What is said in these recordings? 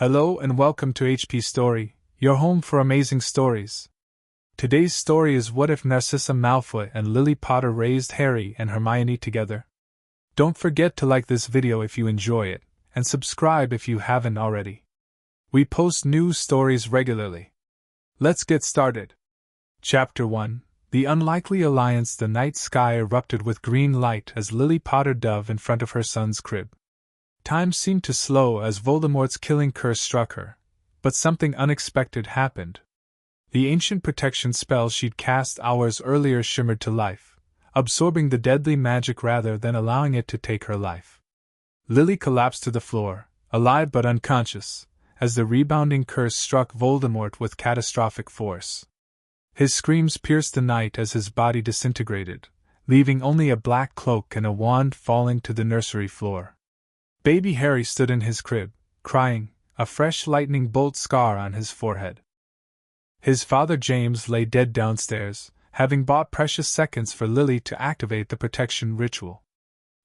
Hello and welcome to HP Story, your home for amazing stories. Today's story is What If Narcissa Malfoy and Lily Potter Raised Harry and Hermione Together? Don't forget to like this video if you enjoy it, and subscribe if you haven't already. We post new stories regularly. Let's get started. Chapter 1: The Unlikely Alliance. The night sky erupted with green light as Lily Potter dove in front of her son's crib. Time seemed to slow as Voldemort's killing curse struck her, but something unexpected happened. The ancient protection spell she'd cast hours earlier shimmered to life, absorbing the deadly magic rather than allowing it to take her life. Lily collapsed to the floor, alive but unconscious, as the rebounding curse struck Voldemort with catastrophic force. His screams pierced the night as his body disintegrated, leaving only a black cloak and a wand falling to the nursery floor. Baby Harry stood in his crib, crying, a fresh lightning bolt scar on his forehead. His father James lay dead downstairs, having bought precious seconds for Lily to activate the protection ritual.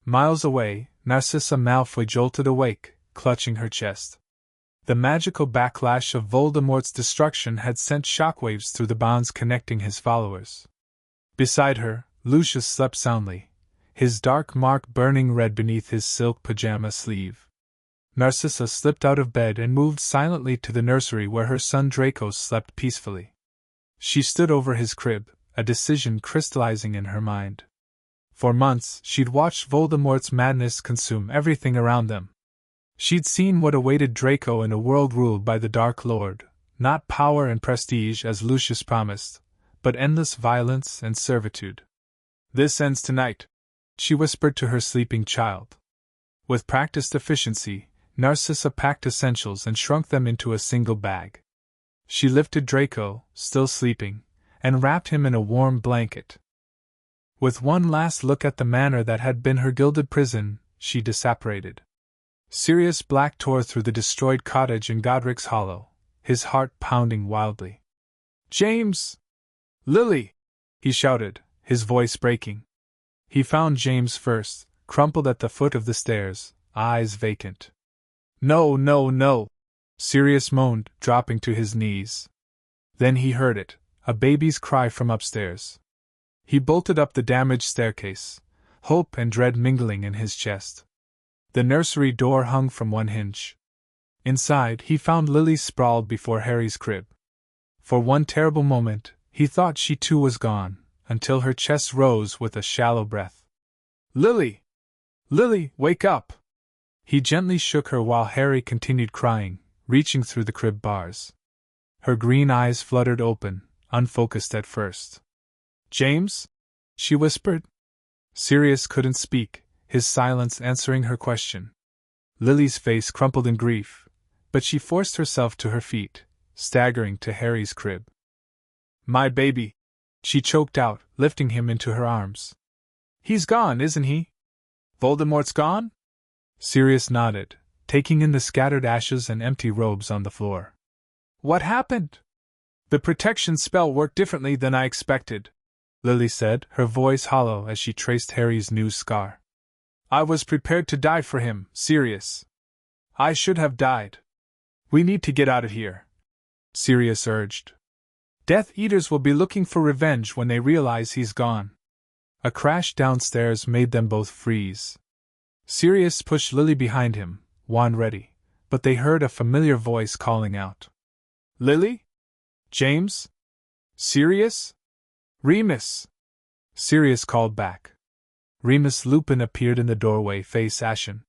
Miles away, Narcissa Malfoy jolted awake, clutching her chest. The magical backlash of Voldemort's destruction had sent shockwaves through the bonds connecting his followers. Beside her, Lucius slept soundly, his dark mark burning red beneath his silk pajama sleeve. Narcissa slipped out of bed and moved silently to the nursery where her son Draco slept peacefully. She stood over his crib, a decision crystallizing in her mind. For months, she'd watched Voldemort's madness consume everything around them. She'd seen what awaited Draco in a world ruled by the Dark Lord, not power and prestige as Lucius promised, but endless violence and servitude. "This ends tonight," she whispered to her sleeping child. With practiced efficiency, Narcissa packed essentials and shrunk them into a single bag. She lifted Draco, still sleeping, and wrapped him in a warm blanket. With one last look at the manor that had been her gilded prison, she disapparated. Sirius Black tore through the destroyed cottage in Godric's Hollow, his heart pounding wildly. "James! Lily!" he shouted, his voice breaking. He found James first, crumpled at the foot of the stairs, eyes vacant. "No, no, no!" Sirius moaned, dropping to his knees. Then he heard it, a baby's cry from upstairs. He bolted up the damaged staircase, hope and dread mingling in his chest. The nursery door hung from one hinge. Inside, he found Lily sprawled before Harry's crib. For one terrible moment, he thought she too was gone, until her chest rose with a shallow breath. "Lily! Lily, wake up!" He gently shook her while Harry continued crying, reaching through the crib bars. Her green eyes fluttered open, unfocused at first. "James?" she whispered. Sirius couldn't speak, his silence answering her question. Lily's face crumpled in grief, but she forced herself to her feet, staggering to Harry's crib. "My baby!" she choked out, lifting him into her arms. "He's gone, isn't he? Voldemort's gone?" Sirius nodded, taking in the scattered ashes and empty robes on the floor. "What happened?" "The protection spell worked differently than I expected," Lily said, her voice hollow as she traced Harry's new scar. "I was prepared to die for him, Sirius. I should have died. We need to get out of here," Sirius urged. "Death Eaters will be looking for revenge when they realize he's gone." A crash downstairs made them both freeze. Sirius pushed Lily behind him, wand ready, but they heard a familiar voice calling out. "Lily? James? Sirius? Remus!" Sirius called back. Remus Lupin appeared in the doorway, face ashen.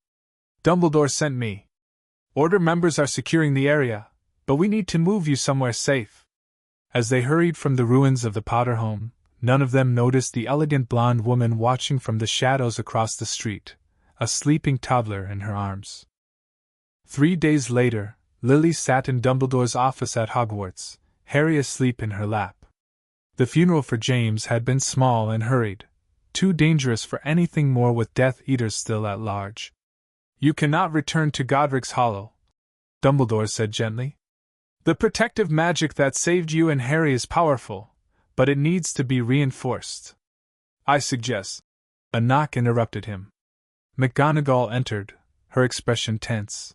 "Dumbledore sent me. Order members are securing the area, but we need to move you somewhere safe." As they hurried from the ruins of the Potter home, none of them noticed the elegant blonde woman watching from the shadows across the street, a sleeping toddler in her arms. 3 days later, Lily sat in Dumbledore's office at Hogwarts, Harry asleep in her lap. The funeral for James had been small and hurried, too dangerous for anything more with Death Eaters still at large. "You cannot return to Godric's Hollow," Dumbledore said gently. "The protective magic that saved you and Harry is powerful, but it needs to be reinforced. I suggest—" A knock interrupted him. McGonagall entered, her expression tense.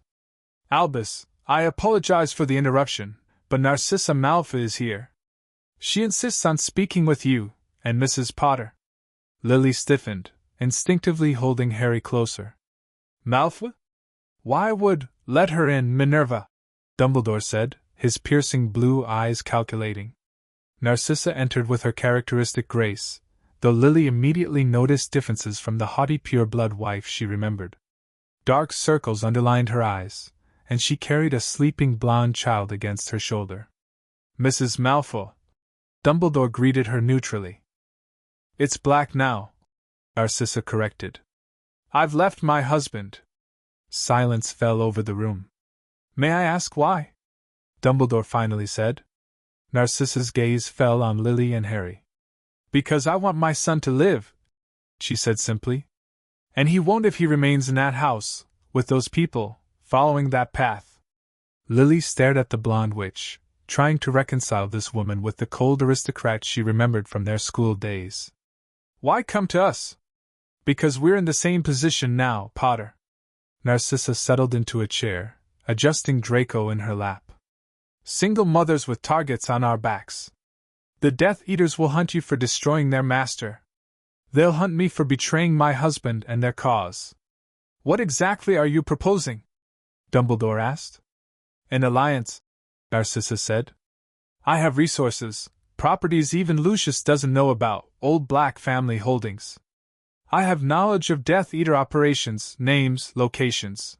"Albus, I apologize for the interruption, but Narcissa Malfoy is here. She insists on speaking with you, and Mrs. Potter. Lily stiffened, instinctively holding Harry closer. Malfoy? Why would let her in, Minerva? Dumbledore said, his piercing blue eyes calculating. Narcissa entered with her characteristic grace, though Lily immediately noticed differences from the haughty pure-blood wife she remembered. Dark circles underlined her eyes, and she carried a sleeping blonde child against her shoulder. Mrs. Malfoy. Dumbledore greeted her neutrally. It's black now, Narcissa corrected. I've left my husband. Silence fell over the room. May I ask why? Dumbledore finally said. Narcissa's gaze fell on Lily and Harry. Because I want my son to live, she said simply. And he won't if he remains in that house, with those people, following that path. Lily stared at the blonde witch, trying to reconcile this woman with the cold aristocrat she remembered from their school days. Why come to us? Because we're in the same position now, Potter. Narcissa settled into a chair, adjusting Draco in her lap. Single mothers with targets on our backs. The Death Eaters will hunt you for destroying their master. They'll hunt me for betraying my husband and their cause. What exactly are you proposing? Dumbledore asked. An alliance, Narcissa said. I have resources, properties even Lucius doesn't know about, old Black family holdings. I have knowledge of Death Eater operations, names, locations.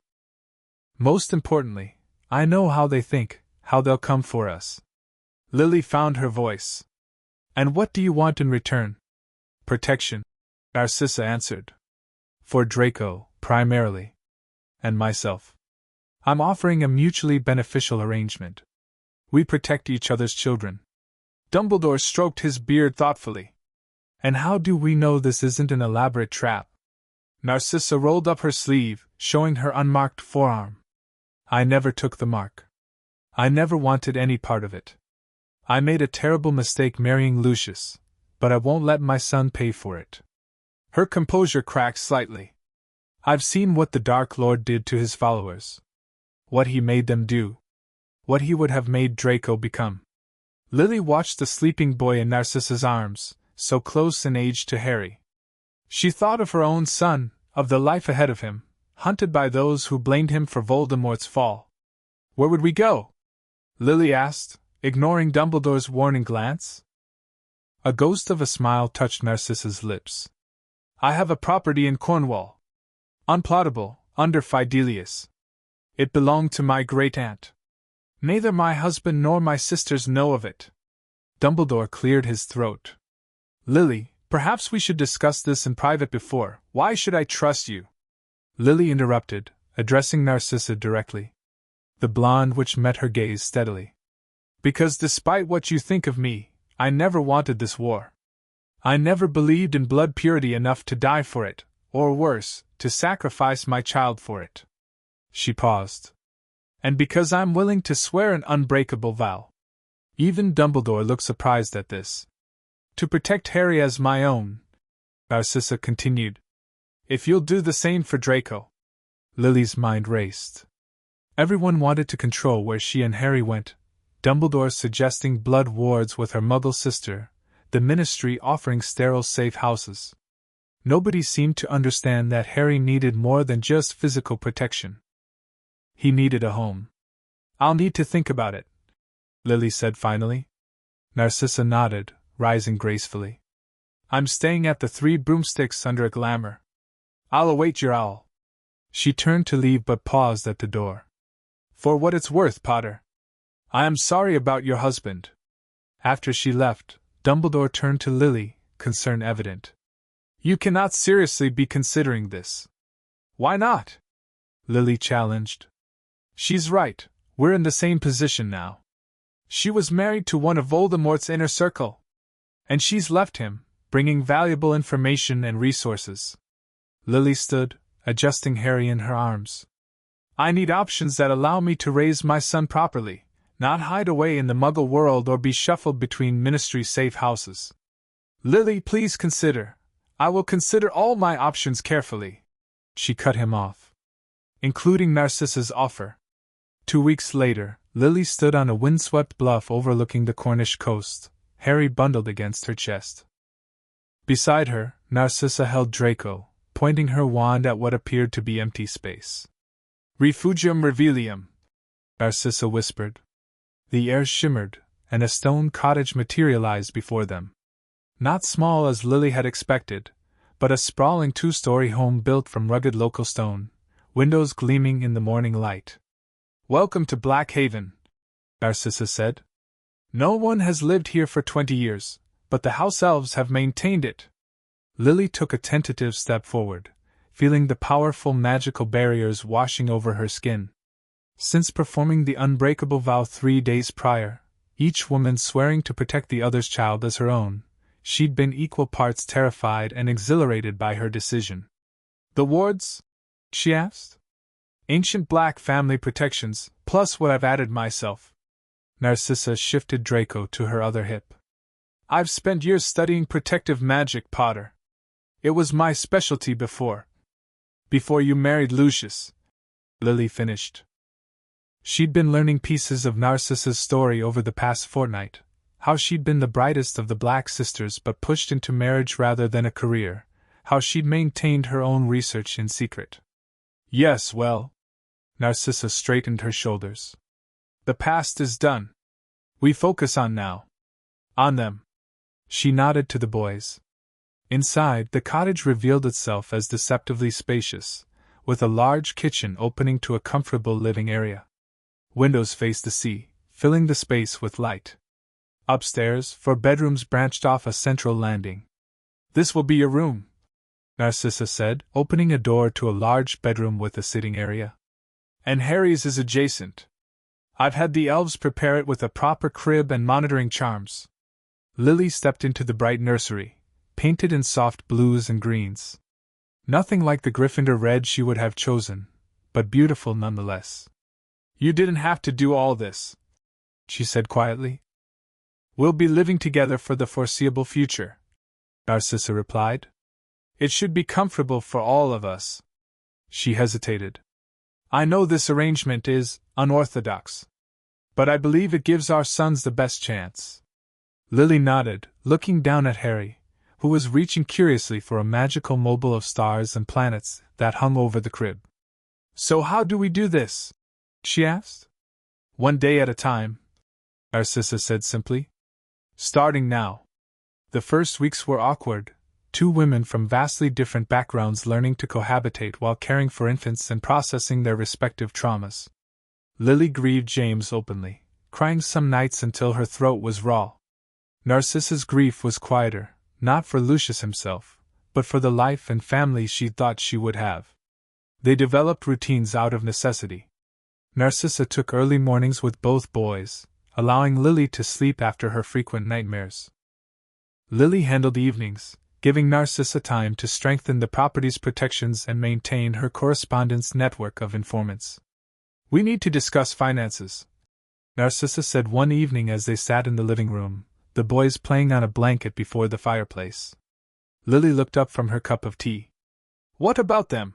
Most importantly, I know how they think, how they'll come for us. Lily found her voice. And what do you want in return? Protection, Narcissa answered. For Draco, primarily. And myself. I'm offering a mutually beneficial arrangement. We protect each other's children. Dumbledore stroked his beard thoughtfully. And how do we know this isn't an elaborate trap? Narcissa rolled up her sleeve, showing her unmarked forearm. I never took the mark. I never wanted any part of it. I made a terrible mistake marrying Lucius, but I won't let my son pay for it. Her composure cracked slightly. I've seen what the Dark Lord did to his followers. What he made them do. What he would have made Draco become. Lily watched the sleeping boy in Narcissa's arms, so close in age to Harry. She thought of her own son, of the life ahead of him, hunted by those who blamed him for Voldemort's fall. Where would we go? Lily asked, ignoring Dumbledore's warning glance. A ghost of a smile touched Narcissa's lips. I have a property in Cornwall. Unplottable, under Fidelius. It belonged to my great-aunt. Neither my husband nor my sisters know of it. Dumbledore cleared his throat. Lily, perhaps we should discuss this in private before. Why should I trust you? Lily interrupted, addressing Narcissa directly. The blonde witch met her gaze steadily. Because despite what you think of me, I never wanted this war. I never believed in blood purity enough to die for it, or worse, to sacrifice my child for it. She paused. And because I'm willing to swear an unbreakable vow. Even Dumbledore looked surprised at this. To protect Harry as my own, Narcissa continued. If you'll do the same for Draco. Lily's mind raced. Everyone wanted to control where she and Harry went, Dumbledore suggesting blood wards with her Muggle sister, the Ministry offering sterile safe houses. Nobody seemed to understand that Harry needed more than just physical protection. He needed a home. I'll need to think about it, Lily said finally. Narcissa nodded, rising gracefully. I'm staying at the Three Broomsticks under a glamour. I'll await your owl. She turned to leave but paused at the door. For what it's worth, Potter. I am sorry about your husband. After she left, Dumbledore turned to Lily, concern evident. You cannot seriously be considering this. Why not? Lily challenged. She's right, we're in the same position now. She was married to one of Voldemort's inner circle. And she's left him, bringing valuable information and resources. Lily stood, adjusting Harry in her arms. I need options that allow me to raise my son properly, not hide away in the Muggle world or be shuffled between Ministry safe houses. Lily, please consider. I will consider all my options carefully. She cut him off. Including Narcissa's offer. 2 weeks later, Lily stood on a windswept bluff overlooking the Cornish coast, Harry bundled against her chest. Beside her, Narcissa held Draco, pointing her wand at what appeared to be empty space. Refugium Revelium, Narcissa whispered. The air shimmered, and a stone cottage materialized before them. Not small as Lily had expected, but a sprawling 2-story home built from rugged local stone, windows gleaming in the morning light. "Welcome to Blackhaven," Narcissa said. "No one has lived here for 20 years, but the house elves have maintained it." Lily took a tentative step forward, feeling the powerful magical barriers washing over her skin. Since performing the unbreakable vow 3 days prior, each woman swearing to protect the other's child as her own, she'd been equal parts terrified and exhilarated by her decision. "The wards?" she asked. "Ancient black family protections, plus what I've added myself." Narcissa shifted Draco to her other hip. "I've spent years studying protective magic, Potter. It was my specialty before you married Lucius," Lily finished. She'd been learning pieces of Narcissa's story over the past fortnight, how she'd been the brightest of the Black sisters but pushed into marriage rather than a career, how she'd maintained her own research in secret. "Yes, well," Narcissa straightened her shoulders. "The past is done. We focus on now. On them." She nodded to the boys. Inside, the cottage revealed itself as deceptively spacious, with a large kitchen opening to a comfortable living area. Windows faced the sea, filling the space with light. Upstairs, 4 bedrooms branched off a central landing. "This will be your room," Narcissa said, opening a door to a large bedroom with a sitting area. "And Harry's is adjacent. I've had the elves prepare it with a proper crib and monitoring charms." Lily stepped into the bright nursery, painted in soft blues and greens. Nothing like the Gryffindor red she would have chosen, but beautiful nonetheless. "You didn't have to do all this," she said quietly. "We'll be living together for the foreseeable future," Narcissa replied. "It should be comfortable for all of us." She hesitated. "I know this arrangement is unorthodox, but I believe it gives our sons the best chance." Lily nodded, looking down at Harry, who was reaching curiously for a magical mobile of stars and planets that hung over the crib. "So how do we do this?" she asked. "One day at a time," Narcissa said simply. "Starting now." The first weeks were awkward, 2 women from vastly different backgrounds learning to cohabitate while caring for infants and processing their respective traumas. Lily grieved James openly, crying some nights until her throat was raw. Narcissa's grief was quieter, not for Lucius himself, but for the life and family she thought she would have. They developed routines out of necessity. Narcissa took early mornings with both boys, allowing Lily to sleep after her frequent nightmares. Lily handled evenings, giving Narcissa time to strengthen the property's protections and maintain her correspondence network of informants. "We need to discuss finances," Narcissa said one evening as they sat in the living room, the boys playing on a blanket before the fireplace. Lily looked up from her cup of tea. "What about them?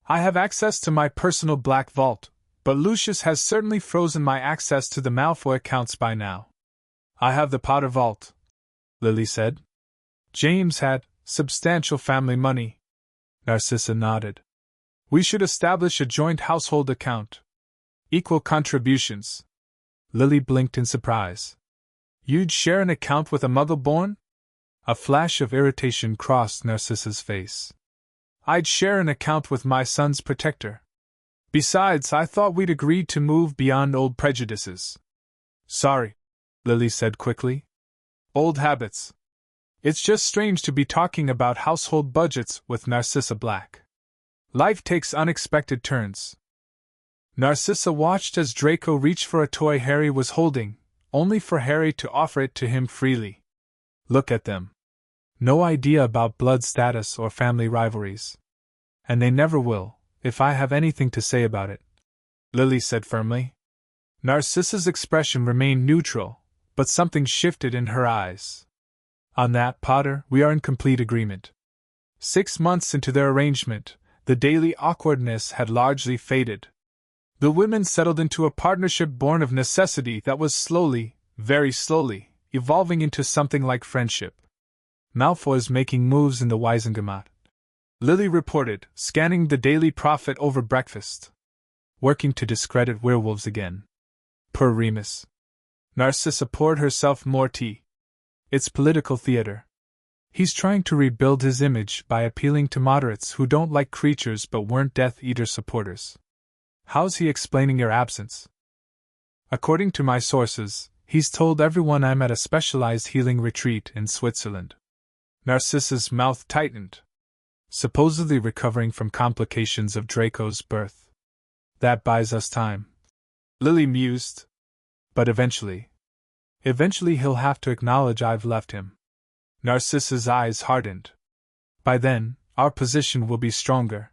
I have access to my personal black vault, but Lucius has certainly frozen my access to the Malfoy accounts by now." "I have the Potter vault," Lily said. "James had substantial family money." Narcissa nodded. "We should establish a joint household account. Equal contributions." Lily blinked in surprise. "You'd share an account with a Muggle-born?" A flash of irritation crossed Narcissa's face. "I'd share an account with my son's protector. Besides, I thought we'd agreed to move beyond old prejudices." "Sorry," Lily said quickly. "Old habits. It's just strange to be talking about household budgets with Narcissa Black. Life takes unexpected turns." Narcissa watched as Draco reached for a toy Harry was holding, only for Harry to offer it to him freely. "Look at them. No idea about blood status or family rivalries. And they never will, if I have anything to say about it," Lily said firmly. Narcissa's expression remained neutral, but something shifted in her eyes. "On that, Potter, we are in complete agreement." 6 months into their arrangement, the daily awkwardness had largely faded. The women settled into a partnership born of necessity that was slowly, very slowly, evolving into something like friendship. Malfoy's making moves in the Wisengamot, Lily reported, scanning the Daily Prophet over breakfast. Working to discredit werewolves again. Per Remus. Narcissa poured herself more tea. It's political theater. He's trying to rebuild his image by appealing to moderates who don't like creatures but weren't Death Eater supporters. How's he explaining your absence? According to my sources, he's told everyone I'm at a specialized healing retreat in Switzerland. Narcissa's mouth tightened. Supposedly recovering from complications of Draco's birth. That buys us time. Lily mused. But eventually he'll have to acknowledge I've left him. Narcissa's eyes hardened. By then, our position will be stronger.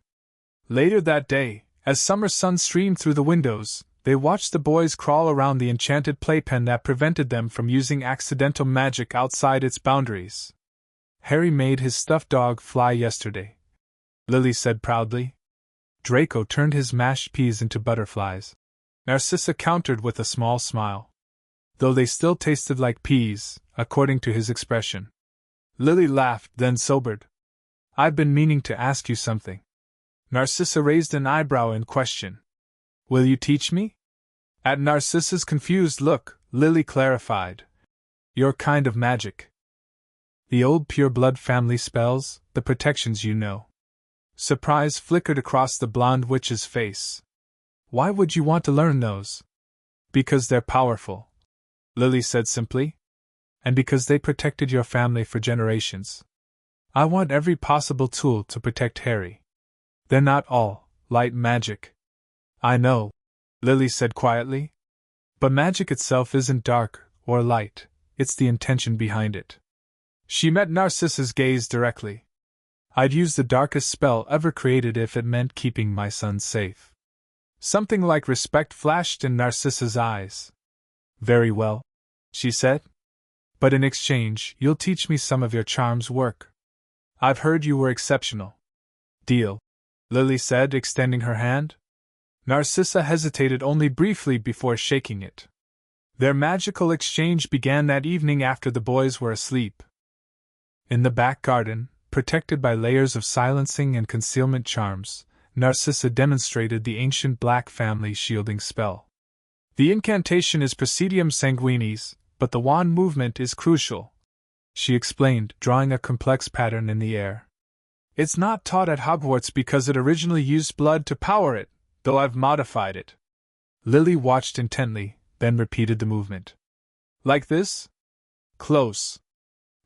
Later that day, as summer sun streamed through the windows, they watched the boys crawl around the enchanted playpen that prevented them from using accidental magic outside its boundaries. Harry made his stuffed dog fly yesterday, Lily said proudly. Draco turned his mashed peas into butterflies. Narcissa countered with a small smile. Though they still tasted like peas, according to his expression. Lily laughed, then sobered. I've been meaning to ask you something. Narcissa raised an eyebrow in question. Will you teach me? At Narcissa's confused look, Lily clarified. Your kind of magic. The old pure-blood family spells, the protections you know. Surprise flickered across the blonde witch's face. Why would you want to learn those? Because they're powerful, Lily said simply. And because they protected your family for generations. I want every possible tool to protect Harry. They're not all light magic. I know, Lily said quietly. But magic itself isn't dark or light, it's the intention behind it. She met Narcissa's gaze directly. I'd use the darkest spell ever created if it meant keeping my son safe. Something like respect flashed in Narcissa's eyes. Very well, she said. But in exchange, you'll teach me some of your charms work. I've heard you were exceptional. Deal, Lily said, extending her hand. Narcissa hesitated only briefly before shaking it. Their magical exchange began that evening after the boys were asleep. In the back garden, protected by layers of silencing and concealment charms, Narcissa demonstrated the ancient black family shielding spell. The incantation is Presidium Sanguinis, but the wand movement is crucial, she explained, drawing a complex pattern in the air. It's not taught at Hogwarts because it originally used blood to power it, though I've modified it. Lily watched intently, then repeated the movement. Like this? Close.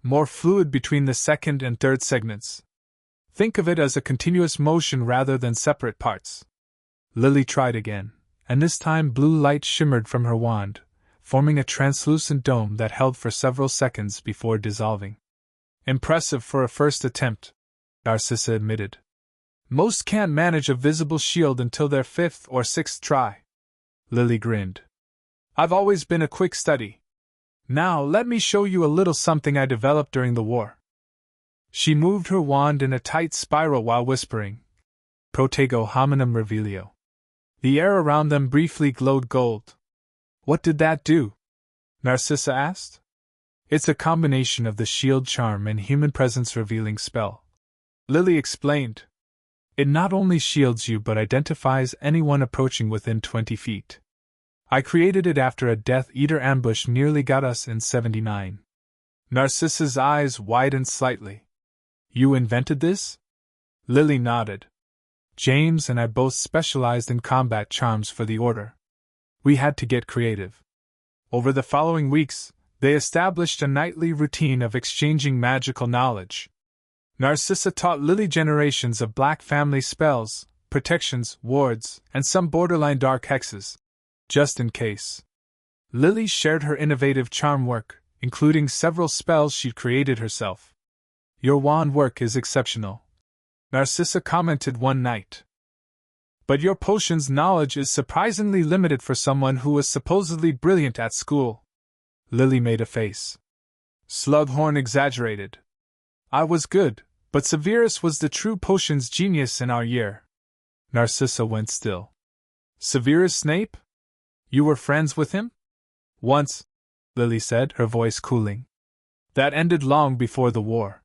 More fluid between the second and third segments. Think of it as a continuous motion rather than separate parts. Lily tried again, and this time blue light shimmered from her wand, forming a translucent dome that held for several seconds before dissolving. Impressive for a first attempt, Narcissa admitted. Most can't manage a visible shield until their fifth or sixth try. Lily grinned. I've always been a quick study. Now let me show you a little something I developed during the war. She moved her wand in a tight spiral while whispering, Protego hominum revelio. The air around them briefly glowed gold. What did that do? Narcissa asked. It's a combination of the shield charm and human presence revealing spell. Lily explained. It not only shields you but identifies anyone approaching within 20 feet. I created it after a Death Eater ambush nearly got us in 79. Narcissa's eyes widened slightly. You invented this? Lily nodded. James and I both specialized in combat charms for the Order. We had to get creative. Over the following weeks, they established a nightly routine of exchanging magical knowledge. Narcissa taught Lily generations of black family spells, protections, wards, and some borderline dark hexes. Just in case. Lily shared her innovative charm work, including several spells she'd created herself. Your wand work is exceptional, Narcissa commented one night. But your potions knowledge is surprisingly limited for someone who was supposedly brilliant at school. Lily made a face. Slughorn exaggerated. I was good, but Severus was the true potions genius in our year. Narcissa went still. Severus Snape? You were friends with him? Once, Lily said, her voice cooling. That ended long before the war.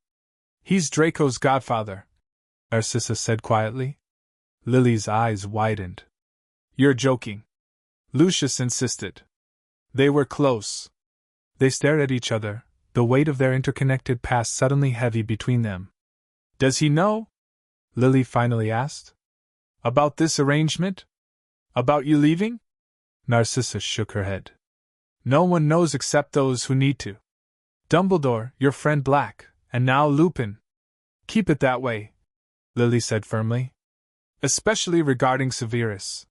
He's Draco's godfather, Narcissa said quietly. Lily's eyes widened. You're joking, Lucius insisted. They were close. They stared at each other, the weight of their interconnected past suddenly heavy between them. Does he know? Lily finally asked. About this arrangement? About you leaving? Narcissa shook her head. No one knows except those who need to. Dumbledore, your friend Black, and now Lupin. Keep it that way, Lily said firmly. Especially regarding Severus.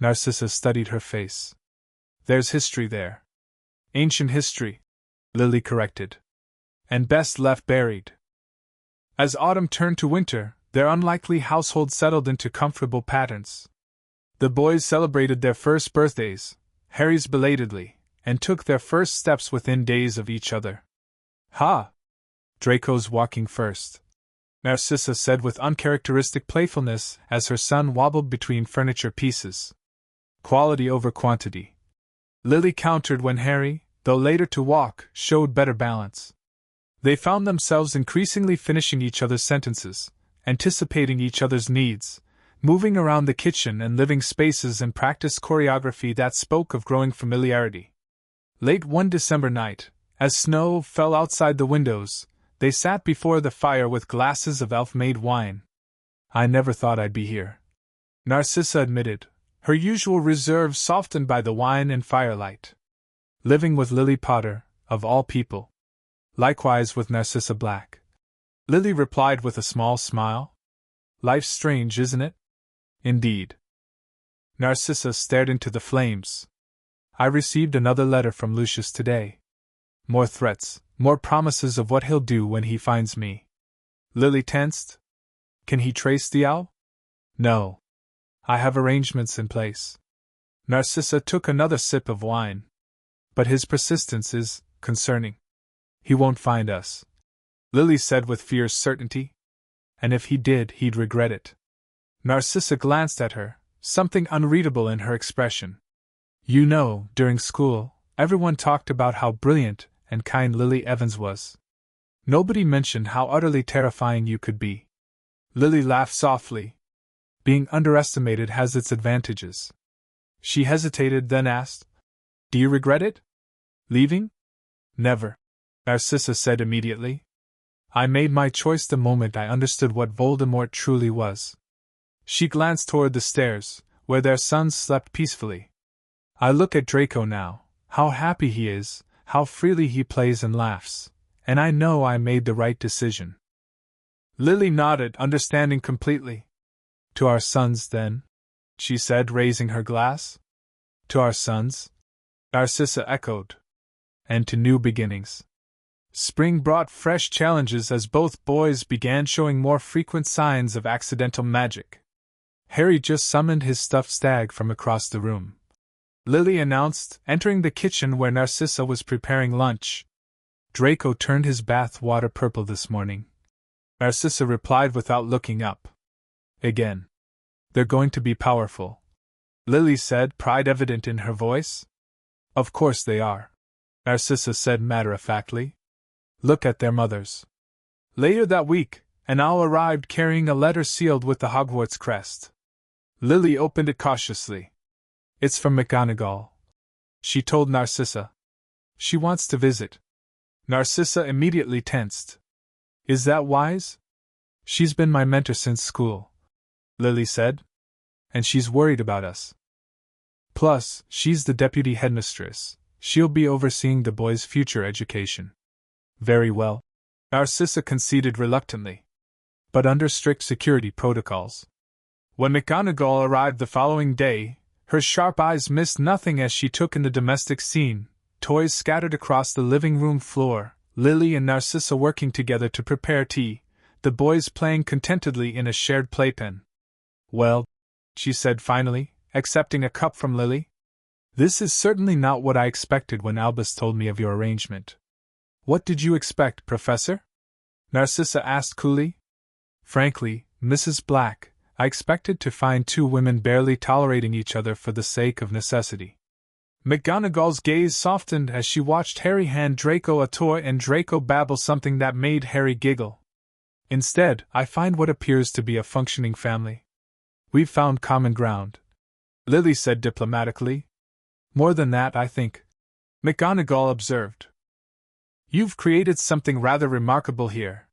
Narcissa studied her face. There's history there. Ancient history, Lily corrected. And best left buried. As autumn turned to winter, their unlikely household settled into comfortable patterns. The boys celebrated their first birthdays, Harry's belatedly, and took their first steps within days of each other. Ha! Draco's walking first, Narcissa said with uncharacteristic playfulness as her son wobbled between furniture pieces. Quality over quantity. Lily countered when Harry, though later to walk, showed better balance. They found themselves increasingly finishing each other's sentences, anticipating each other's needs, moving around the kitchen and living spaces and practiced choreography that spoke of growing familiarity. Late one December night, as snow fell outside the windows, they sat before the fire with glasses of elf-made wine. I never thought I'd be here, Narcissa admitted, her usual reserve softened by the wine and firelight. Living with Lily Potter, of all people. Likewise with Narcissa Black. Lily replied with a small smile. Life's strange, isn't it? Indeed. Narcissa stared into the flames. I received another letter from Lucius today. More threats, more promises of what he'll do when he finds me. Lily tensed. Can he trace the owl? No. I have arrangements in place. Narcissa took another sip of wine. But his persistence is concerning. He won't find us, Lily said with fierce certainty. And if he did, he'd regret it. Narcissa glanced at her, something unreadable in her expression. You know, during school, everyone talked about how brilliant and kind Lily Evans was. Nobody mentioned how utterly terrifying you could be. Lily laughed softly. Being underestimated has its advantages. She hesitated, then asked, Do you regret it? Leaving? Never, Narcissa said immediately. I made my choice the moment I understood what Voldemort truly was. She glanced toward the stairs, where their sons slept peacefully. I look at Draco now, how happy he is, how freely he plays and laughs, and I know I made the right decision. Lily nodded, understanding completely. To our sons, then, she said, raising her glass. To our sons, Narcissa echoed. And to new beginnings. Spring brought fresh challenges as both boys began showing more frequent signs of accidental magic. Harry just summoned his stuffed stag from across the room. Lily announced, entering the kitchen where Narcissa was preparing lunch. Draco turned his bath water purple this morning. Narcissa replied without looking up. Again. They're going to be powerful, Lily said, pride evident in her voice. Of course they are, Narcissa said matter-of-factly. Look at their mothers. Later that week, an owl arrived carrying a letter sealed with the Hogwarts crest. Lily opened it cautiously. It's from McGonagall, she told Narcissa. She wants to visit. Narcissa immediately tensed. Is that wise? She's been my mentor since school, Lily said. And she's worried about us. Plus, she's the deputy headmistress. She'll be overseeing the boys' future education. Very well, Narcissa conceded reluctantly. But under strict security protocols. When McGonagall arrived the following day, her sharp eyes missed nothing as she took in the domestic scene, toys scattered across the living room floor, Lily and Narcissa working together to prepare tea, the boys playing contentedly in a shared playpen. Well, she said finally, accepting a cup from Lily. This is certainly not what I expected when Albus told me of your arrangement. What did you expect, Professor? Narcissa asked coolly. Frankly, Mrs. Black, I expected to find two women barely tolerating each other for the sake of necessity. McGonagall's gaze softened as she watched Harry hand Draco a toy and Draco babble something that made Harry giggle. Instead, I find what appears to be a functioning family. We've found common ground, Lily said diplomatically. More than that, I think, McGonagall observed. You've created something rather remarkable here.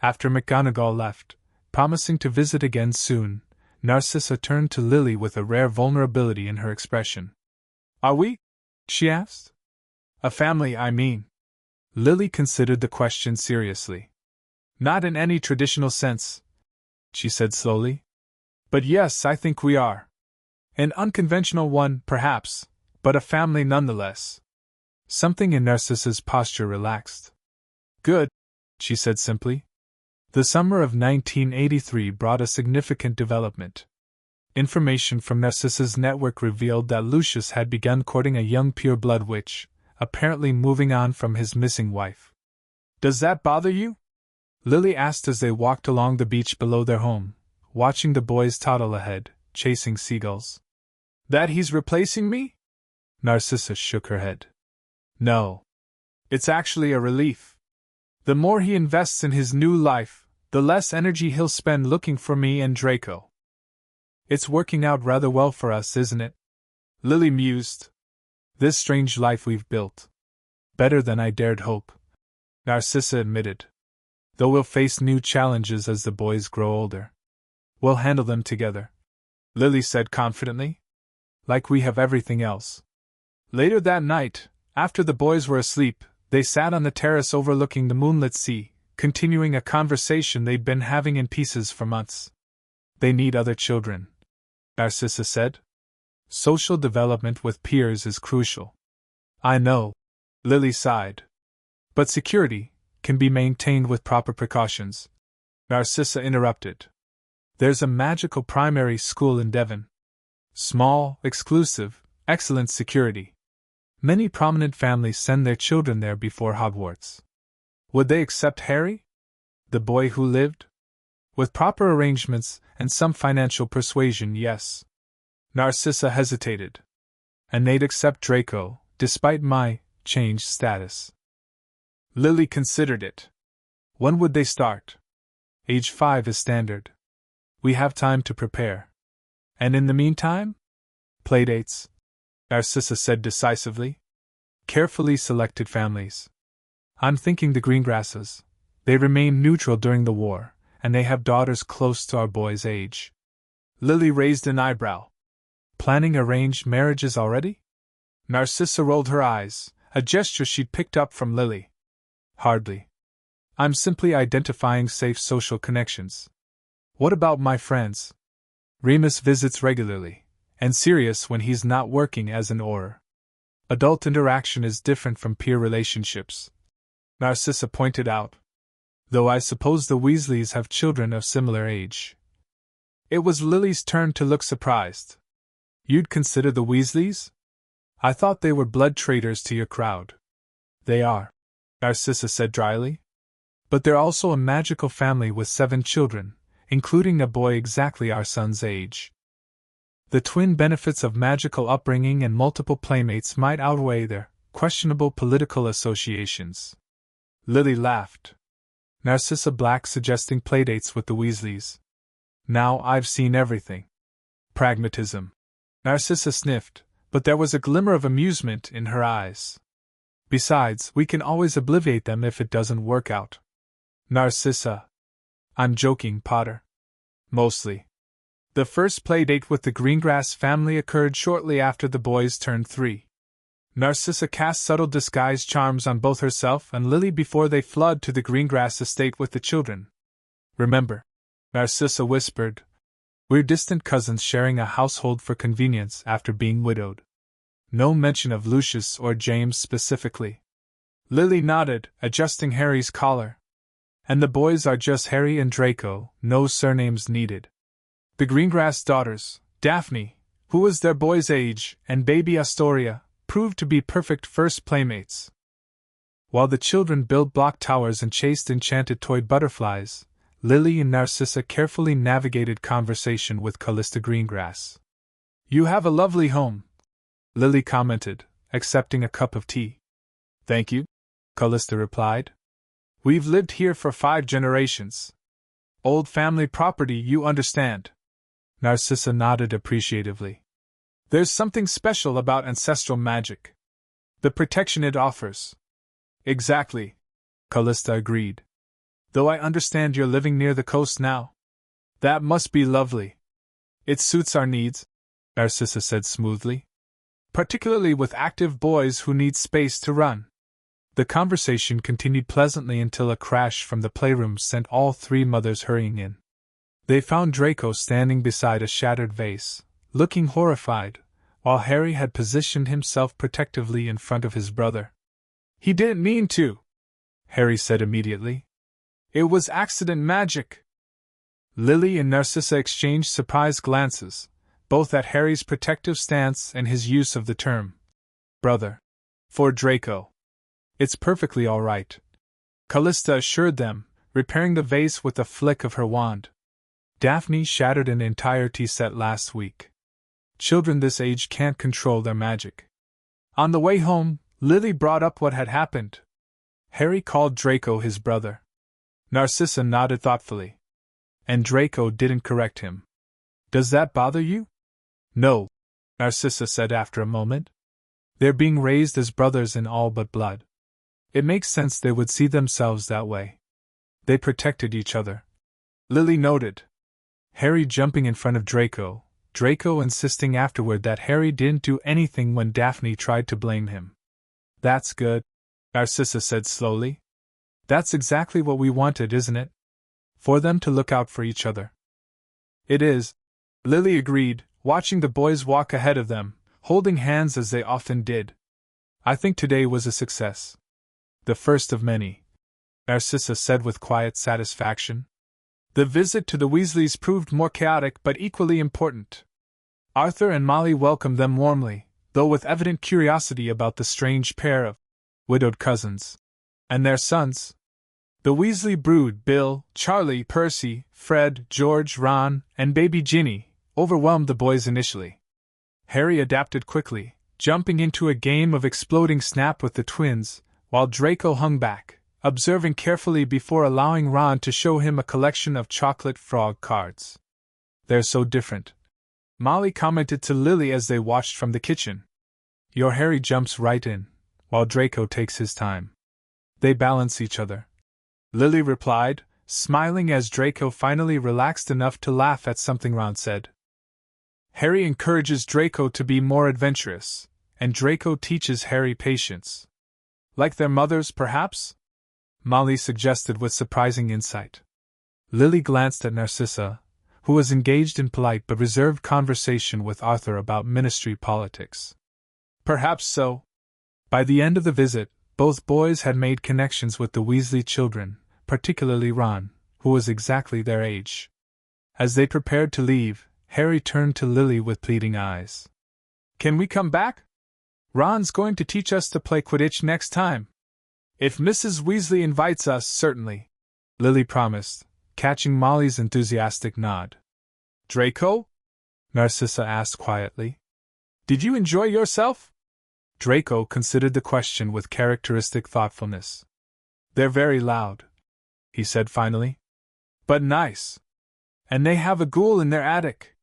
After McGonagall left, promising to visit again soon, Narcissa turned to Lily with a rare vulnerability in her expression. Are we? She asked. A family, I mean. Lily considered the question seriously. Not in any traditional sense, she said slowly. But yes, I think we are. An unconventional one, perhaps, but a family nonetheless. Something in Narcissa's posture relaxed. Good, she said simply. The summer of 1983 brought a significant development. Information from Narcissa's network revealed that Lucius had begun courting a young pureblood witch, apparently moving on from his missing wife. Does that bother you? Lily asked as they walked along the beach below their home, watching the boys toddle ahead, chasing seagulls. That he's replacing me? Narcissa shook her head. No. It's actually a relief. The more he invests in his new life, the less energy he'll spend looking for me and Draco. It's working out rather well for us, isn't it? Lily mused. This strange life we've built. Better than I dared hope, Narcissa admitted. Though we'll face new challenges as the boys grow older. We'll handle them together, Lily said confidently. Like we have everything else. Later that night, after the boys were asleep, they sat on the terrace overlooking the moonlit sea, continuing a conversation they'd been having in pieces for months. They need other children, Narcissa said. Social development with peers is crucial. I know, Lily sighed. But security can be maintained with proper precautions, Narcissa interrupted. There's a magical primary school in Devon. Small, exclusive, excellent security. Many prominent families send their children there before Hogwarts. Would they accept Harry? The boy who lived? With proper arrangements and some financial persuasion, yes. Narcissa hesitated. And they'd accept Draco, despite my changed status. Lily considered it. When would they start? Age 5 is standard. We have time to prepare. And in the meantime? Playdates, Narcissa said decisively. Carefully selected families. I'm thinking the Greengrasses. They remained neutral during the war, and they have daughters close to our boy's age. Lily raised an eyebrow. Planning arranged marriages already? Narcissa rolled her eyes, a gesture she'd picked up from Lily. Hardly. I'm simply identifying safe social connections. What about my friends? Remus visits regularly, and Sirius when he's not working as an Auror. Adult interaction is different from peer relationships, Narcissa pointed out. Though I suppose the Weasleys have children of similar age. It was Lily's turn to look surprised. You'd consider the Weasleys? I thought they were blood traitors to your crowd. They are, Narcissa said dryly. But they're also a magical family with 7 children, including a boy exactly our son's age. The twin benefits of magical upbringing and multiple playmates might outweigh their questionable political associations. Lily laughed. Narcissa Black suggesting playdates with the Weasleys. Now I've seen everything. Pragmatism. Narcissa sniffed, but there was a glimmer of amusement in her eyes. Besides, we can always obliviate them if it doesn't work out. Narcissa. I'm joking, Potter. Mostly. The first playdate with the Greengrass family occurred shortly after the boys turned 3. Narcissa cast subtle disguise charms on both herself and Lily before they fled to the Greengrass estate with the children. Remember, Narcissa whispered, we're distant cousins sharing a household for convenience after being widowed. No mention of Lucius or James specifically. Lily nodded, adjusting Harry's collar. And the boys are just Harry and Draco, no surnames needed. The Greengrass daughters, Daphne, who was their boy's age, and baby Astoria, proved to be perfect first playmates. While the children built block towers and chased enchanted toy butterflies, Lily and Narcissa carefully navigated conversation with Callista Greengrass. "You have a lovely home," Lily commented, accepting a cup of tea. "Thank you," Callista replied. "We've lived here for 5 generations. Old family property, you understand." Narcissa nodded appreciatively. "There's something special about ancestral magic. The protection it offers." "Exactly," Callista agreed. "Though I understand you're living near the coast now. That must be lovely." "It suits our needs," Narcissa said smoothly. "Particularly with active boys who need space to run." The conversation continued pleasantly until a crash from the playroom sent all 3 mothers hurrying in. They found Draco standing beside a shattered vase, looking horrified, while Harry had positioned himself protectively in front of his brother. "He didn't mean to," Harry said immediately. "It was accident magic." Lily and Narcissa exchanged surprised glances, both at Harry's protective stance and his use of the term brother for Draco. "It's perfectly all right," Callista assured them, repairing the vase with a flick of her wand. "Daphne shattered an entire tea set last week. Children this age can't control their magic." On the way home, Lily brought up what had happened. Harry called Draco his brother. Narcissa nodded thoughtfully. "And Draco didn't correct him. Does that bother you?" "No," Narcissa said after a moment. "They're being raised as brothers in all but blood. It makes sense they would see themselves that way. They protected each other." Lily noted. Harry jumping in front of Draco, Draco insisting afterward that Harry didn't do anything when Daphne tried to blame him. "That's good," Narcissa said slowly. "That's exactly what we wanted, isn't it? For them to look out for each other." "It is," Lily agreed, watching the boys walk ahead of them, holding hands as they often did. "I think today was a success. The first of many," Narcissa said with quiet satisfaction. "The visit to the Weasleys proved more chaotic but equally important. Arthur and Molly welcomed them warmly, though with evident curiosity about the strange pair of widowed cousins and their sons. The Weasley brood, Bill, Charlie, Percy, Fred, George, Ron, and baby Ginny, overwhelmed the boys initially. Harry adapted quickly, jumping into a game of exploding snap with the twins, while Draco hung back, observing carefully before allowing Ron to show him a collection of chocolate frog cards. "They're so different," Molly commented to Lily as they watched from the kitchen. "Your Harry jumps right in, while Draco takes his time. They balance each other," Lily replied, smiling as Draco finally relaxed enough to laugh at something Ron said. "Harry encourages Draco to be more adventurous, and Draco teaches Harry patience. Like their mothers, perhaps?" Molly suggested with surprising insight. Lily glanced at Narcissa, who was engaged in polite but reserved conversation with Arthur about ministry politics. "Perhaps so." By the end of the visit, both boys had made connections with the Weasley children, particularly Ron, who was exactly their age. As they prepared to leave, Harry turned to Lily with pleading eyes. "Can we come back? Ron's going to teach us to play Quidditch next time." "If Mrs. Weasley invites us, certainly," Lily promised, catching Molly's enthusiastic nod. "Draco?" Narcissa asked quietly. "Did you enjoy yourself?" Draco considered the question with characteristic thoughtfulness. "They're very loud," he said finally. "But nice. And they have a ghoul in their attic."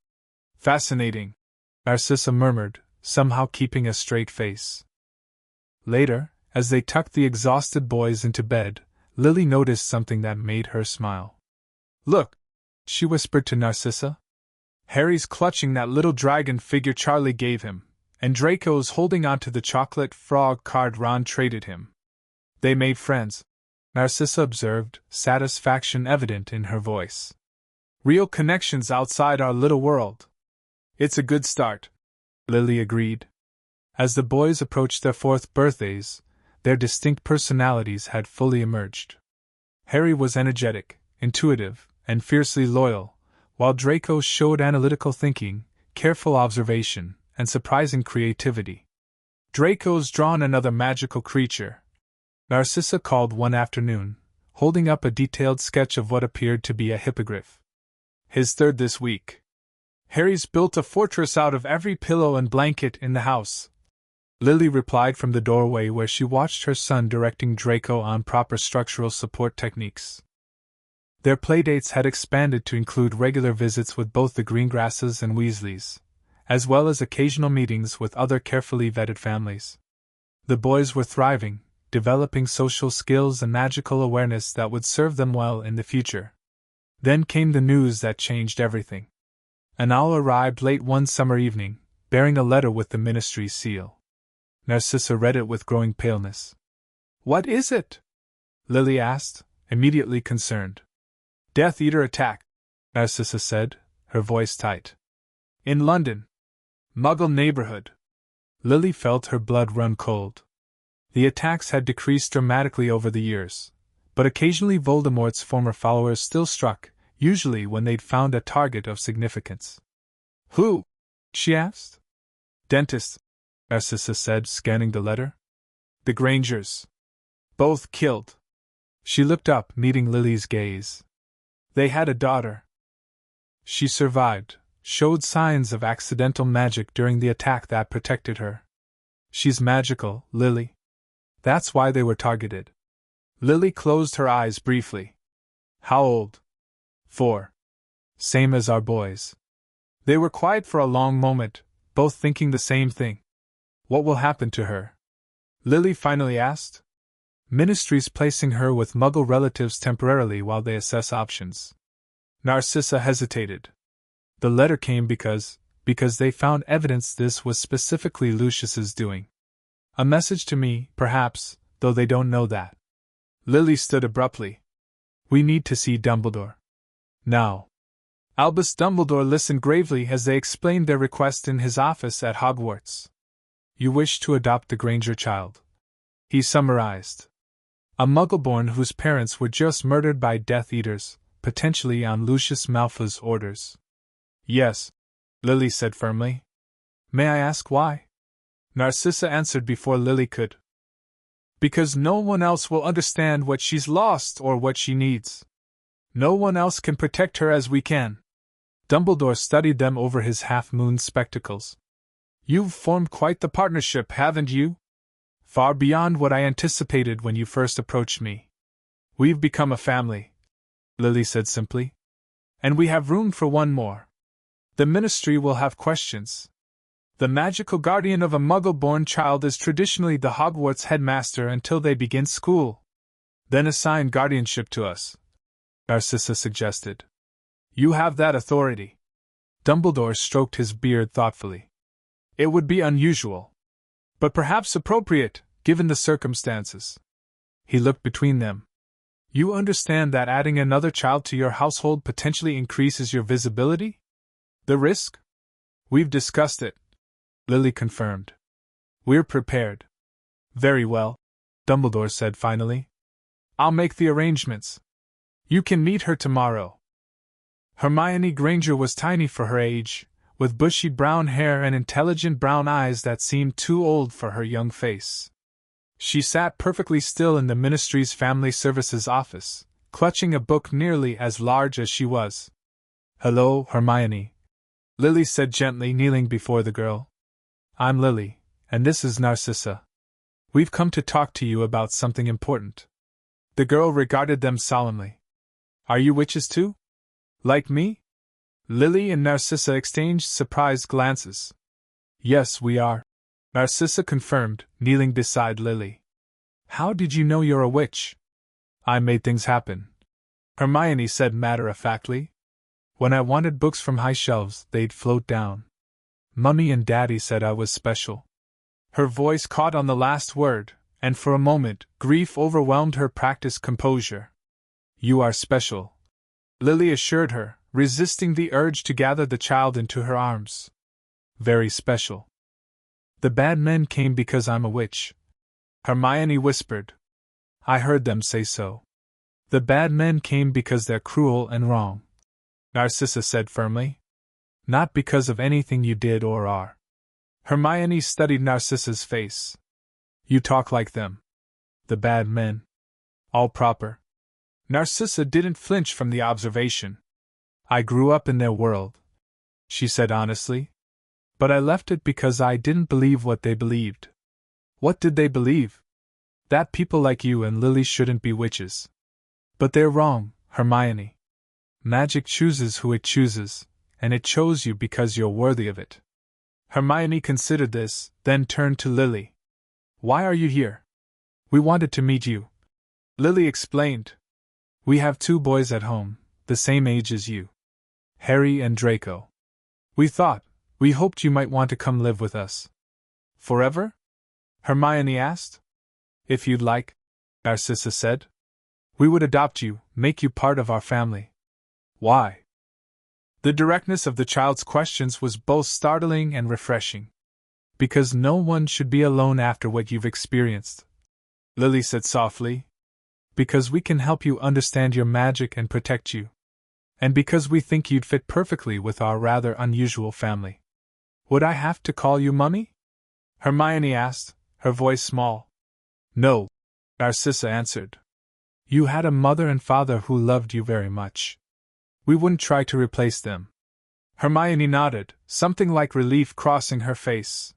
"Fascinating," Narcissa murmured, somehow keeping a straight face. Later, as they tucked the exhausted boys into bed, Lily noticed something that made her smile. "Look," she whispered to Narcissa. "Harry's clutching that little dragon figure Charlie gave him, and Draco's holding onto the chocolate frog card Ron traded him. They made friends," Narcissa observed, satisfaction evident in her voice. "Real connections outside our little world." "It's a good start," Lily agreed. As the boys approached their 4th birthdays, their distinct personalities had fully emerged. Harry was energetic, intuitive, and fiercely loyal, while Draco showed analytical thinking, careful observation, and surprising creativity. "Draco's drawn another magical creature," Narcissa called one afternoon, holding up a detailed sketch of what appeared to be a hippogriff. His third this week. Harry's built a fortress out of every pillow and blanket in the house, Lily replied from the doorway where she watched her son directing Draco on proper structural support techniques. Their playdates had expanded to include regular visits with both the Greengrasses and Weasleys, as well as occasional meetings with other carefully vetted families. The boys were thriving, developing social skills and magical awareness that would serve them well in the future. Then came the news that changed everything. An owl arrived late one summer evening, bearing a letter with the ministry's seal. Narcissa read it with growing paleness. "What is it?" Lily asked, immediately concerned. "Death Eater attack," Narcissa said, her voice tight. "In London. Muggle neighborhood." Lily felt her blood run cold. The attacks had decreased dramatically over the years, but occasionally Voldemort's former followers still struck, usually when they'd found a target of significance. "Who?" she asked. "Dentists," Narcissa said, scanning the letter. "The Grangers. Both killed." She looked up, meeting Lily's gaze. "They had a daughter. She survived, showed signs of accidental magic during the attack that protected her. She's magical, Lily. That's why they were targeted." Lily closed her eyes briefly. "How old?" "4. Same as our boys." They were quiet for a long moment, both thinking the same thing. "What will happen to her?" Lily finally asked. "Ministry's placing her with Muggle relatives temporarily while they assess options." Narcissa hesitated. "The letter came because they found evidence this was specifically Lucius's doing. A message to me, perhaps, though they don't know that." Lily stood abruptly. "We need to see Dumbledore. Now." Albus Dumbledore listened gravely as they explained their request in his office at Hogwarts. "You wish to adopt the Granger child," he summarized. "A Muggle-born whose parents were just murdered by Death Eaters, potentially on Lucius Malfoy's orders." "Yes," Lily said firmly. "May I ask why?" Narcissa answered before Lily could. "Because no one else will understand what she's lost or what she needs. No one else can protect her as we can." Dumbledore studied them over his half-moon spectacles. "You've formed quite the partnership, haven't you? Far beyond what I anticipated when you first approached me." "We've become a family," Lily said simply. "And we have room for one more. The Ministry will have questions. The magical guardian of a Muggle-born child is traditionally the Hogwarts headmaster until they begin school. Then assign guardianship to us," Narcissa suggested. "You have that authority." Dumbledore stroked his beard thoughtfully. "It would be unusual, but perhaps appropriate, given the circumstances." He looked between them. "You understand that adding another child to your household potentially increases your visibility? The risk?" "We've discussed it," Lily confirmed. "We're prepared." "Very well," Dumbledore said finally. "I'll make the arrangements. You can meet her tomorrow." Hermione Granger was tiny for her age, with bushy brown hair and intelligent brown eyes that seemed too old for her young face. She sat perfectly still in the Ministry's Family Services office, clutching a book nearly as large as she was. "Hello, Hermione," Lily said gently, kneeling before the girl. "I'm Lily, and this is Narcissa. We've come to talk to you about something important." The girl regarded them solemnly. "Are you witches too? Like me?" Lily and Narcissa exchanged surprised glances. "Yes, we are," Narcissa confirmed, kneeling beside Lily. "How did you know you're a witch?" "I made things happen," Hermione said matter-of-factly. "When I wanted books from high shelves, they'd float down. Mummy and Daddy said I was special." Her voice caught on the last word, and for a moment, grief overwhelmed her practiced composure. "You are special," Lily assured her, resisting the urge to gather the child into her arms. "Very special." "The bad men came because I'm a witch," Hermione whispered. "I heard them say so." "The bad men came because they're cruel and wrong," Narcissa said firmly. "Not because of anything you did or are." Hermione studied Narcissa's face. "You talk like them. The bad men. All proper." Narcissa didn't flinch from the observation. I grew up in their world, she said honestly. But I left it because I didn't believe what they believed. What did they believe? That people like you and Lily shouldn't be witches. But they're wrong, Hermione. Magic chooses who it chooses, and it chose you because you're worthy of it. Hermione considered this, then turned to Lily. Why are you here? We wanted to meet you. Lily explained. We have 2 boys at home, the same age as you. Harry and Draco. We hoped you might want to come live with us. Forever? Hermione asked. If you'd like, Narcissa said. We would adopt you, make you part of our family. Why? The directness of the child's questions was both startling and refreshing. Because no one should be alone after what you've experienced, Lily said softly. Because we can help you understand your magic and protect you. And because we think you'd fit perfectly with our rather unusual family. Would I have to call you Mummy? Hermione asked, her voice small. No, Narcissa answered. You had a mother and father who loved you very much. We wouldn't try to replace them. Hermione nodded, something like relief crossing her face.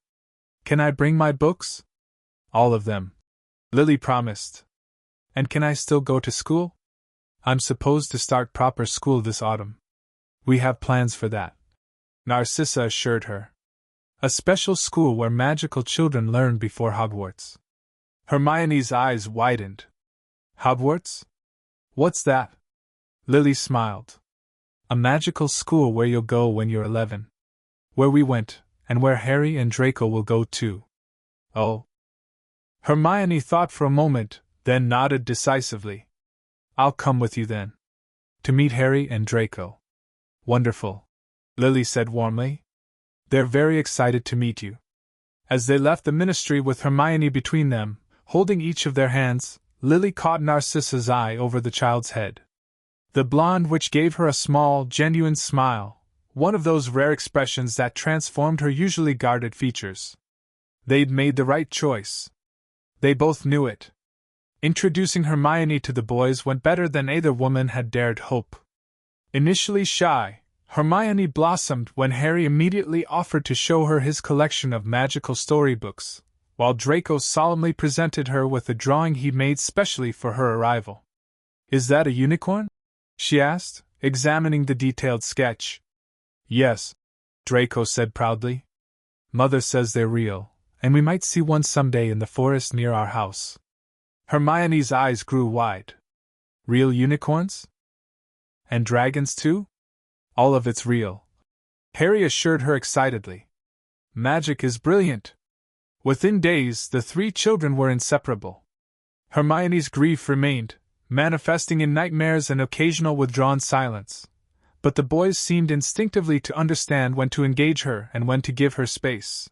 Can I bring my books? All of them, Lily promised. And can I still go to school? I'm supposed to start proper school this autumn. We have plans for that, Narcissa assured her. A special school where magical children learn before Hogwarts. Hermione's eyes widened. Hogwarts? What's that? Lily smiled. A magical school where you'll go when you're 11. Where we went, and where Harry and Draco will go too. Oh. Hermione thought for a moment, then nodded decisively. I'll come with you then. To meet Harry and Draco. Wonderful, Lily said warmly. They're very excited to meet you. As they left the ministry with Hermione between them, holding each of their hands, Lily caught Narcissa's eye over the child's head. The blonde which gave her a small, genuine smile, one of those rare expressions that transformed her usually guarded features. They'd made the right choice. They both knew it. Introducing Hermione to the boys went better than either woman had dared hope. Initially shy, Hermione blossomed when Harry immediately offered to show her his collection of magical storybooks, while Draco solemnly presented her with a drawing he made specially for her arrival. Is that a unicorn? She asked, examining the detailed sketch. Yes, Draco said proudly. Mother says they're real, and we might see one someday in the forest near our house. Hermione's eyes grew wide. Real unicorns? And dragons too? All of it's real, Harry assured her excitedly. Magic is brilliant. Within days, the 3 children were inseparable. Hermione's grief remained, manifesting in nightmares and occasional withdrawn silence. But the boys seemed instinctively to understand when to engage her and when to give her space.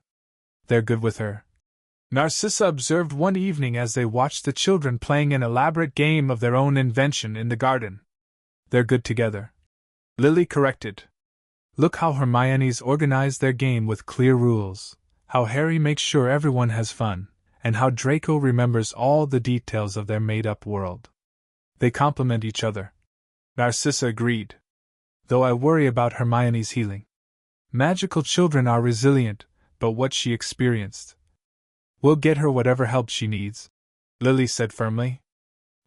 They're good with her, Narcissa observed one evening as they watched the children playing an elaborate game of their own invention in the garden. They're good together, Lily corrected. Look how Hermione's organized their game with clear rules, how Harry makes sure everyone has fun, and how Draco remembers all the details of their made-up world. They complement each other, Narcissa agreed. Though I worry about Hermione's healing. Magical children are resilient, but what she experienced. We'll get her whatever help she needs, Lily said firmly.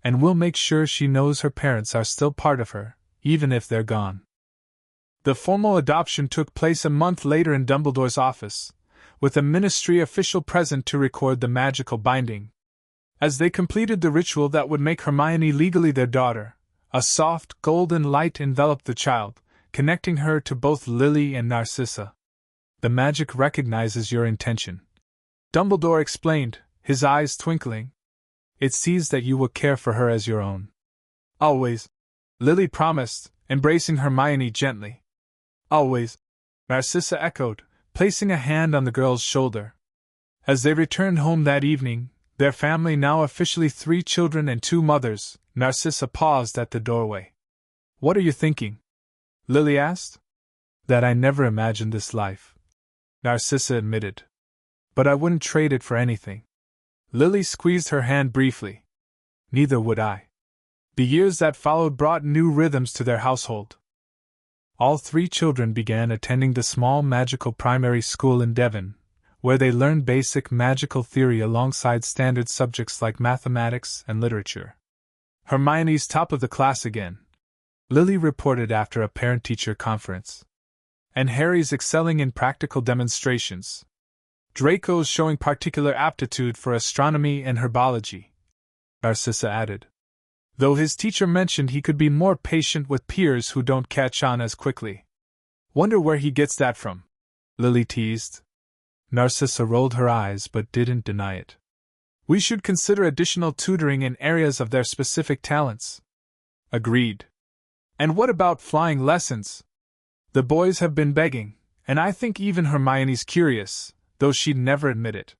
And we'll make sure she knows her parents are still part of her, even if they're gone. The formal adoption took place a month later in Dumbledore's office, with a ministry official present to record the magical binding. As they completed the ritual that would make Hermione legally their daughter, a soft, golden light enveloped the child, connecting her to both Lily and Narcissa. The magic recognizes your intention, Dumbledore explained, his eyes twinkling. It sees that you will care for her as your own. Always, Lily promised, embracing Hermione gently. Always, Narcissa echoed, placing a hand on the girl's shoulder. As they returned home that evening, their family now officially 3 children and 2 mothers, Narcissa paused at the doorway. What are you thinking? Lily asked. That I never imagined this life, Narcissa admitted. But I wouldn't trade it for anything. Lily squeezed her hand briefly. Neither would I. The years that followed brought new rhythms to their household. All three children began attending the small magical primary school in Devon, where they learned basic magical theory alongside standard subjects like mathematics and literature. Hermione's top of the class again, Lily reported after a parent-teacher conference. And Harry's excelling in practical demonstrations. Draco's showing particular aptitude for astronomy and herbology, Narcissa added. Though his teacher mentioned he could be more patient with peers who don't catch on as quickly. Wonder where he gets that from, Lily teased. Narcissa rolled her eyes but didn't deny it. We should consider additional tutoring in areas of their specific talents. Agreed. And what about flying lessons? The boys have been begging, and I think even Hermione's curious, though she'd never admit it.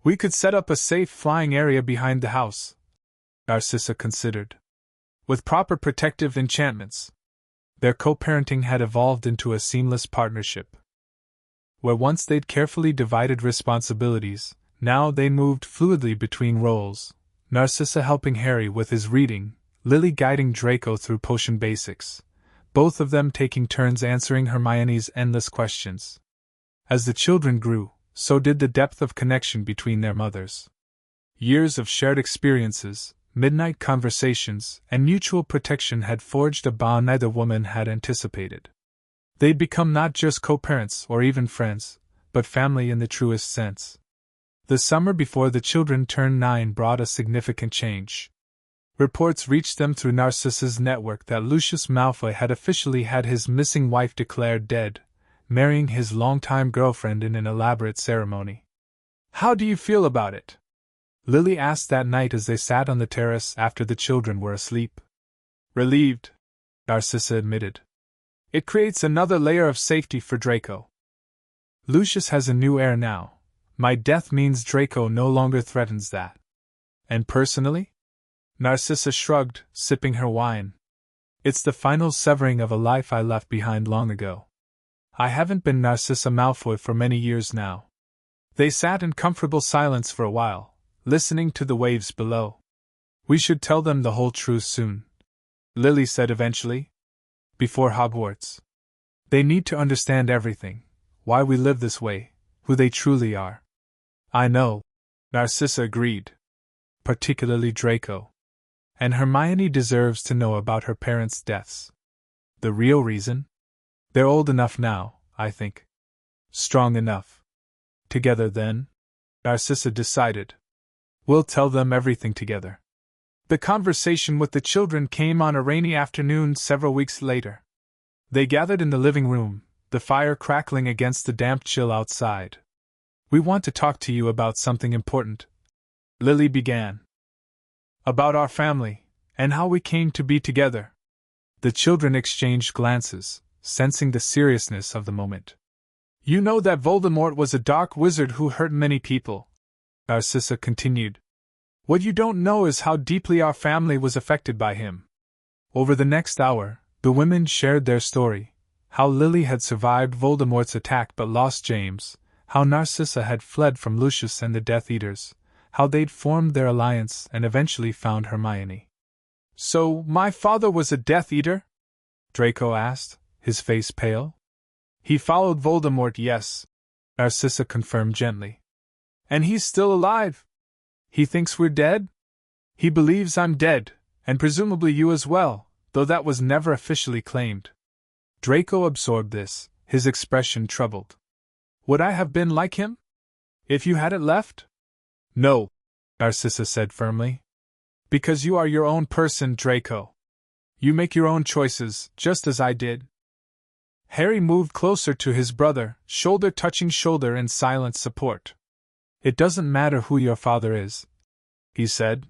We could set up a safe flying area behind the house, Narcissa considered. With proper protective enchantments. Their co-parenting had evolved into a seamless partnership. Where once they'd carefully divided responsibilities, now they moved fluidly between roles, Narcissa helping Harry with his reading, Lily guiding Draco through potion basics, both of them taking turns answering Hermione's endless questions. As the children grew, so did the depth of connection between their mothers. Years of shared experiences, midnight conversations, and mutual protection had forged a bond neither woman had anticipated. They'd become not just co-parents or even friends, but family in the truest sense. The summer before the children turned 9 brought a significant change. Reports reached them through Narcissa's network that Lucius Malfoy had officially had his missing wife declared dead, marrying his longtime girlfriend in an elaborate ceremony. How do you feel about it? Lily asked that night as they sat on the terrace after the children were asleep. Relieved, Narcissa admitted. It creates another layer of safety for Draco. Lucius has a new heir now. My death means Draco no longer threatens that. And personally? Narcissa shrugged, sipping her wine. It's the final severing of a life I left behind long ago. I haven't been Narcissa Malfoy for many years now. They sat in comfortable silence for a while, listening to the waves below. We should tell them the whole truth soon, Lily said eventually. Before Hogwarts. They need to understand everything, why we live this way, who they truly are. I know, Narcissa agreed. Particularly Draco. And Hermione deserves to know about her parents' deaths. The real reason? They're old enough now, I think. Strong enough. Together then? Narcissa decided. We'll tell them everything together. The conversation with the children came on a rainy afternoon several weeks later. They gathered in the living room, the fire crackling against the damp chill outside. We want to talk to you about something important, Lily began. About our family, and how we came to be together. The children exchanged glances, sensing the seriousness of the moment. You know that Voldemort was a dark wizard who hurt many people, Narcissa continued. What you don't know is how deeply our family was affected by him. Over the next hour, the women shared their story, how Lily had survived Voldemort's attack but lost James, how Narcissa had fled from Lucius and the Death Eaters, how they'd formed their alliance and eventually found Hermione. So, my father was a Death Eater? Draco asked, his face pale. He followed Voldemort, yes, Narcissa confirmed gently. And he's still alive? He thinks we're dead? He believes I'm dead, and presumably you as well, though that was never officially claimed. Draco absorbed this, his expression troubled. Would I have been like him? If you hadn't left? No, Narcissa said firmly. Because you are your own person, Draco. You make your own choices, just as I did. Harry moved closer to his brother, shoulder touching shoulder in silent support. It doesn't matter who your father is, he said.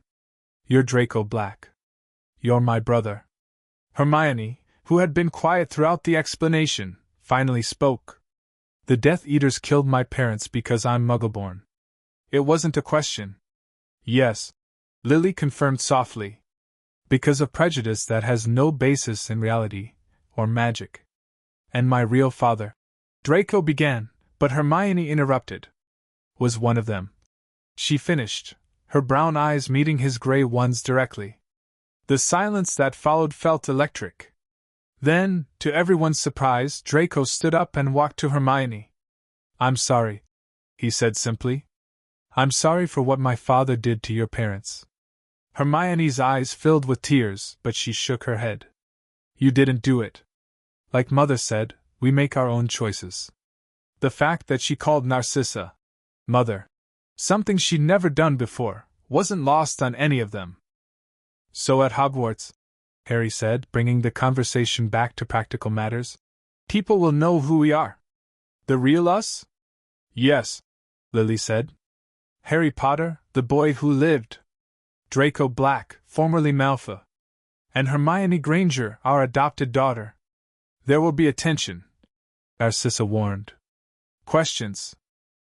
You're Draco Black. You're my brother. Hermione, who had been quiet throughout the explanation, finally spoke. The Death Eaters killed my parents because I'm Muggleborn. It wasn't a question. Yes, Lily confirmed softly. Because of prejudice that has no basis in reality, or magic. And my real father, Draco began, but Hermione interrupted. Was one of them. She finished, her brown eyes meeting his gray ones directly. The silence that followed felt electric. Then, to everyone's surprise, Draco stood up and walked to Hermione. "I'm sorry," he said simply. "I'm sorry for what my father did to your parents." Hermione's eyes filled with tears, but she shook her head. "You didn't do it. Like Mother said, we make our own choices." The fact that she called Narcissa Mother, something she'd never done before, wasn't lost on any of them. "So at Hogwarts," Harry said, bringing the conversation back to practical matters, "people will know who we are. The real us?" "Yes," Lily said. "Harry Potter, the boy who lived. Draco Black, formerly Malfoy. And Hermione Granger, our adopted daughter. There will be attention," Narcissa warned. "Questions.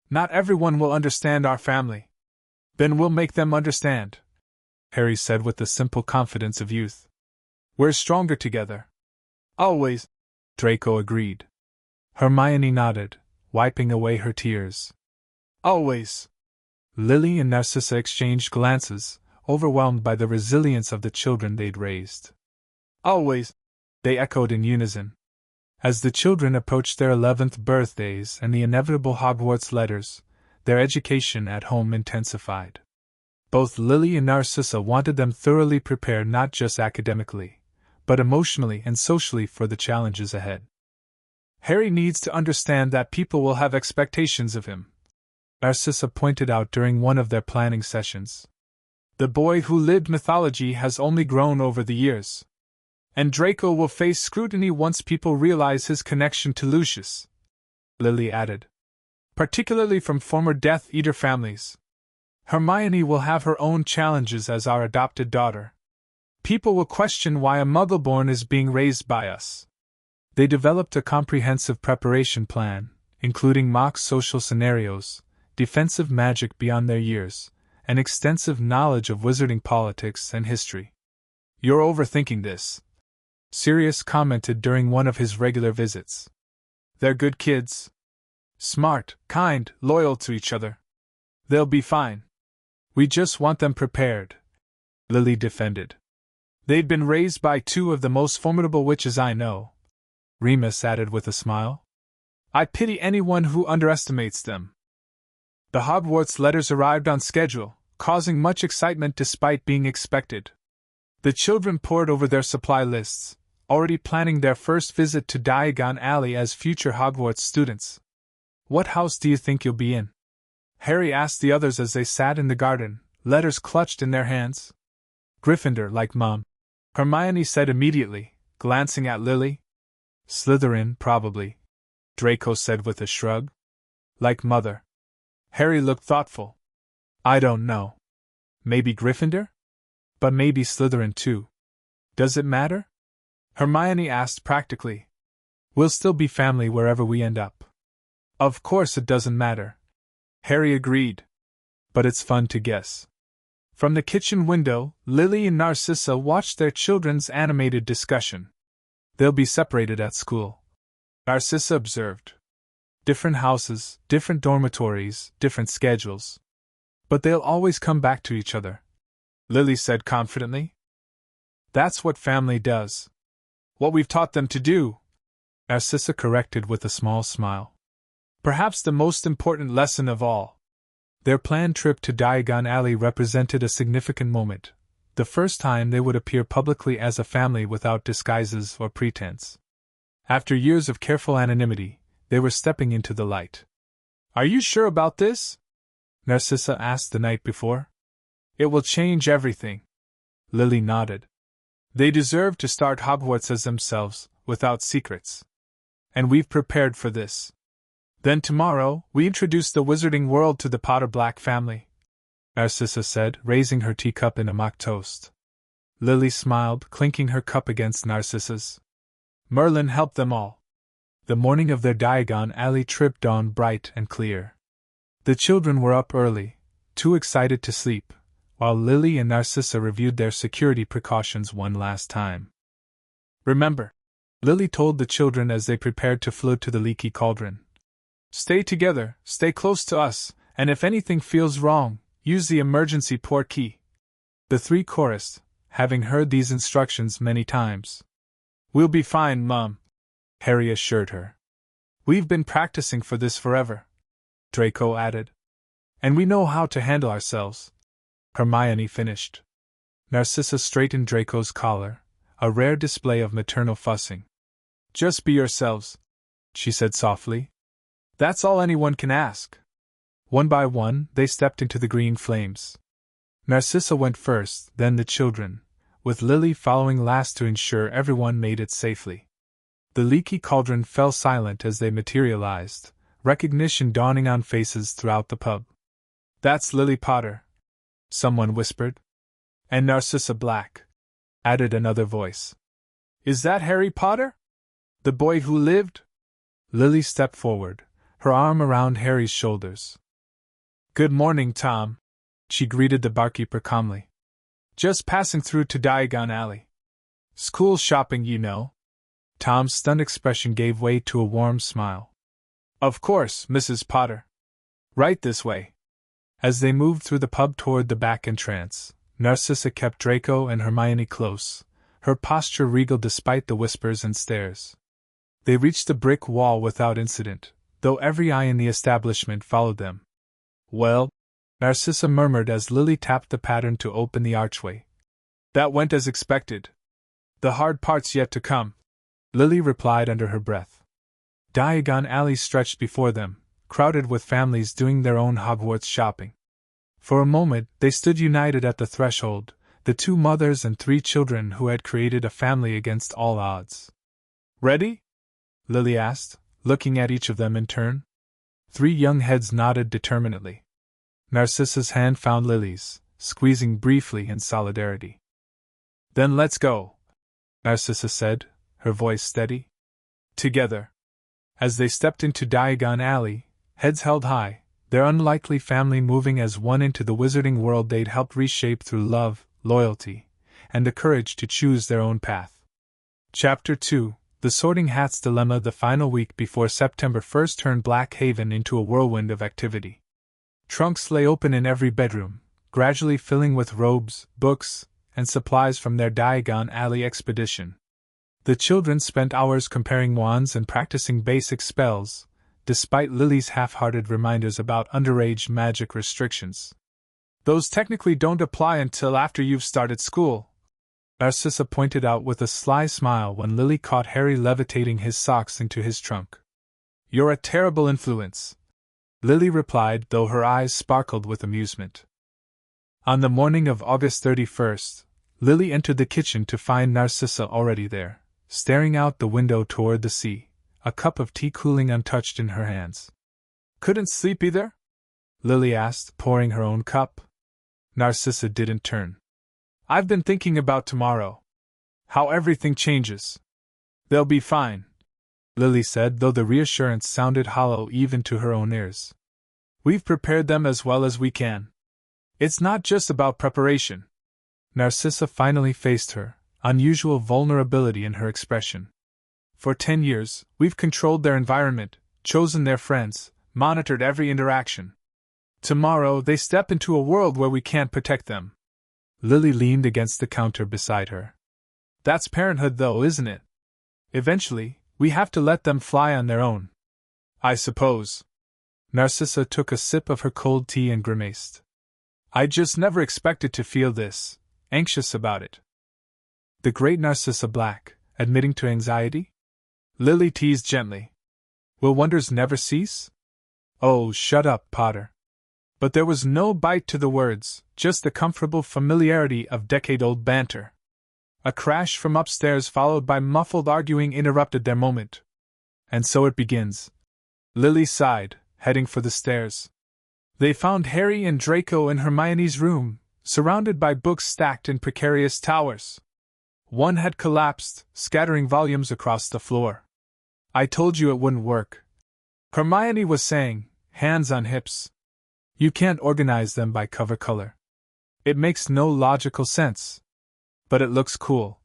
Not everyone will understand our family. Then we'll make them understand," Harry said with the simple confidence of youth. "We're stronger together." "Always," Draco agreed. Hermione nodded, wiping away her tears. "Always." Lily and Narcissa exchanged glances, overwhelmed by the resilience of the children they'd raised. "Always," they echoed in unison. As the children approached their 11th birthdays and the inevitable Hogwarts letters, their education at home intensified. Both Lily and Narcissa wanted them thoroughly prepared not just academically, but emotionally and socially for the challenges ahead. "Harry needs to understand that people will have expectations of him," Narcissa pointed out during one of their planning sessions. "The boy who lived mythology has only grown over the years. And Draco will face scrutiny once people realize his connection to Lucius," Lily added. "Particularly from former Death Eater families. Hermione will have her own challenges as our adopted daughter. People will question why a Muggleborn is being raised by us." They developed a comprehensive preparation plan, including mock social scenarios, defensive magic beyond their years, and extensive knowledge of wizarding politics and history. "You're overthinking this," Sirius commented during one of his regular visits. "They're good kids. Smart, kind, loyal to each other. They'll be fine. We just want them prepared," Lily defended. "They've been raised by two of the most formidable witches I know," Remus added with a smile. "I pity anyone who underestimates them." The Hogwarts letters arrived on schedule, causing much excitement despite being expected. The children pored over their supply lists, already planning their first visit to Diagon Alley as future Hogwarts students. "What house do you think you'll be in?" Harry asked the others as they sat in the garden, letters clutched in their hands. "Gryffindor, like Mom," Hermione said immediately, glancing at Lily. "Slytherin, probably," Draco said with a shrug. "Like Mother." Harry looked thoughtful. "I don't know. Maybe Gryffindor? But maybe Slytherin too. Does it matter?" Hermione asked practically. "We'll still be family wherever we end up." "Of course it doesn't matter," Harry agreed. "But it's fun to guess." From the kitchen window, Lily and Narcissa watched their children's animated discussion. "They'll be separated at school," Narcissa observed. "Different houses, different dormitories, different schedules. But they'll always come back to each other," Lily said confidently. "That's what family does. What we've taught them to do," Narcissa corrected with a small smile. "Perhaps the most important lesson of all." Their planned trip to Diagon Alley represented a significant moment, the first time they would appear publicly as a family without disguises or pretense. After years of careful anonymity, they were stepping into the light. "Are you sure about this?" Narcissa asked the night before. "It will change everything." Lily nodded. "They deserve to start Hogwarts as themselves, without secrets. And we've prepared for this. Then tomorrow, we introduce the wizarding world to the Potter Black family," Narcissa said, raising her teacup in a mock toast. Lily smiled, clinking her cup against Narcissa's. Merlin helped them all. The morning of their Diagon Alley trip dawned bright and clear. The children were up early, too excited to sleep, while Lily and Narcissa reviewed their security precautions one last time. "Remember," Lily told the children as they prepared to float to the leaky cauldron. "Stay together, stay close to us, and if anything feels wrong, use the emergency port key." The three chorused, having heard these instructions many times. "We'll be fine, Mum," Harry assured her. "We've been practicing for this forever," Draco added. "And we know how to handle ourselves," Hermione finished. Narcissa straightened Draco's collar, a rare display of maternal fussing. "Just be yourselves," she said softly. "That's all anyone can ask." One by one, they stepped into the green flames. Narcissa went first, then the children, with Lily following last to ensure everyone made it safely. The leaky cauldron fell silent as they materialized, recognition dawning on faces throughout the pub. "That's Lily Potter," someone whispered. "And Narcissa Black," added another voice. "Is that Harry Potter? The boy who lived?" Lily stepped forward, her arm around Harry's shoulders. "Good morning, Tom," she greeted the barkeeper calmly. "Just passing through to Diagon Alley. School shopping, you know." Tom's stunned expression gave way to a warm smile. "Of course, Mrs. Potter. Right this way." As they moved through the pub toward the back entrance, Narcissa kept Draco and Hermione close, her posture regal despite the whispers and stares. They reached the brick wall without incident, though every eye in the establishment followed them. "Well," Narcissa murmured as Lily tapped the pattern to open the archway. "That went as expected. The hard part's yet to come," Lily replied under her breath. Diagon Alley stretched before them, crowded with families doing their own Hogwarts shopping. For a moment, they stood united at the threshold, the 2 mothers and 3 children who had created a family against all odds. "Ready?" Lily asked, looking at each of them in turn. 3 young heads nodded determinedly. Narcissa's hand found Lily's, squeezing briefly in solidarity. "Then let's go," Narcissa said, her voice steady. "Together." As they stepped into Diagon Alley, heads held high, their unlikely family moving as one into the wizarding world they'd helped reshape through love, loyalty, and the courage to choose their own path. Chapter 2: The Sorting Hat's Dilemma. The final week before September 1st turned Black Haven into a whirlwind of activity. Trunks lay open in every bedroom, gradually filling with robes, books, and supplies from their Diagon Alley expedition. The children spent hours comparing wands and practicing basic spells, despite Lily's half-hearted reminders about underage magic restrictions. "Those technically don't apply until after you've started school," Narcissa pointed out with a sly smile when Lily caught Harry levitating his socks into his trunk. "You're a terrible influence," Lily replied, though her eyes sparkled with amusement. On the morning of August 31st, Lily entered the kitchen to find Narcissa already there, staring out the window toward the sea, a cup of tea cooling untouched in her hands. "Couldn't sleep either?" Lily asked, pouring her own cup. Narcissa didn't turn. "I've been thinking about tomorrow. How everything changes." "They'll be fine," Lily said, though the reassurance sounded hollow even to her own ears. "We've prepared them as well as we can. It's not just about preparation." Narcissa finally faced her, unusual vulnerability in her expression. "For 10 years, we've controlled their environment, chosen their friends, monitored every interaction. Tomorrow they step into a world where we can't protect them." Lily leaned against the counter beside her. "That's parenthood though, isn't it? Eventually, we have to let them fly on their own." "I suppose." Narcissa took a sip of her cold tea and grimaced. "I just never expected to feel this anxious about it." "The great Narcissa Black, admitting to anxiety?" Lily teased gently. "Will wonders never cease?" "Oh, shut up, Potter." But there was no bite to the words, just the comfortable familiarity of decade-old banter. A crash from upstairs followed by muffled arguing interrupted their moment. "And so it begins." Lily sighed, heading for the stairs. They found Harry and Draco in Hermione's room, surrounded by books stacked in precarious towers. One had collapsed, scattering volumes across the floor. "I told you it wouldn't work," Hermione was saying, hands on hips. "You can't organize them by cover color. It makes no logical sense." "But it looks cool,"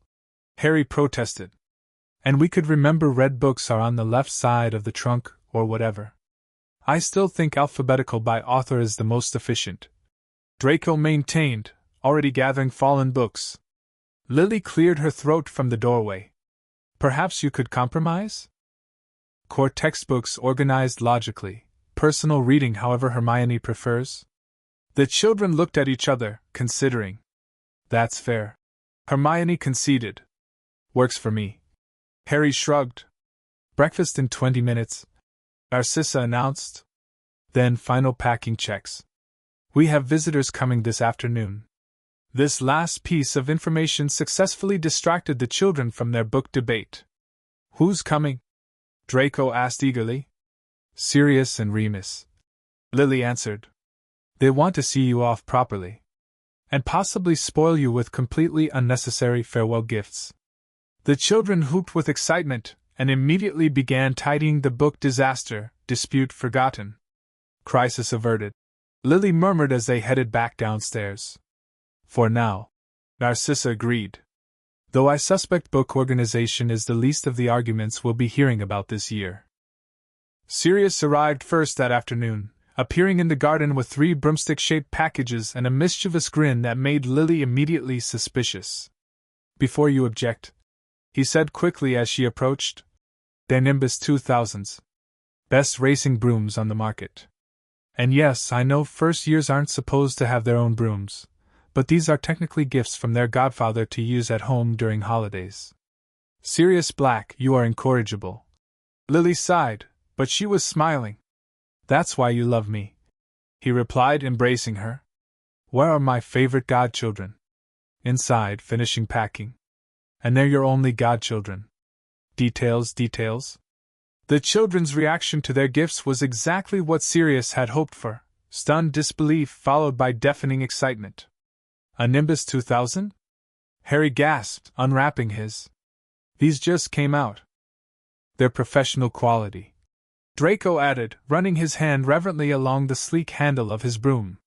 Harry protested. "And we could remember red books are on the left side of the trunk, or whatever." "I still think alphabetical by author is the most efficient," Draco maintained, already gathering fallen books. Lily cleared her throat from the doorway. Perhaps you could compromise? Core textbooks organized logically, personal reading however Hermione prefers. The children looked at each other, considering. That's fair. Hermione conceded. Works for me. Harry shrugged. Breakfast in 20 minutes, Narcissa announced. Then final packing checks. We have visitors coming this afternoon. This last piece of information successfully distracted the children from their book debate. Who's coming? Draco asked eagerly. Sirius and Remus. Lily answered. They want to see you off properly. And possibly spoil you with completely unnecessary farewell gifts. The children whooped with excitement, and immediately began tidying the book. Dispute forgotten. Crisis averted. Lily murmured as they headed back downstairs. For now. Narcissa agreed. Though I suspect book organization is the least of the arguments we'll be hearing about this year. Sirius arrived first that afternoon, appearing in the garden with 3 broomstick-shaped packages and a mischievous grin that made Lily immediately suspicious. Before you object, he said quickly as she approached. They're Nimbus 2000s. Best racing brooms on the market. And yes, I know first years aren't supposed to have their own brooms, but these are technically gifts from their godfather to use at home during holidays. Sirius Black, you are incorrigible. Lily sighed, but she was smiling. That's why you love me, he replied, embracing her. Where are my favorite godchildren? Inside, finishing packing. And they're your only godchildren. Details. The children's reaction to their gifts was exactly what Sirius had hoped for, stunned disbelief followed by deafening excitement. A Nimbus 2000? Harry gasped, unwrapping his. These just came out. They're professional quality. Draco added, running his hand reverently along the sleek handle of his broom.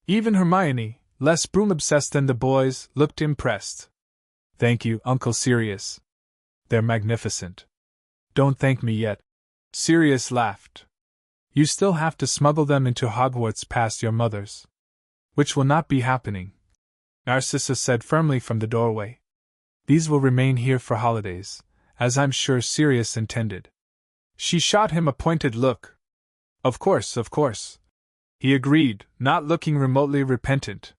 Even Hermione, less broom-obsessed than the boys, looked impressed. Thank you, Uncle Sirius. They're magnificent. Don't thank me yet. Sirius laughed. You still have to smuggle them into Hogwarts past your mother's. Which will not be happening, Narcissa said firmly from the doorway. These will remain here for holidays, as I'm sure Sirius intended. She shot him a pointed look. Of course. He agreed, not looking remotely repentant.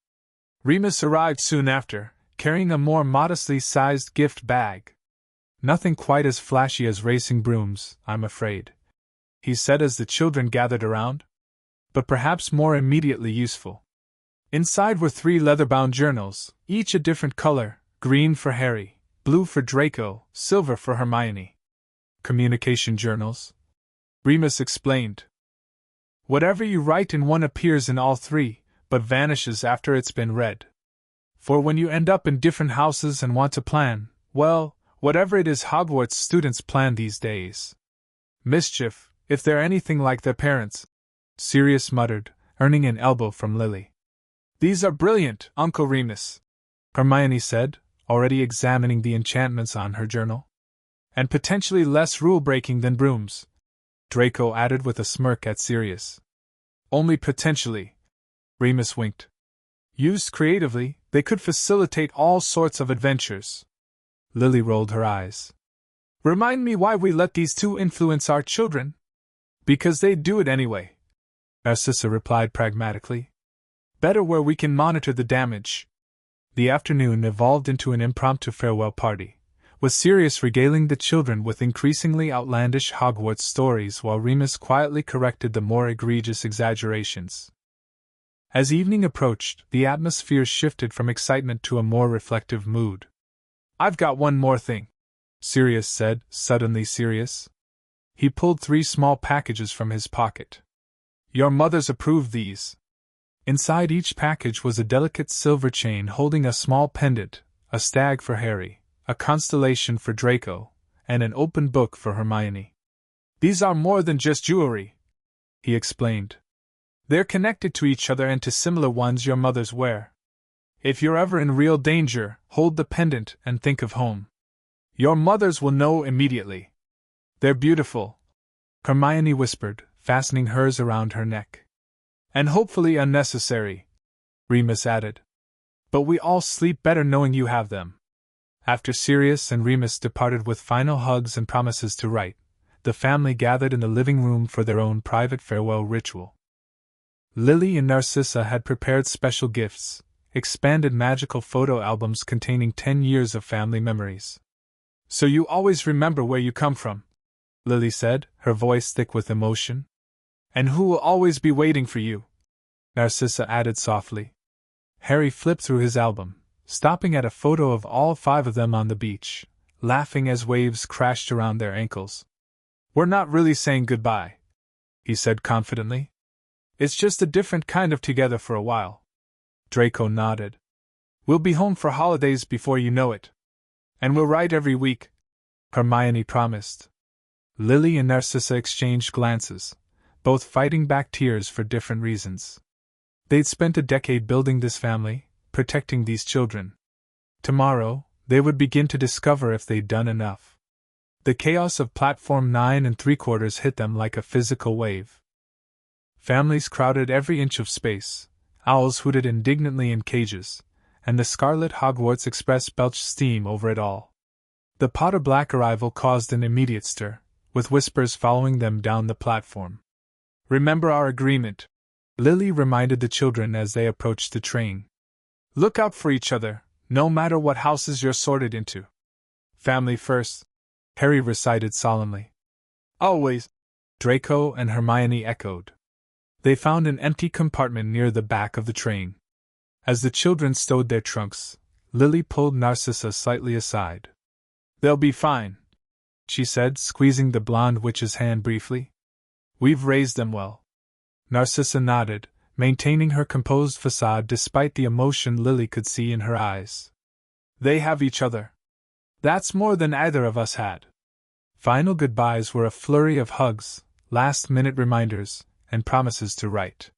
Remus arrived soon after, carrying a more modestly sized gift bag. Nothing quite as flashy as racing brooms, I'm afraid, he said as the children gathered around. But perhaps more immediately useful. Inside were 3 leather-bound journals, each a different color, green for Harry, blue for Draco, silver for Hermione. Communication journals, Remus explained. Whatever you write in one appears in all 3, but vanishes after it's been read. For when you end up in different houses and want to plan, well, whatever it is Hogwarts students plan these days. Mischief, if they're anything like their parents, Sirius muttered, earning an elbow from Lily. These are brilliant, Uncle Remus, Hermione said, already examining the enchantments on her journal. And potentially less rule-breaking than brooms, Draco added with a smirk at Sirius. Only potentially, Remus winked. Used creatively, they could facilitate all sorts of adventures. Lily rolled her eyes. Remind me why we let these 2 influence our children? Because they'd do it anyway, Narcissa replied pragmatically. Better where we can monitor the damage. The afternoon evolved into an impromptu farewell party, with Sirius regaling the children with increasingly outlandish Hogwarts stories while Remus quietly corrected the more egregious exaggerations. As evening approached, the atmosphere shifted from excitement to a more reflective mood. I've got one more thing, Sirius said, suddenly serious. He pulled 3 small packages from his pocket. Your mothers approved these. Inside each package was a delicate silver chain holding a small pendant, a stag for Harry, a constellation for Draco, and an open book for Hermione. These are more than just jewelry, he explained. They're connected to each other and to similar ones your mothers wear. If you're ever in real danger, hold the pendant and think of home. Your mothers will know immediately. They're beautiful, Hermione whispered, fastening hers around her neck. And hopefully unnecessary, Remus added. But we all sleep better knowing you have them. After Sirius and Remus departed with final hugs and promises to write, the family gathered in the living room for their own private farewell ritual. Lily and Narcissa had prepared special gifts, expanded magical photo albums containing 10 years of family memories. "So you always remember where you come from," Lily said, her voice thick with emotion. "And who will always be waiting for you?" Narcissa added softly. Harry flipped through his album, stopping at a photo of all 5 of them on the beach, laughing as waves crashed around their ankles. "We're not really saying goodbye," he said confidently. "It's just a different kind of together for a while." Draco nodded. "We'll be home for holidays before you know it. And we'll write every week," Hermione promised. Lily and Narcissa exchanged glances, both fighting back tears for different reasons. They'd spent a decade building this family, protecting these children. Tomorrow, they would begin to discover if they'd done enough. The chaos of Platform 9 3/4 hit them like a physical wave. Families crowded every inch of space, owls hooted indignantly in cages, and the scarlet Hogwarts Express belched steam over it all. The Potter Black arrival caused an immediate stir, with whispers following them down the platform. "Remember our agreement," Lily reminded the children as they approached the train. "Look out for each other, no matter what houses you're sorted into. Family first," Harry recited solemnly. "Always," Draco and Hermione echoed. They found an empty compartment near the back of the train. As the children stowed their trunks, Lily pulled Narcissa slightly aside. "They'll be fine," she said, squeezing the blonde witch's hand briefly. "We've raised them well." Narcissa nodded, maintaining her composed facade despite the emotion Lily could see in her eyes. "They have each other. That's more than either of us had." Final goodbyes were a flurry of hugs, last-minute reminders, and promises to write.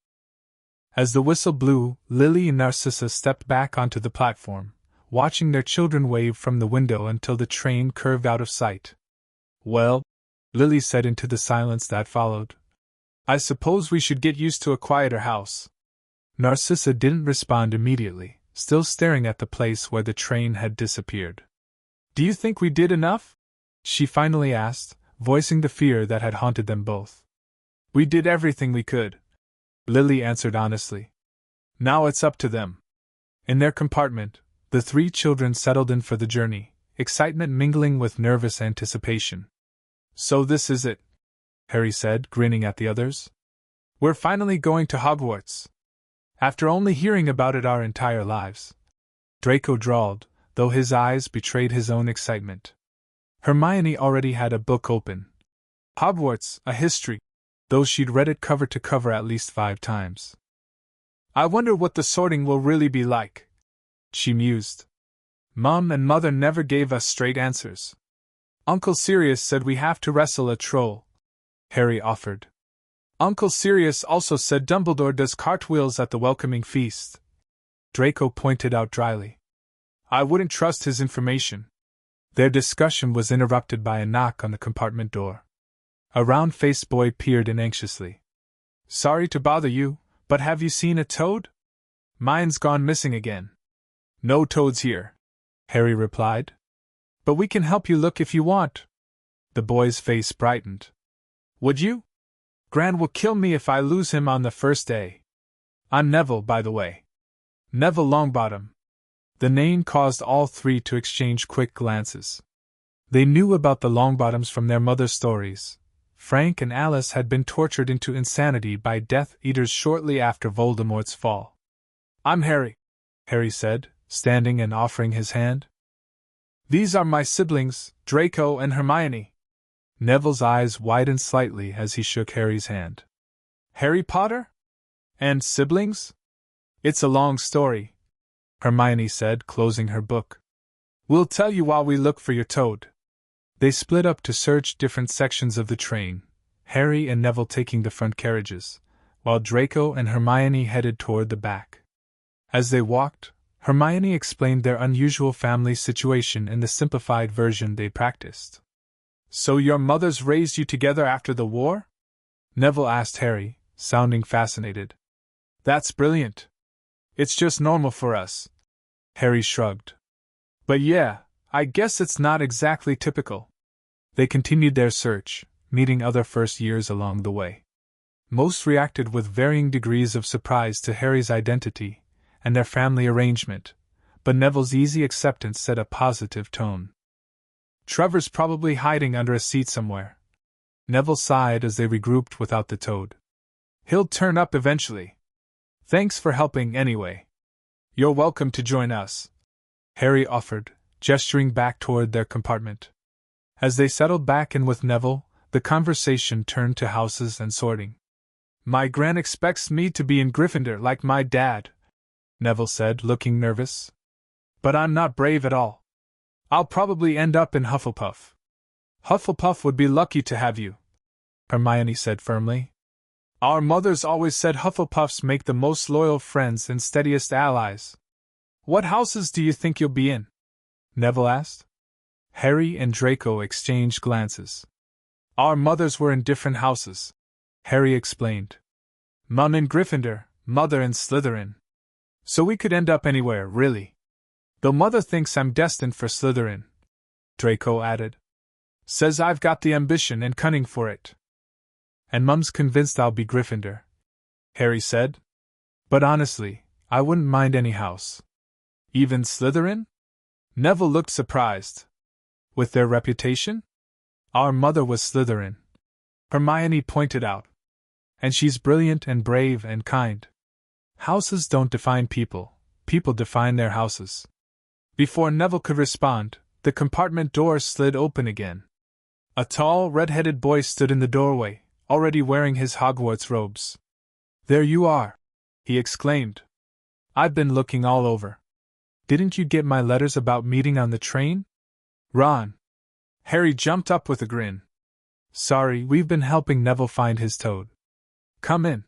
As the whistle blew, Lily and Narcissa stepped back onto the platform, watching their children wave from the window until the train curved out of sight. "Well," Lily said into the silence that followed, "I suppose we should get used to a quieter house." Narcissa didn't respond immediately, still staring at the place where the train had disappeared. "Do you think we did enough?" she finally asked, voicing the fear that had haunted them both. "We did everything we could," Lily answered honestly. "Now it's up to them." In their compartment, the 3 children settled in for the journey, excitement mingling with nervous anticipation. "So this is it," Harry said, grinning at the others. "We're finally going to Hogwarts. After only hearing about it our entire lives," Draco drawled, though his eyes betrayed his own excitement. Hermione already had a book open. Hogwarts, a history, though she'd read it cover to cover at least 5 times. "I wonder what the sorting will really be like," she mused. "Mom and Mother never gave us straight answers. Uncle Sirius said we have to wrestle a troll," Harry offered. "Uncle Sirius also said Dumbledore does cartwheels at the welcoming feast," Draco pointed out dryly. "I wouldn't trust his information." Their discussion was interrupted by a knock on the compartment door. A round-faced boy peered in anxiously. "Sorry to bother you, but have you seen a toad? Mine's gone missing again." "No toads here," Harry replied. "But we can help you look if you want." The boy's face brightened. "Would you? Gran will kill me if I lose him on the first day. I'm Neville, by the way. Neville Longbottom." The name caused all 3 to exchange quick glances. They knew about the Longbottoms from their mother's stories. Frank and Alice had been tortured into insanity by Death Eaters shortly after Voldemort's fall. "I'm Harry," Harry said, standing and offering his hand. "These are my siblings, Draco and Hermione." Neville's eyes widened slightly as he shook Harry's hand. "Harry Potter? And siblings? It's a long story," Hermione said, closing her book. "We'll tell you while we look for your toad." They split up to search different sections of the train, Harry and Neville taking the front carriages, while Draco and Hermione headed toward the back. As they walked, Hermione explained their unusual family situation in the simplified version they practiced. "So your mothers raised you together after the war?" Neville asked Harry, sounding fascinated. "That's brilliant. It's just normal for us." Harry shrugged. "But yeah, I guess it's not exactly typical. They continued their search, meeting other first years along the way. Most reacted with varying degrees of surprise to Harry's identity and their family arrangement, but Neville's easy acceptance set a positive tone. Trevor's probably hiding under a seat somewhere. Neville sighed as they regrouped without the toad. He'll turn up eventually. Thanks for helping anyway. You're welcome to join us, Harry offered, gesturing back toward their compartment. As they settled back in with Neville, the conversation turned to houses and sorting. My gran expects me to be in Gryffindor like my dad, Neville said, looking nervous. But I'm not brave at all. I'll probably end up in Hufflepuff. Hufflepuff would be lucky to have you, Hermione said firmly. Our mothers always said Hufflepuffs make the most loyal friends and steadiest allies. What houses do you think you'll be in? Neville asked. Harry and Draco exchanged glances. Our mothers were in different houses, Harry explained. Mum in Gryffindor, Mother in Slytherin. So we could end up anywhere, really. Though Mother thinks I'm destined for Slytherin, Draco added. Says I've got the ambition and cunning for it. And Mum's convinced I'll be Gryffindor, Harry said. But honestly, I wouldn't mind any house. Even Slytherin? Neville looked surprised. With their reputation? Our mother was Slytherin, Hermione pointed out. And she's brilliant and brave and kind. Houses don't define people, people define their houses. Before Neville could respond, the compartment door slid open again. A tall, red-headed boy stood in the doorway, already wearing his Hogwarts robes. There you are, he exclaimed. I've been looking all over. Didn't you get my letters about meeting on the train? Ron. Harry jumped up with a grin. Sorry, we've been helping Neville find his toad. Come in.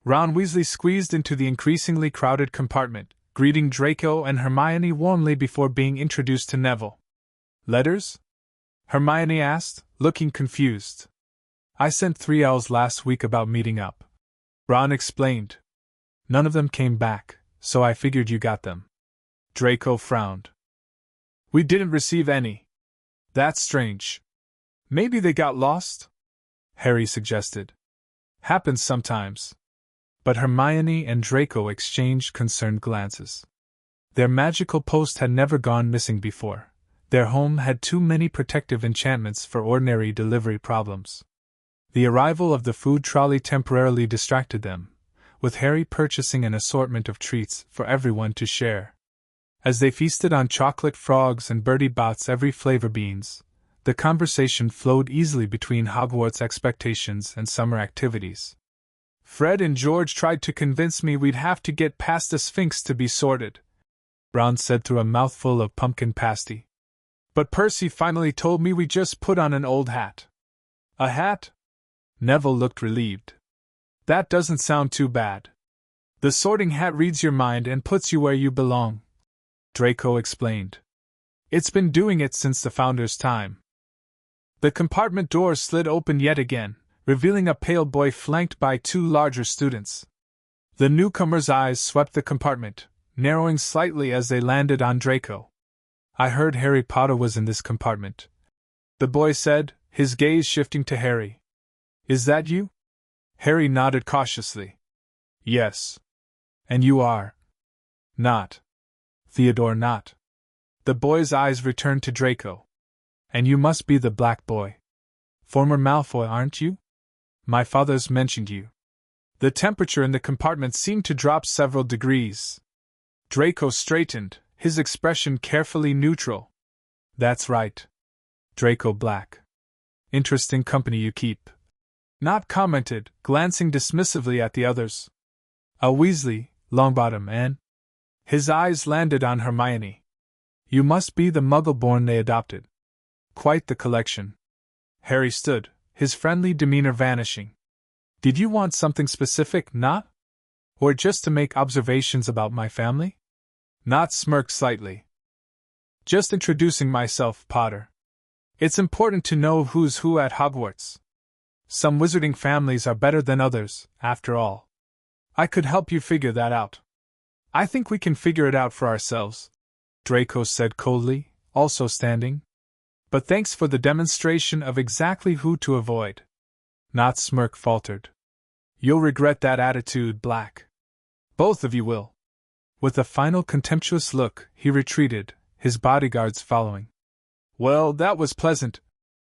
Ron Weasley squeezed into the increasingly crowded compartment, greeting Draco and Hermione warmly before being introduced to Neville. Letters? Hermione asked, looking confused. I sent 3 L's last week about meeting up. Ron explained. None of them came back, so I figured you got them. Draco frowned. We didn't receive any. That's strange. Maybe they got lost? Harry suggested. Happens sometimes. But Hermione and Draco exchanged concerned glances. Their magical post had never gone missing before. Their home had too many protective enchantments for ordinary delivery problems. The arrival of the food trolley temporarily distracted them, with Harry purchasing an assortment of treats for everyone to share. As they feasted on chocolate frogs and Bertie Bott's every flavor beans, the conversation flowed easily between Hogwarts expectations and summer activities. Fred and George tried to convince me we'd have to get past the Sphinx to be sorted, Ron said through a mouthful of pumpkin pasty. But Percy finally told me we just put on an old hat. A hat? Neville looked relieved. That doesn't sound too bad. The sorting hat reads your mind and puts you where you belong, Draco explained. It's been doing it since the Founder's time. The compartment door slid open yet again, revealing a pale boy flanked by 2 larger students. The newcomer's eyes swept the compartment, narrowing slightly as they landed on Draco. I heard Harry Potter was in this compartment, the boy said, his gaze shifting to Harry. Is that you? Harry nodded cautiously. Yes. And you are? Not. Theodore not. The boy's eyes returned to Draco. And you must be the black boy. Former Malfoy, aren't you? My father's mentioned you. The temperature in the compartment seemed to drop several degrees. Draco straightened, his expression carefully neutral. That's right. Draco Black. Interesting company you keep. Not commented, glancing dismissively at the others. A Weasley, Longbottom, and... His eyes landed on Hermione. You must be the Muggle-born they adopted. Quite the collection. Harry stood, his friendly demeanor vanishing. Did you want something specific, not? Or just to make observations about my family? Not smirked slightly. Just introducing myself, Potter. It's important to know who's who at Hogwarts. Some wizarding families are better than others, after all. I could help you figure that out. I think we can figure it out for ourselves, Draco said coldly, also standing. But thanks for the demonstration of exactly who to avoid. Not Smirk faltered. You'll regret that attitude, Black. Both of you will. With a final contemptuous look, he retreated, his bodyguards following. Well, that was pleasant,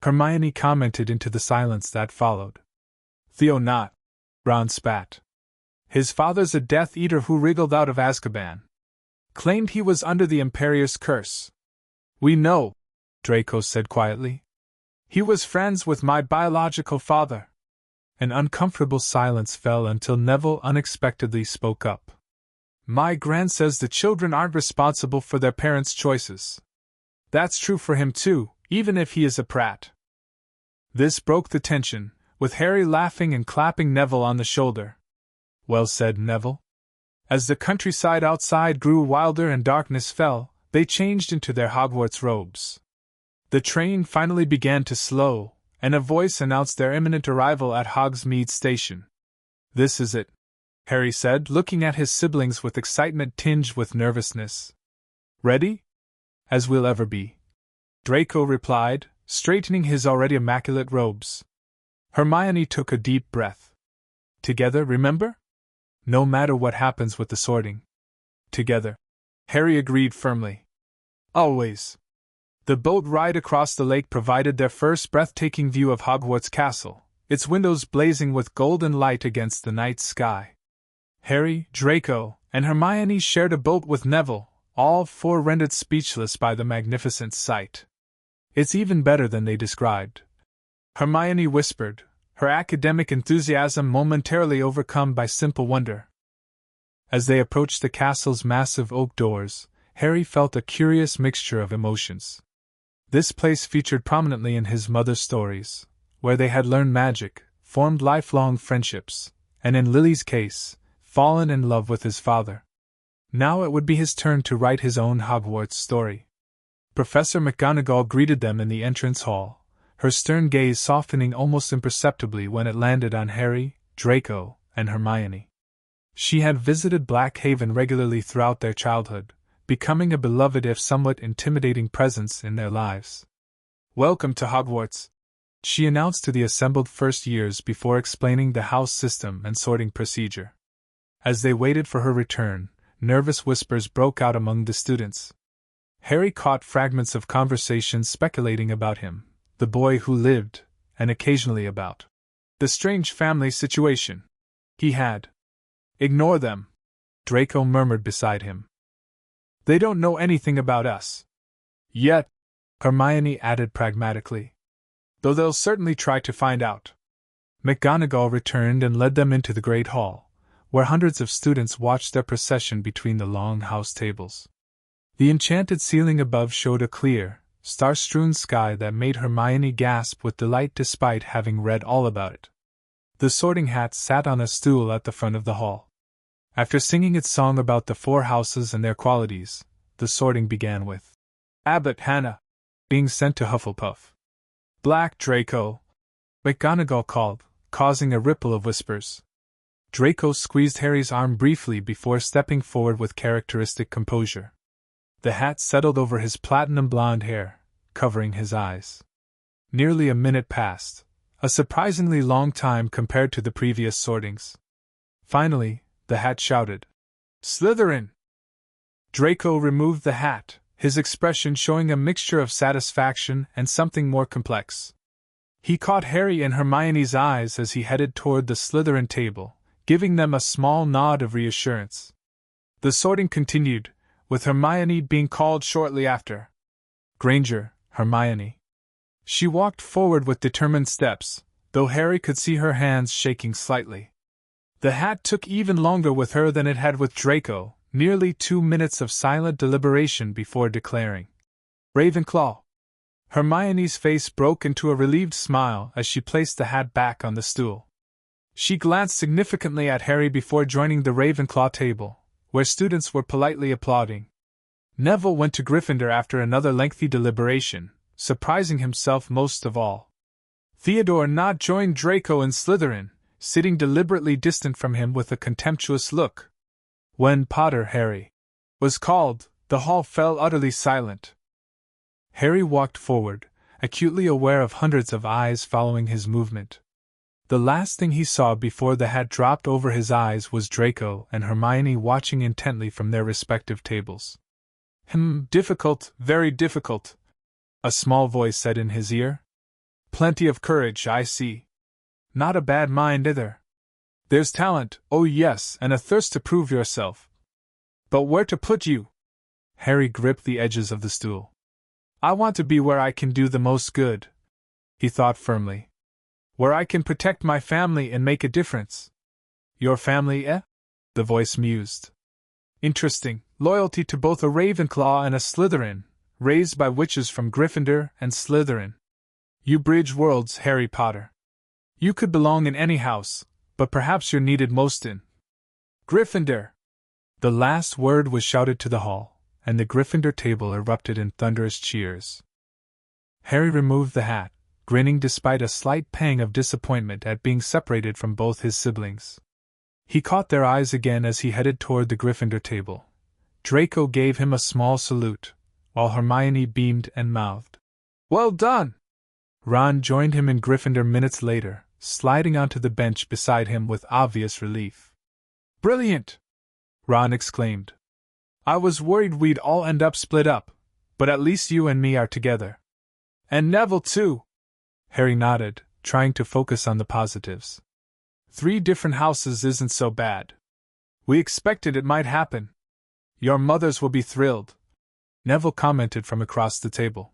Hermione commented into the silence that followed. Theo not, Ron spat. His father's a Death Eater who wriggled out of Azkaban. Claimed he was under the Imperius curse. We know, Draco said quietly. He was friends with my biological father. An uncomfortable silence fell until Neville unexpectedly spoke up. My Gran says the children aren't responsible for their parents' choices. That's true for him too, even if he is a prat. This broke the tension, with Harry laughing and clapping Neville on the shoulder. Well said, Neville. As the countryside outside grew wilder and darkness fell, they changed into their Hogwarts robes. The train finally began to slow, and a voice announced their imminent arrival at Hogsmeade Station. This is it, Harry said, looking at his siblings with excitement tinged with nervousness. Ready? As we'll ever be, Draco replied, straightening his already immaculate robes. Hermione took a deep breath. Together, remember? No matter what happens with the sorting. Together, Harry agreed firmly. Always. The boat ride across the lake provided their first breathtaking view of Hogwarts Castle, its windows blazing with golden light against the night sky. Harry, Draco, and Hermione shared a boat with Neville, all four rendered speechless by the magnificent sight. It's even better than they described, Hermione whispered, her academic enthusiasm momentarily overcome by simple wonder. As they approached the castle's massive oak doors, Harry felt a curious mixture of emotions. This place featured prominently in his mother's stories, where they had learned magic, formed lifelong friendships, and in Lily's case, fallen in love with his father. Now it would be his turn to write his own Hogwarts story. Professor McGonagall greeted them in the entrance hall, her stern gaze softening almost imperceptibly when it landed on Harry, Draco, and Hermione. She had visited Blackhaven regularly throughout their childhood, becoming a beloved if somewhat intimidating presence in their lives. Welcome to Hogwarts, she announced to the assembled first years before explaining the house system and sorting procedure. As they waited for her return, nervous whispers broke out among the students. Harry caught fragments of conversations speculating about him, the boy who lived, and occasionally about the strange family situation he had. Ignore them, Draco murmured beside him. They don't know anything about us. Yet, Hermione added pragmatically. Though they'll certainly try to find out. McGonagall returned and led them into the Great Hall, where hundreds of students watched their procession between the long house tables. The enchanted ceiling above showed a clear, star-strewn sky that made Hermione gasp with delight despite having read all about it. The Sorting Hat sat on a stool at the front of the hall. After singing its song about the four houses and their qualities, the sorting began with Abbot Hannah being sent to Hufflepuff. Black Draco, McGonagall called, causing a ripple of whispers. Draco squeezed Harry's arm briefly before stepping forward with characteristic composure. The hat settled over his platinum blonde hair, covering his eyes. Nearly a minute passed, a surprisingly long time compared to the previous sortings. Finally, the hat shouted, Slytherin! Draco removed the hat, his expression showing a mixture of satisfaction and something more complex. He caught Harry and Hermione's eyes as he headed toward the Slytherin table, giving them a small nod of reassurance. The sorting continued, with Hermione being called shortly after. Granger, Hermione. She walked forward with determined steps, though Harry could see her hands shaking slightly. The hat took even longer with her than it had with Draco, nearly 2 minutes of silent deliberation before declaring, Ravenclaw. Hermione's face broke into a relieved smile as she placed the hat back on the stool. She glanced significantly at Harry before joining the Ravenclaw table, where students were politely applauding. Neville went to Gryffindor after another lengthy deliberation, surprising himself most of all. Theodore Nott joined Draco in Slytherin, sitting deliberately distant from him with a contemptuous look. When Potter Harry was called, the hall fell utterly silent. Harry walked forward, acutely aware of hundreds of eyes following his movement. The last thing he saw before the hat dropped over his eyes was Draco and Hermione watching intently from their respective tables. Difficult, very difficult, a small voice said in his ear. Plenty of courage, I see. Not a bad mind either. There's talent, oh yes, and a thirst to prove yourself. But where to put you? Harry gripped the edges of the stool. I want to be where I can do the most good, he thought firmly. Where I can protect my family and make a difference. Your family, eh? The voice mused. Interesting, loyalty to both a Ravenclaw and a Slytherin, raised by witches from Gryffindor and Slytherin. You bridge worlds, Harry Potter. You could belong in any house, but perhaps you're needed most in Gryffindor. The last word was shouted to the hall, and the Gryffindor table erupted in thunderous cheers. Harry removed the hat, grinning despite a slight pang of disappointment at being separated from both his siblings. He caught their eyes again as he headed toward the Gryffindor table. Draco gave him a small salute, while Hermione beamed and mouthed, "Well done!" Ron joined him in Gryffindor minutes later, sliding onto the bench beside him with obvious relief. "Brilliant!" Ron exclaimed. "I was worried we'd all end up split up, but at least you and me are together. And Neville too!" Harry nodded, trying to focus on the positives. 3 different houses isn't so bad. We expected it might happen. Your mothers will be thrilled, Neville commented from across the table.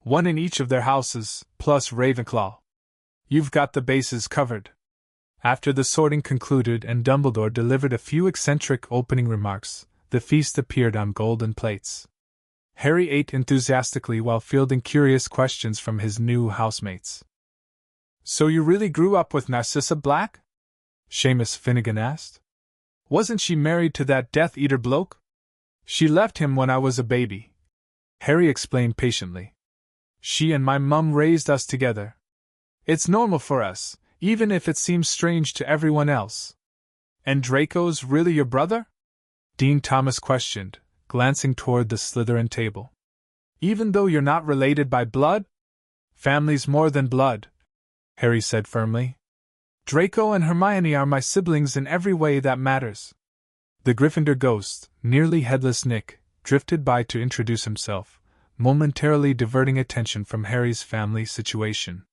1 in each of their houses, plus Ravenclaw. You've got the bases covered. After the sorting concluded and Dumbledore delivered a few eccentric opening remarks, the feast appeared on golden plates. Harry ate enthusiastically while fielding curious questions from his new housemates. "So you really grew up with Narcissa Black?" Seamus Finnegan asked. "Wasn't she married to that Death Eater bloke?" "She left him when I was a baby," Harry explained patiently. "She and my mum raised us together. It's normal for us, even if it seems strange to everyone else." "And Draco's really your brother?" Dean Thomas questioned, glancing toward the Slytherin table. "Even though you're not related by blood?" "Family's more than blood," Harry said firmly. "Draco and Hermione are my siblings in every way that matters." The Gryffindor ghost, nearly headless Nick, drifted by to introduce himself, momentarily diverting attention from Harry's family situation.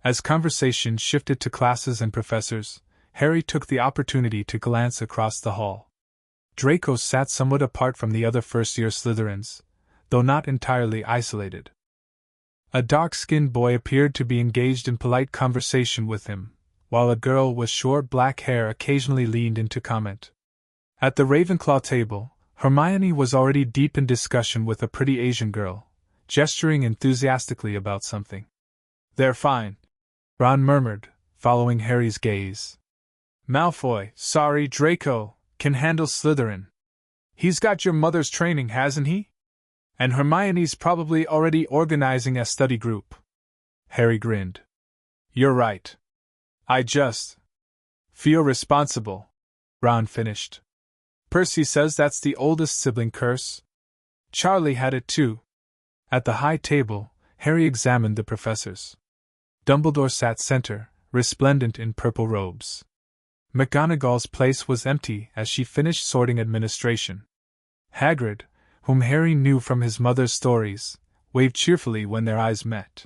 As conversation shifted to classes and professors, Harry took the opportunity to glance across the hall. Draco sat somewhat apart from the other first-year Slytherins, though not entirely isolated. A dark-skinned boy appeared to be engaged in polite conversation with him, while a girl with short black hair occasionally leaned in to comment. At the Ravenclaw table, Hermione was already deep in discussion with a pretty Asian girl, gesturing enthusiastically about something. "They're fine," Ron murmured, following Harry's gaze. "Malfoy, sorry, Draco, can handle Slytherin. He's got your mother's training, hasn't he? And Hermione's probably already organizing a study group." Harry grinned. "You're right. I just feel responsible," Ron finished. "Percy says that's the oldest sibling curse. Charlie had it too." At the high table, Harry examined the professors. Dumbledore sat center, resplendent in purple robes. McGonagall's place was empty as she finished sorting administration. Hagrid, whom Harry knew from his mother's stories, waved cheerfully when their eyes met.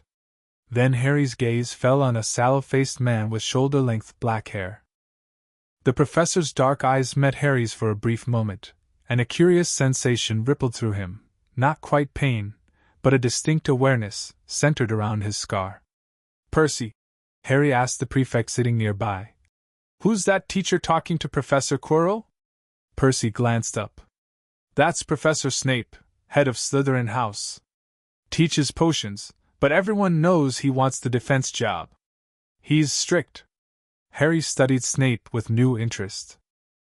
Then Harry's gaze fell on a sallow-faced man with shoulder-length black hair. The professor's dark eyes met Harry's for a brief moment, and a curious sensation rippled through him, not quite pain, but a distinct awareness, centered around his scar. "Percy," Harry asked the prefect sitting nearby, "who's that teacher talking to Professor Quirrell?" Percy glanced up. "That's Professor Snape, head of Slytherin House. Teaches potions, but everyone knows he wants the defense job. He's strict." Harry studied Snape with new interest.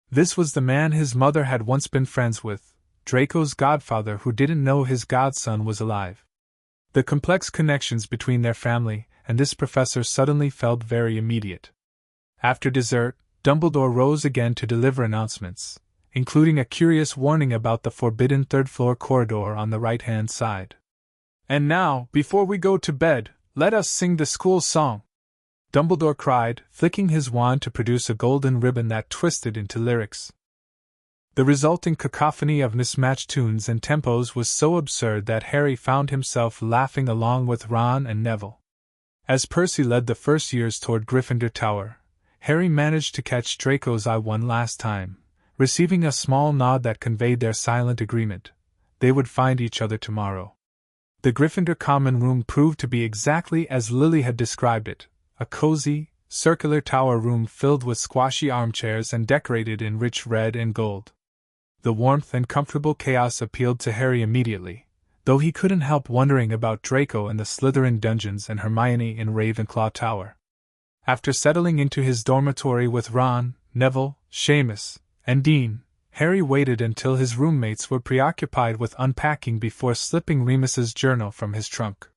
This was the man his mother had once been friends with, Draco's godfather who didn't know his godson was alive. The complex connections between their family and this professor suddenly felt very immediate. After dessert, Dumbledore rose again to deliver announcements, including a curious warning about the forbidden third-floor corridor on the right-hand side. And now, before we go to bed, let us sing the school song," Dumbledore cried, flicking his wand to produce a golden ribbon that twisted into lyrics. The resulting cacophony of mismatched tunes and tempos was so absurd that Harry found himself laughing along with Ron and Neville. As Percy led the first years toward Gryffindor Tower, Harry managed to catch Draco's eye one last time, receiving a small nod that conveyed their silent agreement. They would find each other tomorrow. The Gryffindor common room proved to be exactly as Lily had described it, a cozy, circular tower room filled with squashy armchairs and decorated in rich red and gold. The warmth and comfortable chaos appealed to Harry immediately, though he couldn't help wondering about Draco and the Slytherin dungeons and Hermione in Ravenclaw Tower. After settling into his dormitory with Ron, Neville, Seamus, and Dean, Harry waited until his roommates were preoccupied with unpacking before slipping Remus's journal from his trunk.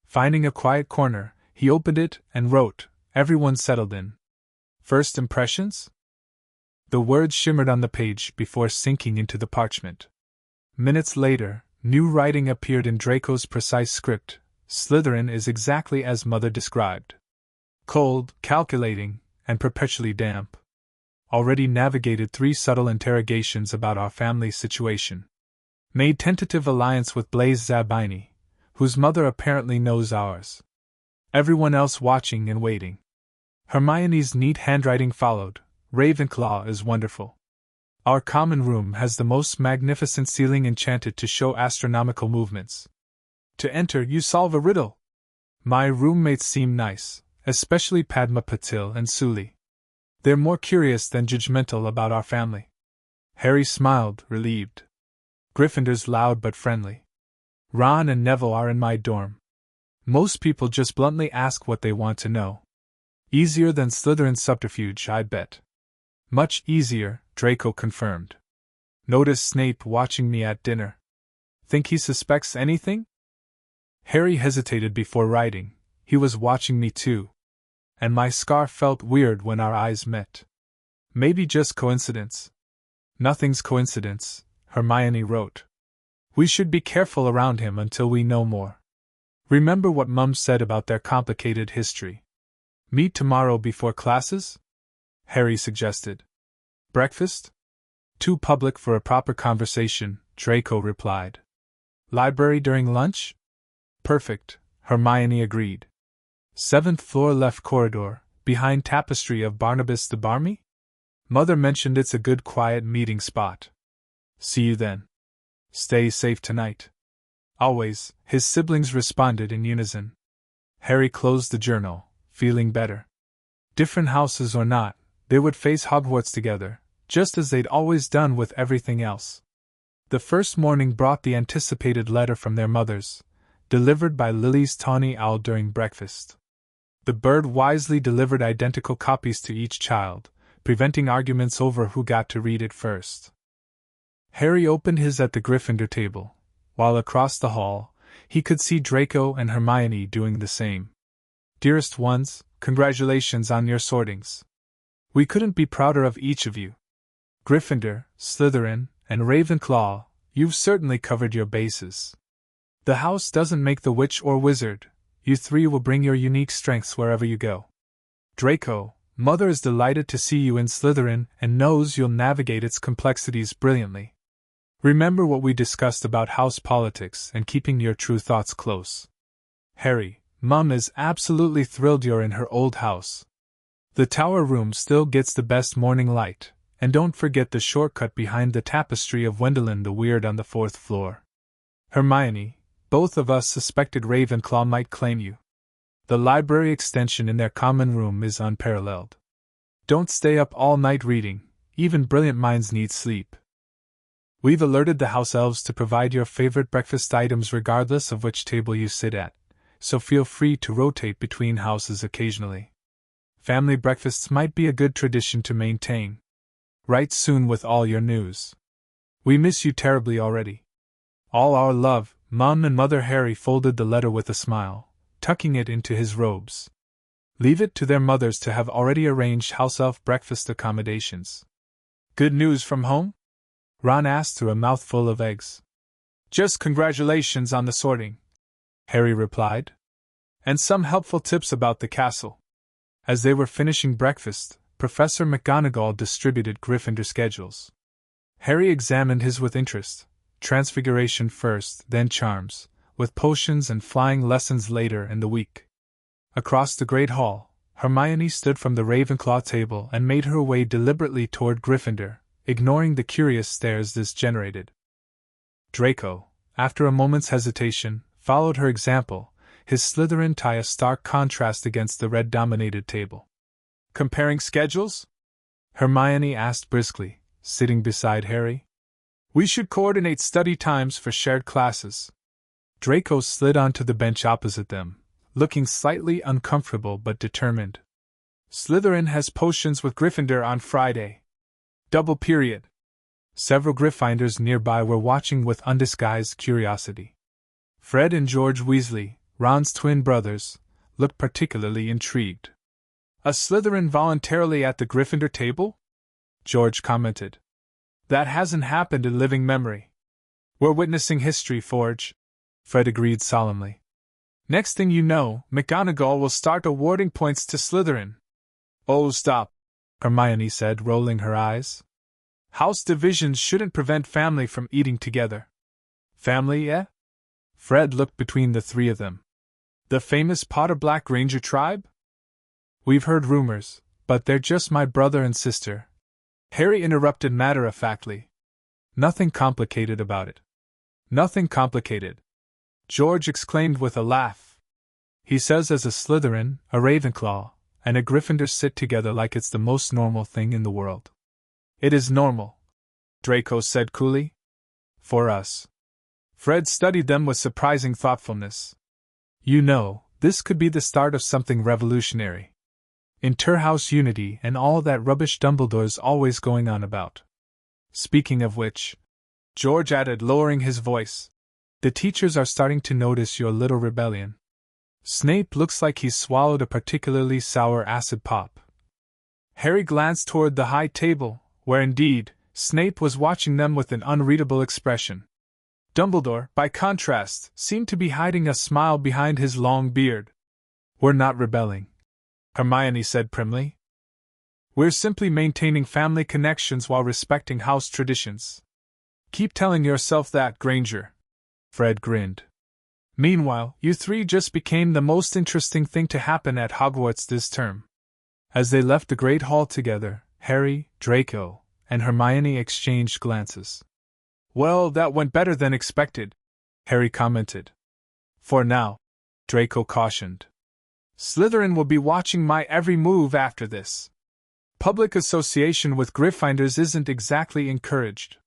Finding a quiet corner, he opened it and wrote, "Everyone settled in. First impressions?" The words shimmered on the page before sinking into the parchment. Minutes later, new writing appeared in Draco's precise script. Slytherin is exactly as Mother described. Cold, calculating, and perpetually damp. Already navigated 3 subtle interrogations about our family situation. Made tentative alliance with Blaise Zabini, whose mother apparently knows ours. Everyone else watching and waiting. Hermione's neat handwriting followed. Ravenclaw is wonderful. Our common room has the most magnificent ceiling enchanted to show astronomical movements. To enter, you solve a riddle. My roommates seem nice, especially Padma Patil and Suli. They're more curious than judgmental about our family. Harry smiled, relieved. Gryffindor's loud but friendly. Ron and Neville are in my dorm. Most people just bluntly ask what they want to know. Easier than Slytherin's subterfuge, I bet. Much easier, Draco confirmed. Notice Snape watching me at dinner. Think he suspects anything? Harry hesitated before writing. He was watching me too. And my scar felt weird when our eyes met. Maybe just coincidence. Nothing's coincidence, Hermione wrote. We should be careful around him until we know more. Remember what Mum said about their complicated history. Meet tomorrow before classes? Harry suggested. Breakfast? Too public for a proper conversation, Draco replied. Library during lunch? Perfect, Hermione agreed. 7th floor left corridor, behind tapestry of Barnabas the Barmy? Mother mentioned it's a good quiet meeting spot. See you then. Stay safe tonight. Always, his siblings responded in unison. Harry closed the journal, feeling better. Different houses or not, they would face Hogwarts together, just as they'd always done with everything else. The first morning brought the anticipated letter from their mothers, delivered by Lily's tawny owl during breakfast. The bird wisely delivered identical copies to each child, preventing arguments over who got to read it first. Harry opened his at the Gryffindor table, while across the hall, he could see Draco and Hermione doing the same. Dearest ones, congratulations on your sortings. We couldn't be prouder of each of you. Gryffindor, Slytherin, and Ravenclaw, you've certainly covered your bases. The house doesn't make the witch or wizard. You 3 will bring your unique strengths wherever you go. Draco, Mother is delighted to see you in Slytherin and knows you'll navigate its complexities brilliantly. Remember what we discussed about house politics and keeping your true thoughts close. Harry, Mum is absolutely thrilled you're in her old house. The tower room still gets the best morning light, and don't forget the shortcut behind the tapestry of Wendelin the Weird on the 4th floor. Hermione, both of us suspected Ravenclaw might claim you. The library extension in their common room is unparalleled. Don't stay up all night reading, even brilliant minds need sleep. We've alerted the house elves to provide your favorite breakfast items regardless of which table you sit at, so feel free to rotate between houses occasionally. Family breakfasts might be a good tradition to maintain. Write soon with all your news. We miss you terribly already. All our love, Mum and Mother. Harry folded the letter with a smile, tucking it into his robes. Leave it to their mothers to have already arranged house elf breakfast accommodations. Good news from home? Ron asked through a mouthful of eggs. Just congratulations on the sorting. Harry replied. And some helpful tips about the castle. As they were finishing breakfast, Professor McGonagall distributed Gryffindor schedules. Harry examined his with interest, Transfiguration first, then Charms, with potions and flying lessons later in the week. Across the Great Hall, Hermione stood from the Ravenclaw table and made her way deliberately toward Gryffindor, ignoring the curious stares this generated. Draco, after a moment's hesitation, followed her example, his Slytherin tie a stark contrast against the red-dominated table. Comparing schedules? Hermione asked briskly, sitting beside Harry. We should coordinate study times for shared classes. Draco slid onto the bench opposite them, looking slightly uncomfortable but determined. Slytherin has potions with Gryffindor on Friday. Double period. Several Gryffindors nearby were watching with undisguised curiosity. Fred and George Weasley, Ron's twin brothers, looked particularly intrigued. A Slytherin voluntarily at the Gryffindor table? George commented. That hasn't happened in living memory. We're witnessing history, Forge, Fred agreed solemnly. Next thing you know, McGonagall will start awarding points to Slytherin. Oh, stop, Hermione said, rolling her eyes. House divisions shouldn't prevent family from eating together. Family, eh? Fred looked between the three of them. The famous Potter Black Ranger tribe? We've heard rumors, but they're just my brother and sister. Harry interrupted matter-of-factly. Nothing complicated about it. Nothing complicated, George exclaimed with a laugh. He says as a Slytherin, a Ravenclaw, and a Gryffindor sit together like it's the most normal thing in the world. It is normal, Draco said coolly. For us. Fred studied them with surprising thoughtfulness. You know, this could be the start of something revolutionary. Interhouse unity and all that rubbish Dumbledore's always going on about. Speaking of which, George added, lowering his voice, the teachers are starting to notice your little rebellion. Snape looks like he's swallowed a particularly sour acid pop. Harry glanced toward the high table, where indeed, Snape was watching them with an unreadable expression. Dumbledore, by contrast, seemed to be hiding a smile behind his long beard. We're not rebelling, Hermione said primly. We're simply maintaining family connections while respecting house traditions. Keep telling yourself that, Granger. Fred grinned. Meanwhile, you three just became the most interesting thing to happen at Hogwarts this term. As they left the Great Hall together, Harry, Draco, and Hermione exchanged glances. Well, that went better than expected, Harry commented. For now, Draco cautioned. Slytherin will be watching my every move after this. Public association with Gryffindors isn't exactly encouraged.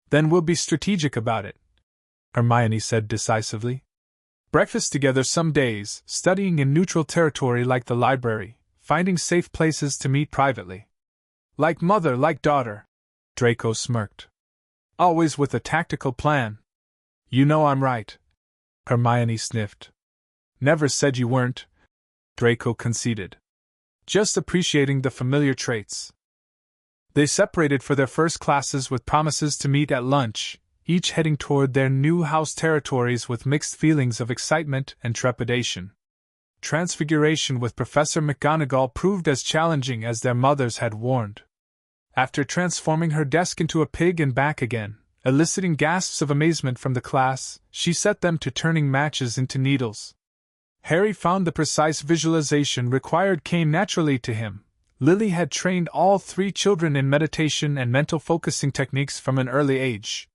Then we'll be strategic about it, Hermione said decisively. Breakfast together some days, studying in neutral territory like the library, finding safe places to meet privately. Like mother, like daughter, Draco smirked. Always with a tactical plan. You know I'm right, Hermione sniffed. Never said you weren't, Draco conceded. Just appreciating the familiar traits. They separated for their first classes with promises to meet at lunch, each heading toward their new house territories with mixed feelings of excitement and trepidation. Transfiguration with Professor McGonagall proved as challenging as their mothers had warned. After transforming her desk into a pig and back again, eliciting gasps of amazement from the class, she set them to turning matches into needles. Harry found the precise visualization required came naturally to him. Lily had trained all three children in meditation and mental focusing techniques from an early age.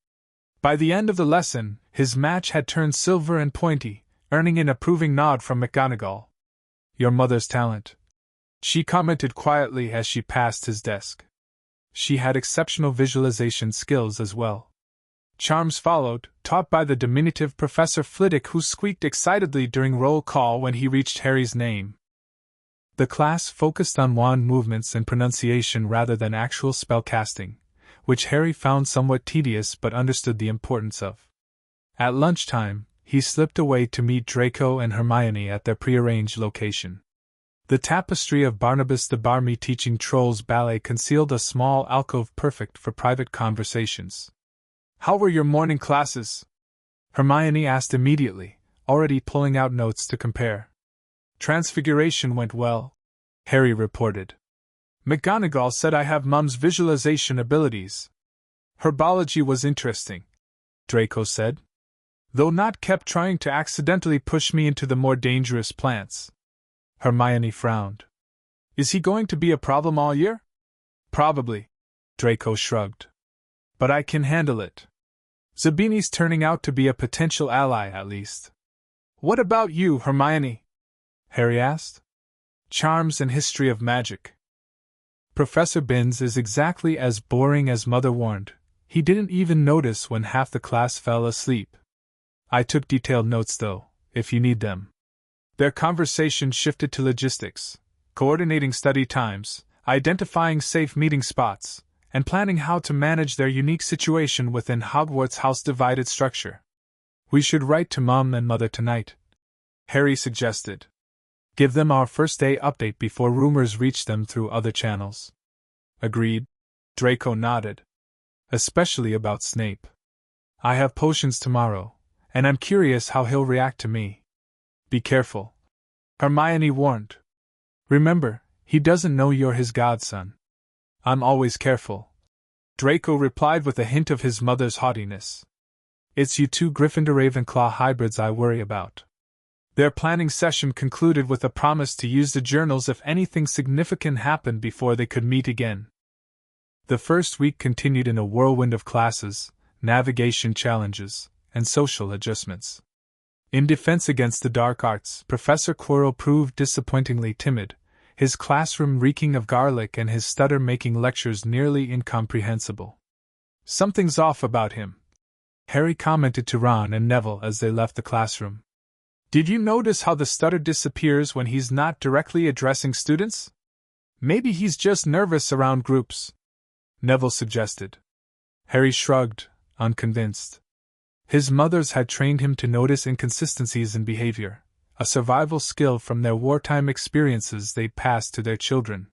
By the end of the lesson, his match had turned silver and pointy, earning an approving nod from McGonagall. Your mother's talent, she commented quietly as she passed his desk. She had exceptional visualization skills as well. Charms followed, taught by the diminutive Professor Flitwick, who squeaked excitedly during roll call when he reached Harry's name. The class focused on wand movements and pronunciation rather than actual spellcasting, which Harry found somewhat tedious but understood the importance of. At lunchtime, he slipped away to meet Draco and Hermione at their prearranged location. The tapestry of Barnabas the Barmy teaching Trolls ballet concealed a small alcove perfect for private conversations. How were your morning classes? Hermione asked immediately, already pulling out notes to compare. Transfiguration went well, Harry reported. McGonagall said I have Mum's visualization abilities. Herbology was interesting, Draco said. Though not kept trying to accidentally push me into the more dangerous plants. Hermione frowned. Is he going to be a problem all year? Probably, Draco shrugged. But I can handle it. Zabini's turning out to be a potential ally, at least. What about you, Hermione? Harry asked. Charms and history of magic. Professor Binns is exactly as boring as Mother warned. He didn't even notice when half the class fell asleep. I took detailed notes, though, if you need them. Their conversation shifted to logistics, coordinating study times, identifying safe meeting spots, and planning how to manage their unique situation within Hogwarts' house-divided structure. We should write to Mum and Mother tonight, Harry suggested. Give them our first-day update before rumors reach them through other channels. Agreed, Draco nodded. Especially about Snape. I have potions tomorrow, and I'm curious how he'll react to me. Be careful, Hermione warned. Remember, he doesn't know you're his godson. I'm always careful, Draco replied with a hint of his mother's haughtiness. It's you two Gryffindor-Ravenclaw hybrids I worry about. Their planning session concluded with a promise to use the journals if anything significant happened before they could meet again. The first week continued in a whirlwind of classes, navigation challenges, and social adjustments. In defense against the dark arts, Professor Quirrell proved disappointingly timid, his classroom reeking of garlic and his stutter making lectures nearly incomprehensible. Something's off about him, Harry commented to Ron and Neville as they left the classroom. Did you notice how the stutter disappears when he's not directly addressing students? Maybe he's just nervous around groups, Neville suggested. Harry shrugged, unconvinced. His mothers had trained him to notice inconsistencies in behavior, a survival skill from their wartime experiences they'd passed to their children.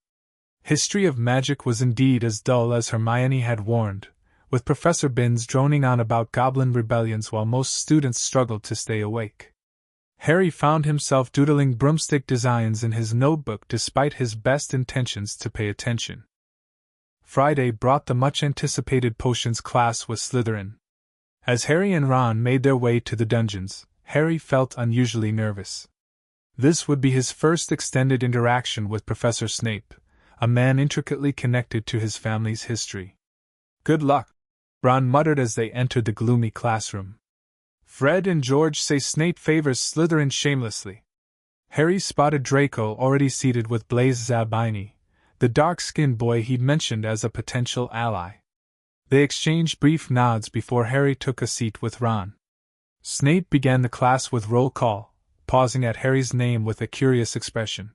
History of magic was indeed as dull as Hermione had warned, with Professor Binns droning on about goblin rebellions while most students struggled to stay awake. Harry found himself doodling broomstick designs in his notebook despite his best intentions to pay attention. Friday brought the much-anticipated potions class with Slytherin. As Harry and Ron made their way to the dungeons, Harry felt unusually nervous. This would be his first extended interaction with Professor Snape, a man intricately connected to his family's history. Good luck, Ron muttered as they entered the gloomy classroom. Fred and George say Snape favors Slytherin shamelessly. Harry spotted Draco already seated with Blaise Zabini, the dark-skinned boy he'd mentioned as a potential ally. They exchanged brief nods before Harry took a seat with Ron. Snape began the class with roll call, pausing at Harry's name with a curious expression.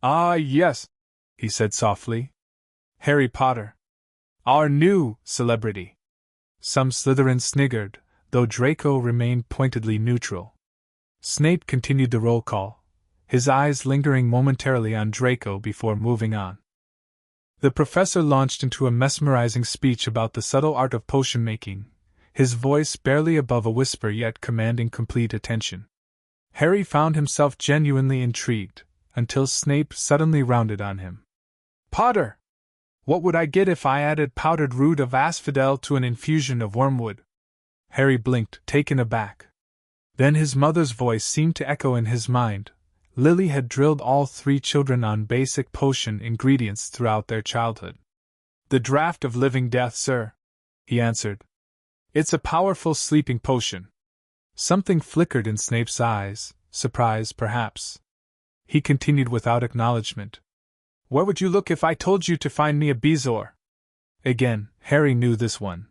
Ah, yes, he said softly. Harry Potter. Our new celebrity. Some Slytherins sniggered, though Draco remained pointedly neutral. Snape continued the roll call, his eyes lingering momentarily on Draco before moving on. The professor launched into a mesmerizing speech about the subtle art of potion-making, his voice barely above a whisper yet commanding complete attention. Harry found himself genuinely intrigued, until Snape suddenly rounded on him. Potter! What would I get if I added powdered root of asphodel to an infusion of wormwood? Harry blinked, taken aback. Then his mother's voice seemed to echo in his mind. Lily had drilled all three children on basic potion ingredients throughout their childhood. The draught of living death, sir, he answered. It's a powerful sleeping potion. Something flickered in Snape's eyes, surprise perhaps. He continued without acknowledgement. Where would you look if I told you to find me a bezoar? Again, Harry knew this one.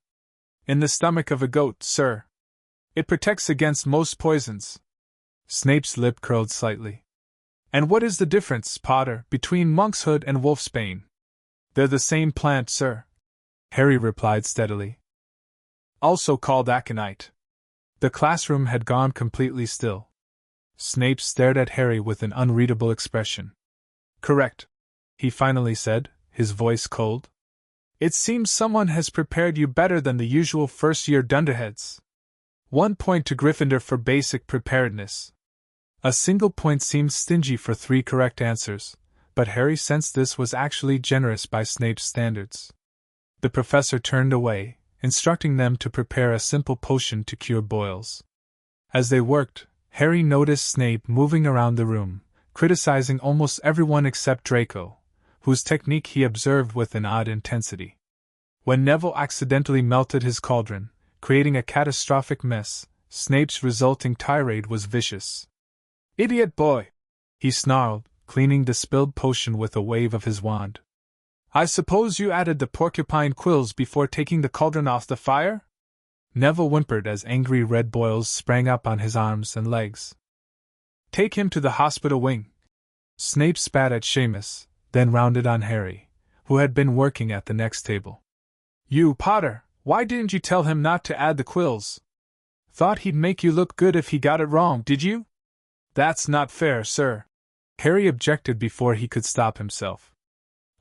In the stomach of a goat, sir. It protects against most poisons. Snape's lip curled slightly. And what is the difference, Potter, between monkshood and wolfsbane? They're the same plant, sir, Harry replied steadily. Also called aconite. The classroom had gone completely still. Snape stared at Harry with an unreadable expression. Correct, he finally said, his voice cold. It seems someone has prepared you better than the usual first-year dunderheads. 1 point to Gryffindor for basic preparedness. A single point seemed stingy for 3 correct answers, but Harry sensed this was actually generous by Snape's standards. The professor turned away, instructing them to prepare a simple potion to cure boils. As they worked, Harry noticed Snape moving around the room, criticizing almost everyone except Draco, whose technique he observed with an odd intensity. When Neville accidentally melted his cauldron, creating a catastrophic mess, Snape's resulting tirade was vicious. "Idiot boy!" he snarled, cleaning the spilled potion with a wave of his wand. "I suppose you added the porcupine quills before taking the cauldron off the fire?" Neville whimpered as angry red boils sprang up on his arms and legs. "Take him to the hospital wing." Snape spat at Seamus, then rounded on Harry, who had been working at the next table. "You, Potter, why didn't you tell him not to add the quills? Thought he'd make you look good if he got it wrong, did you?" "That's not fair, sir," Harry objected before he could stop himself.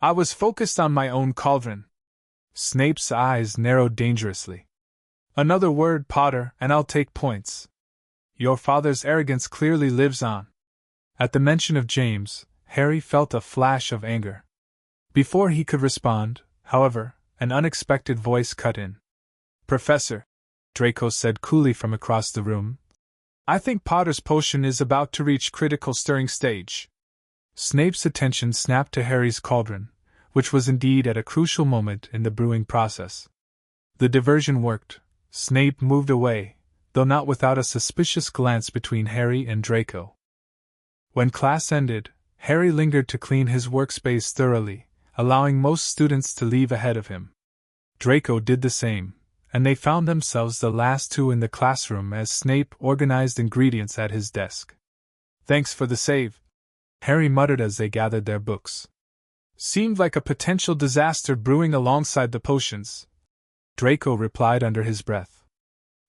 "I was focused on my own cauldron." Snape's eyes narrowed dangerously. "Another word, Potter, and I'll take points. Your father's arrogance clearly lives on." At the mention of James, Harry felt a flash of anger. Before he could respond, however, an unexpected voice cut in. "Professor," Draco said coolly from across the room, "I think Potter's potion is about to reach critical stirring stage." Snape's attention snapped to Harry's cauldron, which was indeed at a crucial moment in the brewing process. The diversion worked. Snape moved away, though not without a suspicious glance between Harry and Draco. When class ended, Harry lingered to clean his workspace thoroughly, allowing most students to leave ahead of him. Draco did the same, and they found themselves the last 2 in the classroom as Snape organized ingredients at his desk. "Thanks for the save," Harry muttered as they gathered their books. "Seemed like a potential disaster brewing alongside the potions," Draco replied under his breath.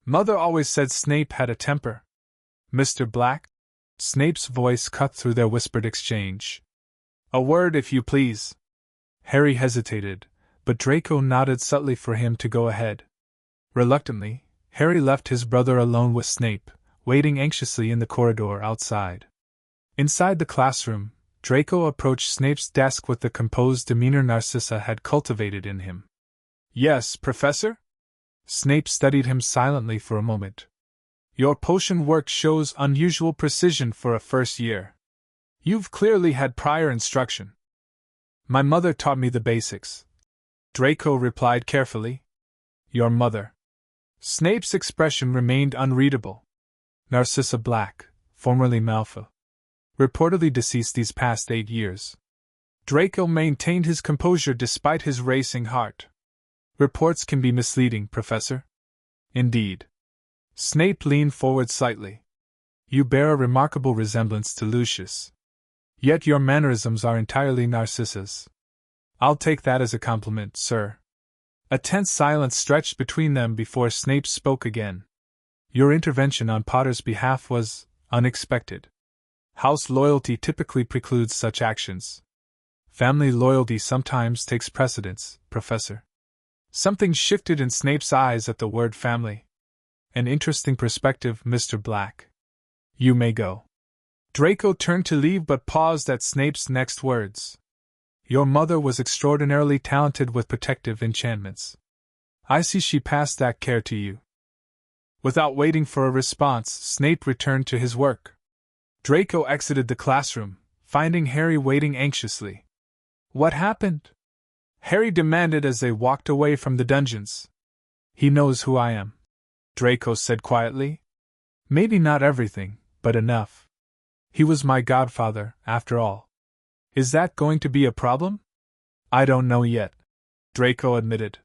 "Mother always said Snape had a temper." "Mr. Black?" Snape's voice cut through their whispered exchange. "A word, if you please." Harry hesitated, but Draco nodded subtly for him to go ahead. Reluctantly, Harry left his brother alone with Snape, waiting anxiously in the corridor outside. Inside the classroom, Draco approached Snape's desk with the composed demeanor Narcissa had cultivated in him. "Yes, Professor?" Snape studied him silently for a moment. "Your potion work shows unusual precision for a first year. You've clearly had prior instruction." "My mother taught me the basics," Draco replied carefully. "Your mother?" Snape's expression remained unreadable. "Narcissa Black, formerly Malfoy. Reportedly deceased these past 8 years." Draco maintained his composure despite his racing heart. "Reports can be misleading, Professor." "Indeed." Snape leaned forward slightly. "You bear a remarkable resemblance to Lucius. Yet your mannerisms are entirely Narcissa's." "I'll take that as a compliment, sir." A tense silence stretched between them before Snape spoke again. "Your intervention on Potter's behalf was unexpected. House loyalty typically precludes such actions. Family loyalty sometimes takes precedence, Professor." Something shifted in Snape's eyes at the word family. "An interesting perspective, Mr. Black. You may go." Draco turned to leave but paused at Snape's next words. "Your mother was extraordinarily talented with protective enchantments. I see she passed that care to you." Without waiting for a response, Snape returned to his work. Draco exited the classroom, finding Harry waiting anxiously. "What happened?" Harry demanded as they walked away from the dungeons. "He knows who I am," Draco said quietly. "Maybe not everything, but enough. He was my godfather, after all. Is that going to be a problem?" "I don't know yet," Draco admitted.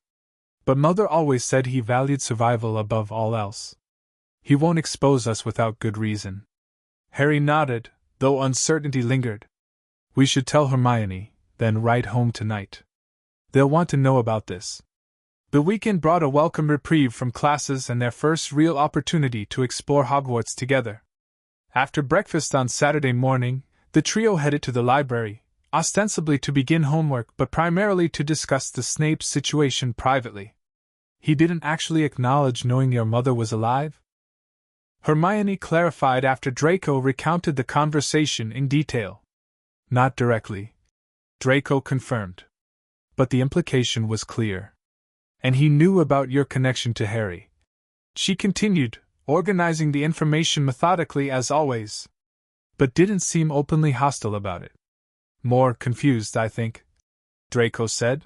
"But Mother always said he valued survival above all else. He won't expose us without good reason." Harry nodded, though uncertainty lingered. "We should tell Hermione, then write home tonight. They'll want to know about this." The weekend brought a welcome reprieve from classes and their first real opportunity to explore Hogwarts together. After breakfast on Saturday morning, the trio headed to the library, ostensibly to begin homework but primarily to discuss the Snape situation privately. "He didn't actually acknowledge knowing your mother was alive?" Hermione clarified after Draco recounted the conversation in detail. Not directly, Draco confirmed. But the implication was clear. And he knew about your connection to Harry. She continued, organizing the information methodically as always. But didn't seem openly hostile about it. More confused, I think, Draco said.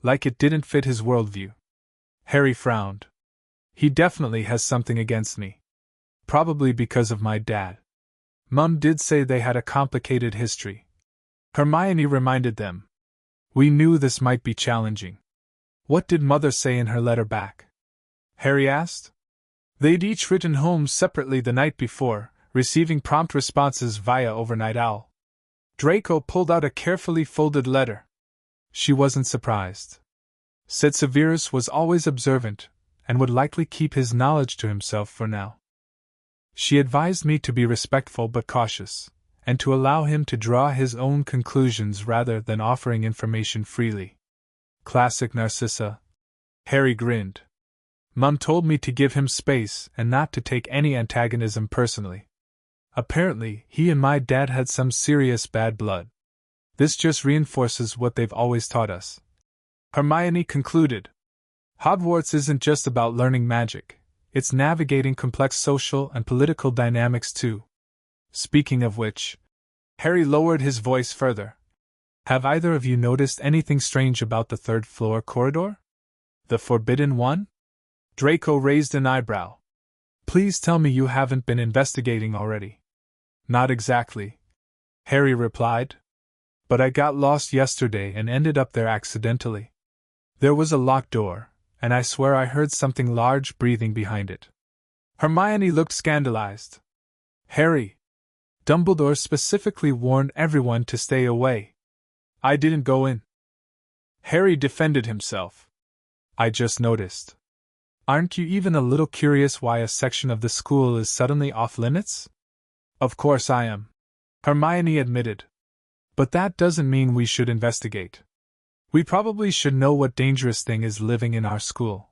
Like it didn't fit his worldview. Harry frowned. He definitely has something against me. Probably because of my dad. Mum did say they had a complicated history. Hermione reminded them. We knew this might be challenging. What did Mother say in her letter back? Harry asked. They'd each written home separately the night before, receiving prompt responses via Overnight Owl. Draco pulled out a carefully folded letter. She wasn't surprised. Said Severus was always observant, and would likely keep his knowledge to himself for now. She advised me to be respectful but cautious, and to allow him to draw his own conclusions rather than offering information freely. Classic Narcissa. Harry grinned. Mum told me to give him space and not to take any antagonism personally. Apparently, he and my dad had some serious bad blood. This just reinforces what they've always taught us. Hermione concluded. Hogwarts isn't just about learning magic, it's navigating complex social and political dynamics too. Speaking of which, Harry lowered his voice further. Have either of you noticed anything strange about the third-floor corridor? The forbidden one? Draco raised an eyebrow. Please tell me you haven't been investigating already. Not exactly, Harry replied. But I got lost yesterday and ended up there accidentally. There was a locked door, and I swear I heard something large breathing behind it. Hermione looked scandalized. Harry, Dumbledore specifically warned everyone to stay away. I didn't go in. Harry defended himself. I just noticed. Aren't you even a little curious why a section of the school is suddenly off-limits? Of course I am, Hermione admitted. But that doesn't mean we should investigate. We probably should know what dangerous thing is living in our school.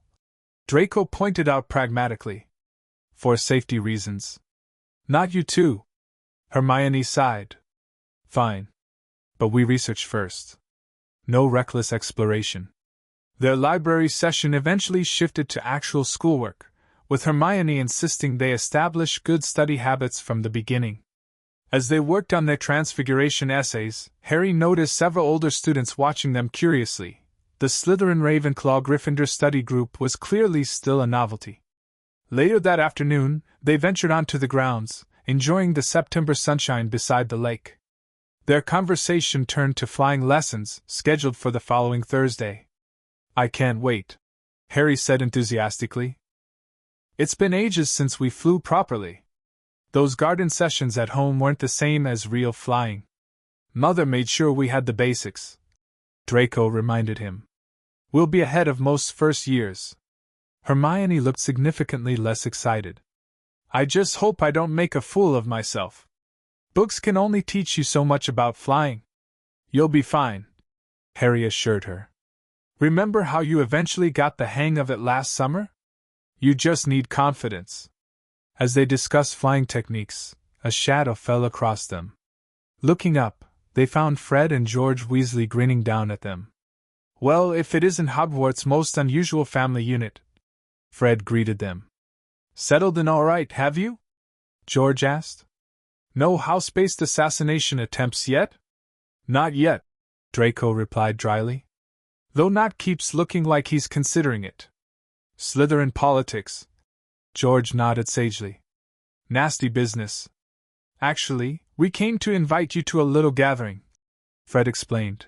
Draco pointed out pragmatically. For safety reasons. Not you too. Hermione sighed. Fine. But we research first. No reckless exploration. Their library session eventually shifted to actual schoolwork, with Hermione insisting they establish good study habits from the beginning. As they worked on their transfiguration essays, Harry noticed several older students watching them curiously. The Slytherin Ravenclaw Gryffindor study group was clearly still a novelty. Later that afternoon, they ventured onto the grounds, enjoying the September sunshine beside the lake. Their conversation turned to flying lessons, scheduled for the following Thursday. I can't wait, Harry said enthusiastically. It's been ages since we flew properly. Those garden sessions at home weren't the same as real flying. Mother made sure we had the basics, Draco reminded him. We'll be ahead of most first years. Hermione looked significantly less excited. I just hope I don't make a fool of myself. Books can only teach you so much about flying. You'll be fine, Harry assured her. Remember how you eventually got the hang of it last summer? You just need confidence. As they discussed flying techniques, a shadow fell across them. Looking up, they found Fred and George Weasley grinning down at them. Well, if it isn't Hogwarts' most unusual family unit, Fred greeted them. Settled in all right, have you? George asked. No house-based assassination attempts yet? Not yet, Draco replied dryly. Though Nott keeps looking like he's considering it. Slytherin politics, George nodded sagely. Nasty business. Actually, we came to invite you to a little gathering, Fred explained.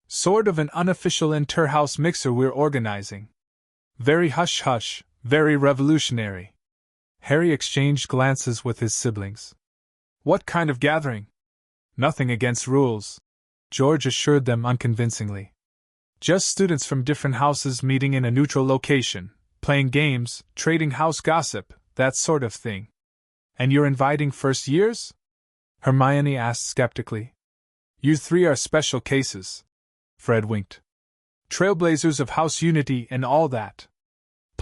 Sort of an unofficial inter-house mixer we're organizing. Very hush-hush, very revolutionary. Harry exchanged glances with his siblings. What kind of gathering? Nothing against rules, George assured them unconvincingly. Just students from different houses meeting in a neutral location, playing games, trading house gossip, that sort of thing. And you're inviting first years? Hermione asked skeptically. You three are special cases, Fred winked. Trailblazers of house unity and all that.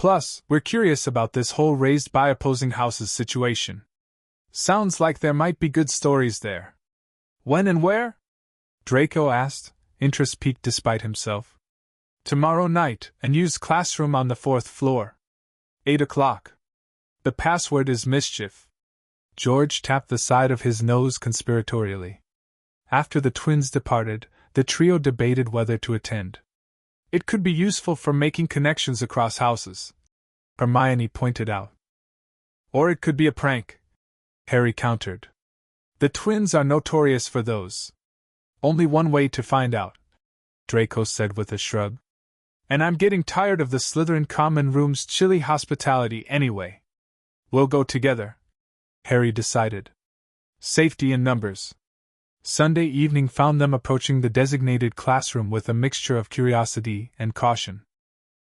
Plus, we're curious about this whole raised by opposing houses situation. Sounds like there might be good stories there. When and where? Draco asked, interest piqued despite himself. Tomorrow night, and use classroom on the 4th floor. 8 o'clock. The password is mischief. George tapped the side of his nose conspiratorially. After the twins departed, the trio debated whether to attend. It could be useful for making connections across houses, Hermione pointed out. Or it could be a prank, Harry countered. The twins are notorious for those. Only one way to find out, Draco said with a shrug. And I'm getting tired of the Slytherin common room's chilly hospitality anyway. We'll go together, Harry decided. Safety in numbers. Sunday evening found them approaching the designated classroom with a mixture of curiosity and caution.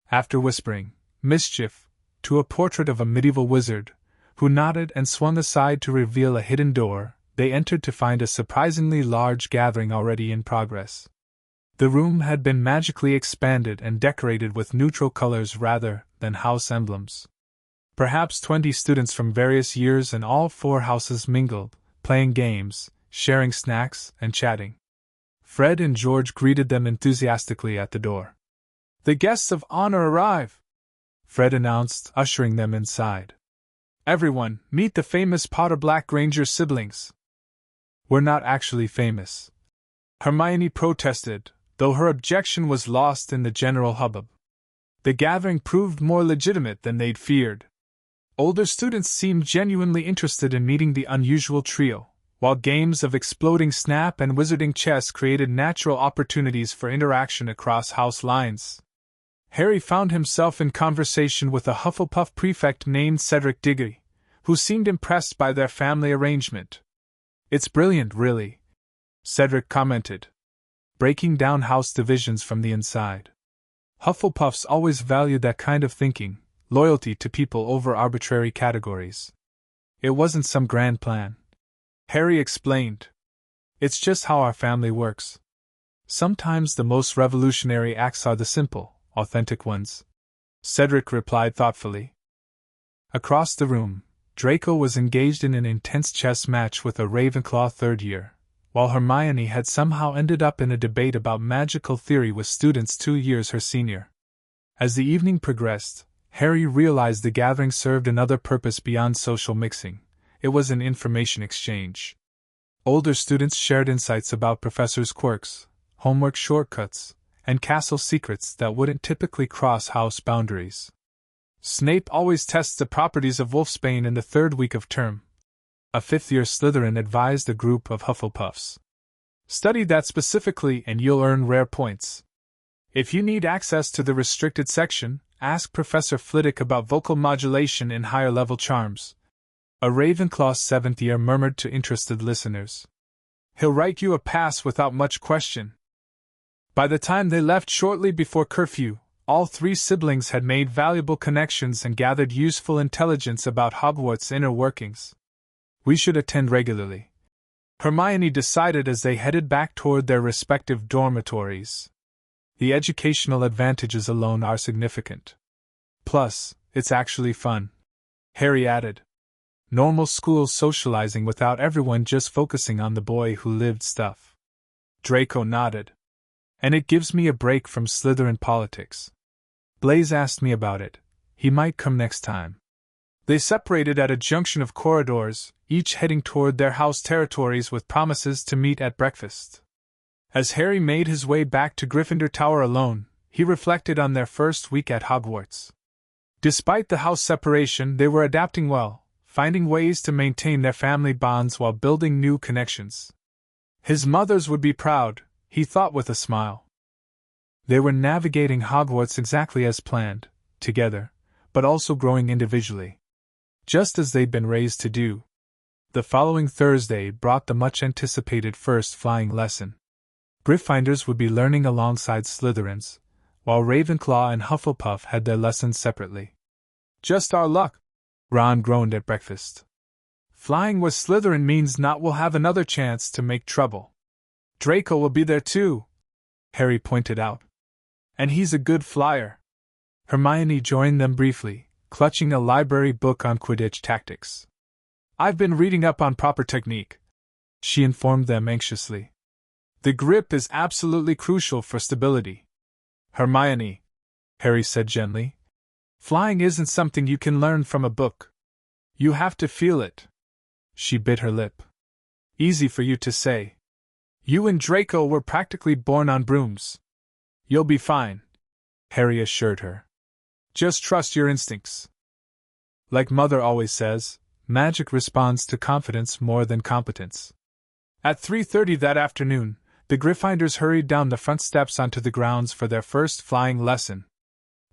After whispering, "Mischief," to a portrait of a medieval wizard, who nodded and swung aside to reveal a hidden door, they entered to find a surprisingly large gathering already in progress. The room had been magically expanded and decorated with neutral colors rather than house emblems. Perhaps 20 students from various years and all 4 houses mingled, playing games, sharing snacks, and chatting. Fred and George greeted them enthusiastically at the door. "The guests of honor arrive," Fred announced, ushering them inside. "Everyone, meet the famous Potter Blackgranger siblings." "We're not actually famous," Hermione protested, though her objection was lost in the general hubbub. The gathering proved more legitimate than they'd feared. Older students seemed genuinely interested in meeting the unusual trio, while games of exploding snap and wizarding chess created natural opportunities for interaction across house lines. Harry found himself in conversation with a Hufflepuff prefect named Cedric Diggory, who seemed impressed by their family arrangement. "It's brilliant, really," Cedric commented, breaking down house divisions from the inside. Hufflepuffs always valued that kind of thinking, loyalty to people over arbitrary categories. "It wasn't some grand plan," Harry explained. "It's just how our family works. Sometimes the most revolutionary acts are the simple, authentic ones," Cedric replied thoughtfully. Across the room, Draco was engaged in an intense chess match with a Ravenclaw third year, while Hermione had somehow ended up in a debate about magical theory with students 2 years her senior. As the evening progressed, Harry realized the gathering served another purpose beyond social mixing. It was an information exchange. Older students shared insights about professors' quirks, homework shortcuts, and castle secrets that wouldn't typically cross house boundaries. "Snape always tests the properties of wolfsbane in the 3rd week of term," a 5th-year Slytherin advised a group of Hufflepuffs. "Study that specifically and you'll earn rare points. If you need access to the restricted section, ask Professor Flitwick about vocal modulation in higher-level charms," a Ravenclaw 7th year murmured to interested listeners. "He'll write you a pass without much question." By the time they left shortly before curfew, all 3 siblings had made valuable connections and gathered useful intelligence about Hogwarts' inner workings. "We should attend regularly," Hermione decided as they headed back toward their respective dormitories. "The educational advantages alone are significant. Plus, it's actually fun," Harry added. "Normal school socializing without everyone just focusing on the boy who lived stuff." Draco nodded. "And it gives me a break from Slytherin politics. Blaise asked me about it. He might come next time." They separated at a junction of corridors, each heading toward their house territories with promises to meet at breakfast. As Harry made his way back to Gryffindor Tower alone, he reflected on their first week at Hogwarts. Despite the house separation, they were adapting well, finding ways to maintain their family bonds while building new connections. His mothers would be proud, he thought with a smile. They were navigating Hogwarts exactly as planned, together, but also growing individually, just as they'd been raised to do. The following Thursday brought the much-anticipated first flying lesson. Gryffindors would be learning alongside Slytherins, while Ravenclaw and Hufflepuff had their lessons separately. "Just our luck," Ron groaned at breakfast. "Flying with Slytherin means not we'll have another chance to make trouble." "Draco will be there too," Harry pointed out. "And he's a good flyer." Hermione joined them briefly, clutching a library book on Quidditch tactics. "I've been reading up on proper technique," she informed them anxiously. "The grip is absolutely crucial for stability." "Hermione," Harry said gently, "flying isn't something you can learn from a book. You have to feel it." She bit her lip. "Easy for you to say. You and Draco were practically born on brooms." "You'll be fine," Harry assured her. "Just trust your instincts. Like Mother always says, magic responds to confidence more than competence." At 3:30 that afternoon, the Gryffindors hurried down the front steps onto the grounds for their first flying lesson.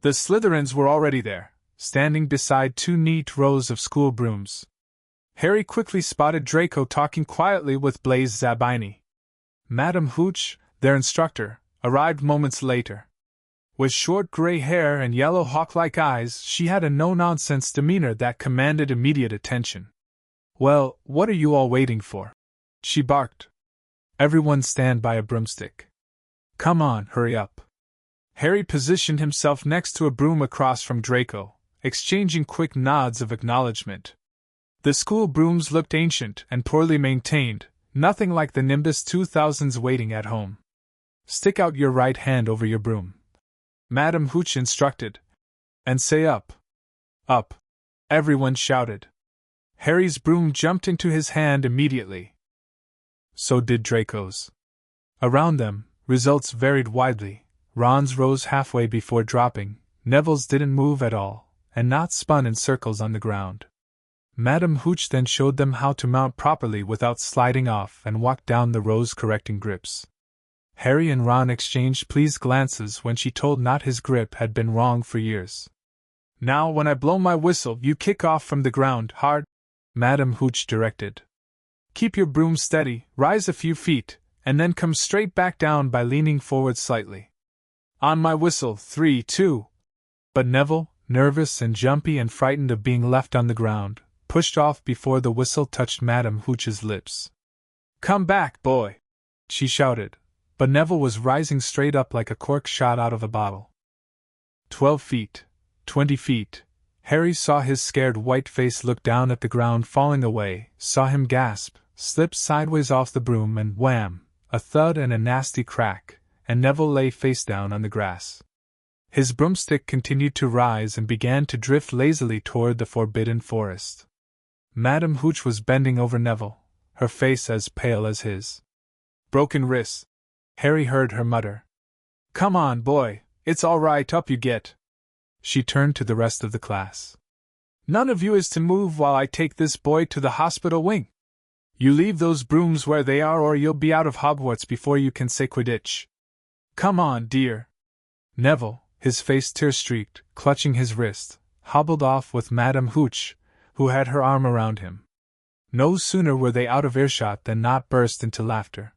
The Slytherins were already there, standing beside two neat rows of school brooms. Harry quickly spotted Draco talking quietly with Blaise Zabini. Madame Hooch, their instructor, arrived moments later. With short gray hair and yellow hawk-like eyes, she had a no-nonsense demeanor that commanded immediate attention. "Well, what are you all waiting for?" she barked. "Everyone stand by a broomstick. Come on, hurry up." Harry positioned himself next to a broom across from Draco, exchanging quick nods of acknowledgement. The school brooms looked ancient and poorly maintained, nothing like the Nimbus 2000s waiting at home. "Stick out your right hand over your broom," Madame Hooch instructed, "and say up." "Up," everyone shouted. Harry's broom jumped into his hand immediately. So did Draco's. Around them, results varied widely. Ron's rose halfway before dropping, Neville's didn't move at all, and not spun in circles on the ground. Madame Hooch then showed them how to mount properly without sliding off and walked down the rows correcting grips. Harry and Ron exchanged pleased glances when she told Nott his grip had been wrong for years. "Now when I blow my whistle you kick off from the ground hard," Madame Hooch directed. "Keep your broom steady, rise a few feet, and then come straight back down by leaning forward slightly. On my whistle, 3, 2. But Neville, nervous and jumpy and frightened of being left on the ground, pushed off before the whistle touched Madame Hooch's lips. "Come back, boy!" she shouted, but Neville was rising straight up like a cork shot out of a bottle. 12 feet, 20 feet. Harry saw his scared white face look down at the ground falling away, saw him gasp, slip sideways off the broom and wham, a thud and a nasty crack, and Neville lay face down on the grass. His broomstick continued to rise and began to drift lazily toward the forbidden forest. Madame Hooch was bending over Neville, her face as pale as his. "Broken wrist," Harry heard her mutter. "Come on, boy, it's all right, up you get." She turned to the rest of the class. "None of you is to move while I take this boy to the hospital wing. You leave those brooms where they are or you'll be out of Hogwarts before you can say Quidditch. Come on, dear." Neville, his face tear-streaked, clutching his wrist, hobbled off with Madame Hooch, who had her arm around him. No sooner were they out of earshot than Nott burst into laughter.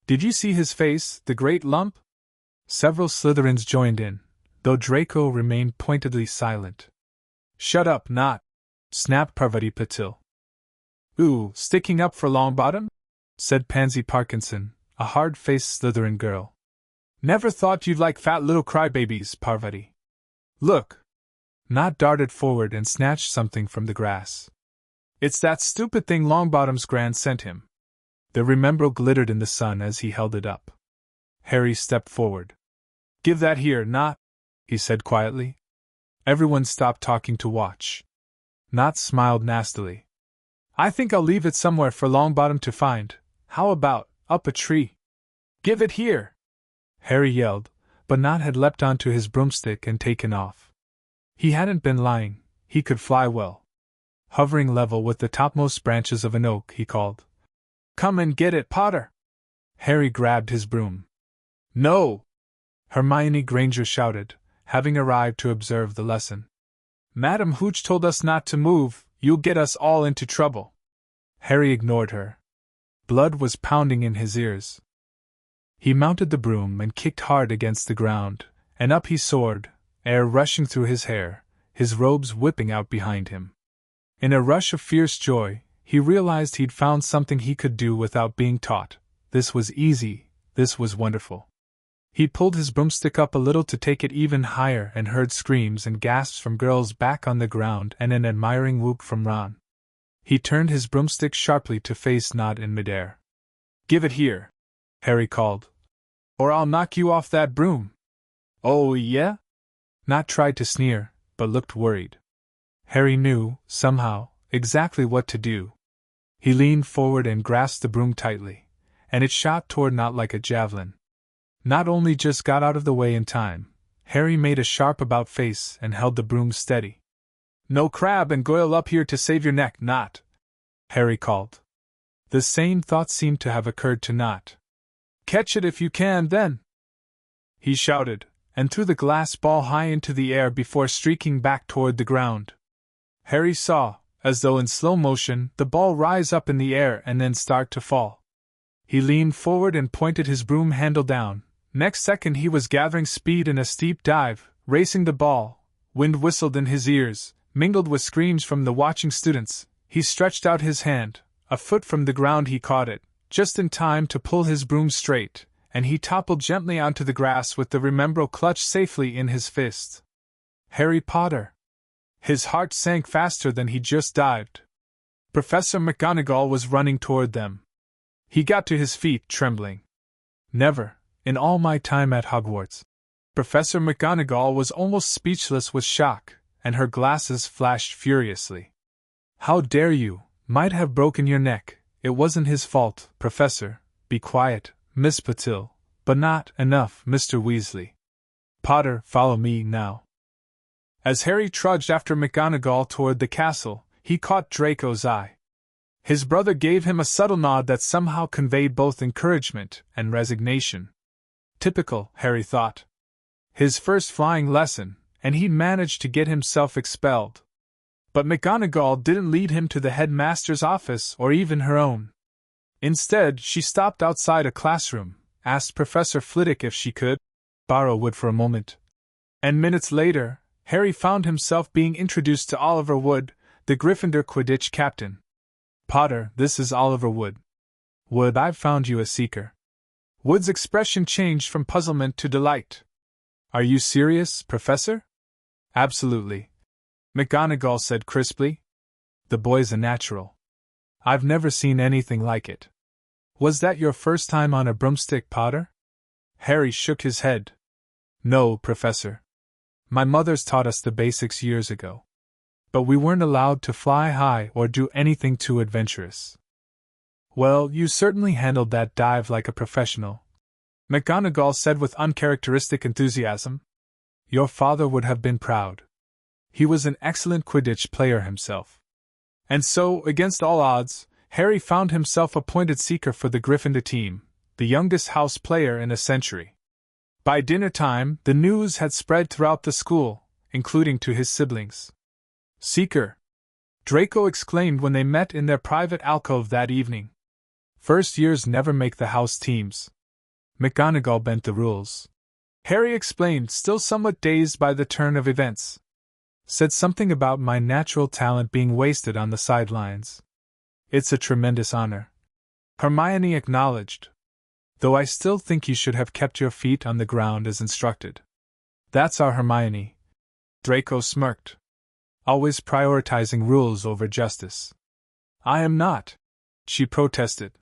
"Did you see his face, the great lump?" Several Slytherins joined in, though Draco remained pointedly silent. "Shut up, Nott!" snapped Parvati Patil. "Ooh, sticking up for Longbottom?" said Pansy Parkinson, a hard-faced Slytherin girl. "Never thought you'd like fat little crybabies, Parvati. Look!" Nott darted forward and snatched something from the grass. "It's that stupid thing Longbottom's Gran sent him." The remembrall glittered in the sun as he held it up. Harry stepped forward. "Give that here, Nott," he said quietly. Everyone stopped talking to watch. Nott smiled nastily. "I think I'll leave it somewhere for Longbottom to find. How about, up a tree?" "Give it here!" Harry yelled, but Nott had leapt onto his broomstick and taken off. He hadn't been lying, he could fly well. Hovering level with the topmost branches of an oak, he called, "Come and get it, Potter!" Harry grabbed his broom. "No!" Hermione Granger shouted, having arrived to observe the lesson. "Madame Hooch told us not to move, you'll get us all into trouble." Harry ignored her. Blood was pounding in his ears. He mounted the broom and kicked hard against the ground, and up he soared, air rushing through his hair, his robes whipping out behind him. In a rush of fierce joy, he realized he'd found something he could do without being taught. This was easy, this was wonderful. He pulled his broomstick up a little to take it even higher and heard screams and gasps from girls back on the ground and an admiring whoop from Ron. He turned his broomstick sharply to face Nod in midair. "Give it here," Harry called, "or I'll knock you off that broom." "Oh, yeah?" Nod tried to sneer, but looked worried. Harry knew, somehow, exactly what to do. He leaned forward and grasped the broom tightly, and it shot toward Nod like a javelin. Nod only just got out of the way in time. Harry made a sharp about face and held the broom steady. "No Crab and Goyle up here to save your neck, Nod," Harry called. The same thought seemed to have occurred to Nod. "Catch it if you can, then!" he shouted, and threw the glass ball high into the air before streaking back toward the ground. Harry saw, as though in slow motion, the ball rise up in the air and then start to fall. He leaned forward and pointed his broom handle down. Next second he was gathering speed in a steep dive, racing the ball. Wind whistled in his ears, mingled with screams from the watching students. He stretched out his hand. A foot from the ground he caught it, just in time to pull his broom straight, and he toppled gently onto the grass with the Remembro clutched safely in his fist. Harry Potter! His heart sank faster than he just dived. Professor McGonagall was running toward them. He got to his feet, trembling. Never, in all my time at Hogwarts. Professor McGonagall was almost speechless with shock, and her glasses flashed furiously. "How dare you! Might have broken your neck. It wasn't his fault, Professor. Be quiet, Miss Patil, but not enough, Mr. Weasley. Potter, follow me now." As Harry trudged after McGonagall toward the castle, he caught Draco's eye. His brother gave him a subtle nod that somehow conveyed both encouragement and resignation. Typical, Harry thought. His first flying lesson, and he'd managed to get himself expelled. But McGonagall didn't lead him to the headmaster's office or even her own. Instead, she stopped outside a classroom, asked Professor Flitwick if she could borrow Wood for a moment. And minutes later, Harry found himself being introduced to Oliver Wood, the Gryffindor Quidditch captain. "Potter, this is Oliver Wood. Wood, I've found you a seeker." Wood's expression changed from puzzlement to delight. "Are you serious, Professor?" "Absolutely," McGonagall said crisply. "The boy's a natural. I've never seen anything like it." "Was that your first time on a broomstick, Potter?" Harry shook his head. "No, Professor. My mother's taught us the basics years ago. But we weren't allowed to fly high or do anything too adventurous." "Well, you certainly handled that dive like a professional," McGonagall said with uncharacteristic enthusiasm. "Your father would have been proud. He was an excellent Quidditch player himself." And so, against all odds, Harry found himself appointed seeker for the Gryffindor team, the youngest house player in a century. By dinner time, the news had spread throughout the school, including to his siblings. "Seeker!" Draco exclaimed when they met in their private alcove that evening. "First years never make the house teams." McGonagall bent the rules. Harry explained, still somewhat dazed by the turn of events. "Said something about my natural talent being wasted on the sidelines." "It's a tremendous honor," Hermione acknowledged. "Though I still think you should have kept your feet on the ground as instructed." "That's our Hermione," Draco smirked. "Always prioritizing rules over justice." "I am not," she protested.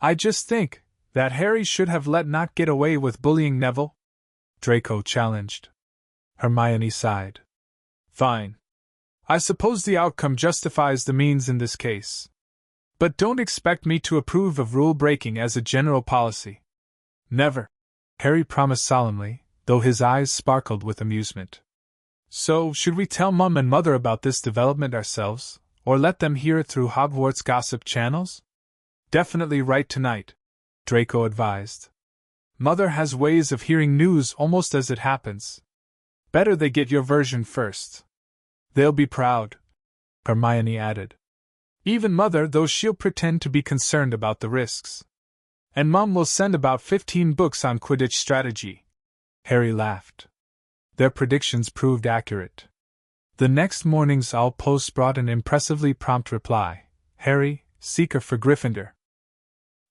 "I just think that Harry should have let not get away with bullying Neville," Draco challenged. Hermione sighed. "Fine. I suppose the outcome justifies the means in this case. But don't expect me to approve of rule-breaking as a general policy." "Never," Harry promised solemnly, though his eyes sparkled with amusement. "So, should we tell Mum and Mother about this development ourselves, or let them hear it through Hogwarts gossip channels?" "Definitely write tonight," Draco advised. "Mother has ways of hearing news almost as it happens. Better they get your version first." "They'll be proud," Hermione added. "Even Mother, though she'll pretend to be concerned about the risks. And Mum will send about 15 books on Quidditch strategy." Harry laughed. Their predictions proved accurate. The next morning's Owl Post brought an impressively prompt reply. "Harry, seeker for Gryffindor."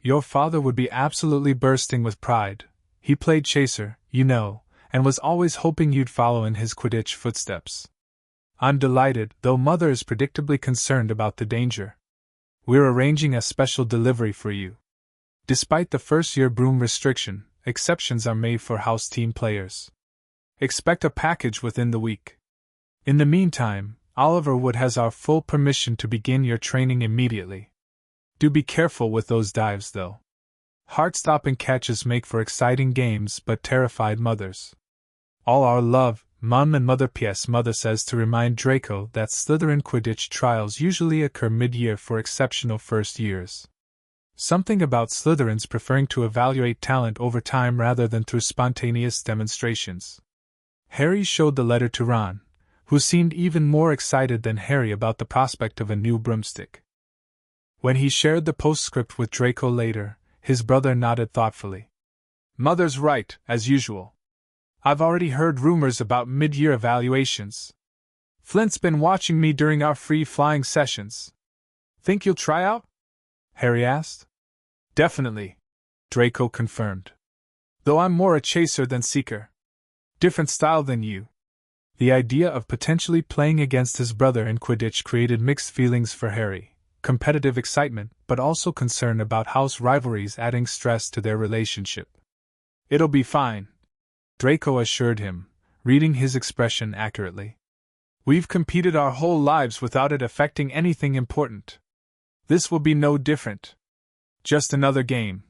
"Your father would be absolutely bursting with pride," He played chaser, you know, and was always hoping you'd follow in his Quidditch footsteps. I'm delighted, though Mother is predictably concerned about the danger. We're arranging a special delivery for you. Despite the first-year broom restriction, exceptions are made for house team players. Expect a package within the week. In the meantime, Oliver Wood has our full permission to begin your training immediately. Do be careful with those dives, though. Heart-stopping catches make for exciting games but terrified mothers. All our love, Mum and Mother. P.S. Mother says to remind Draco that Slytherin Quidditch trials usually occur mid-year for exceptional first years. Something about Slytherins preferring to evaluate talent over time rather than through spontaneous demonstrations. Harry showed the letter to Ron, who seemed even more excited than Harry about the prospect of a new broomstick. When he shared the postscript with Draco later, his brother nodded thoughtfully. Mother's right, as usual. I've already heard rumors about mid-year evaluations. Flint's been watching me during our free flying sessions. Think you'll try out? Harry asked. Definitely, Draco confirmed. Though I'm more a chaser than seeker. Different style than you. The idea of potentially playing against his brother in Quidditch created mixed feelings for Harry, competitive excitement, but also concern about house rivalries adding stress to their relationship. It'll be fine, Draco assured him, reading his expression accurately. We've competed our whole lives without it affecting anything important. This will be no different. Just another game.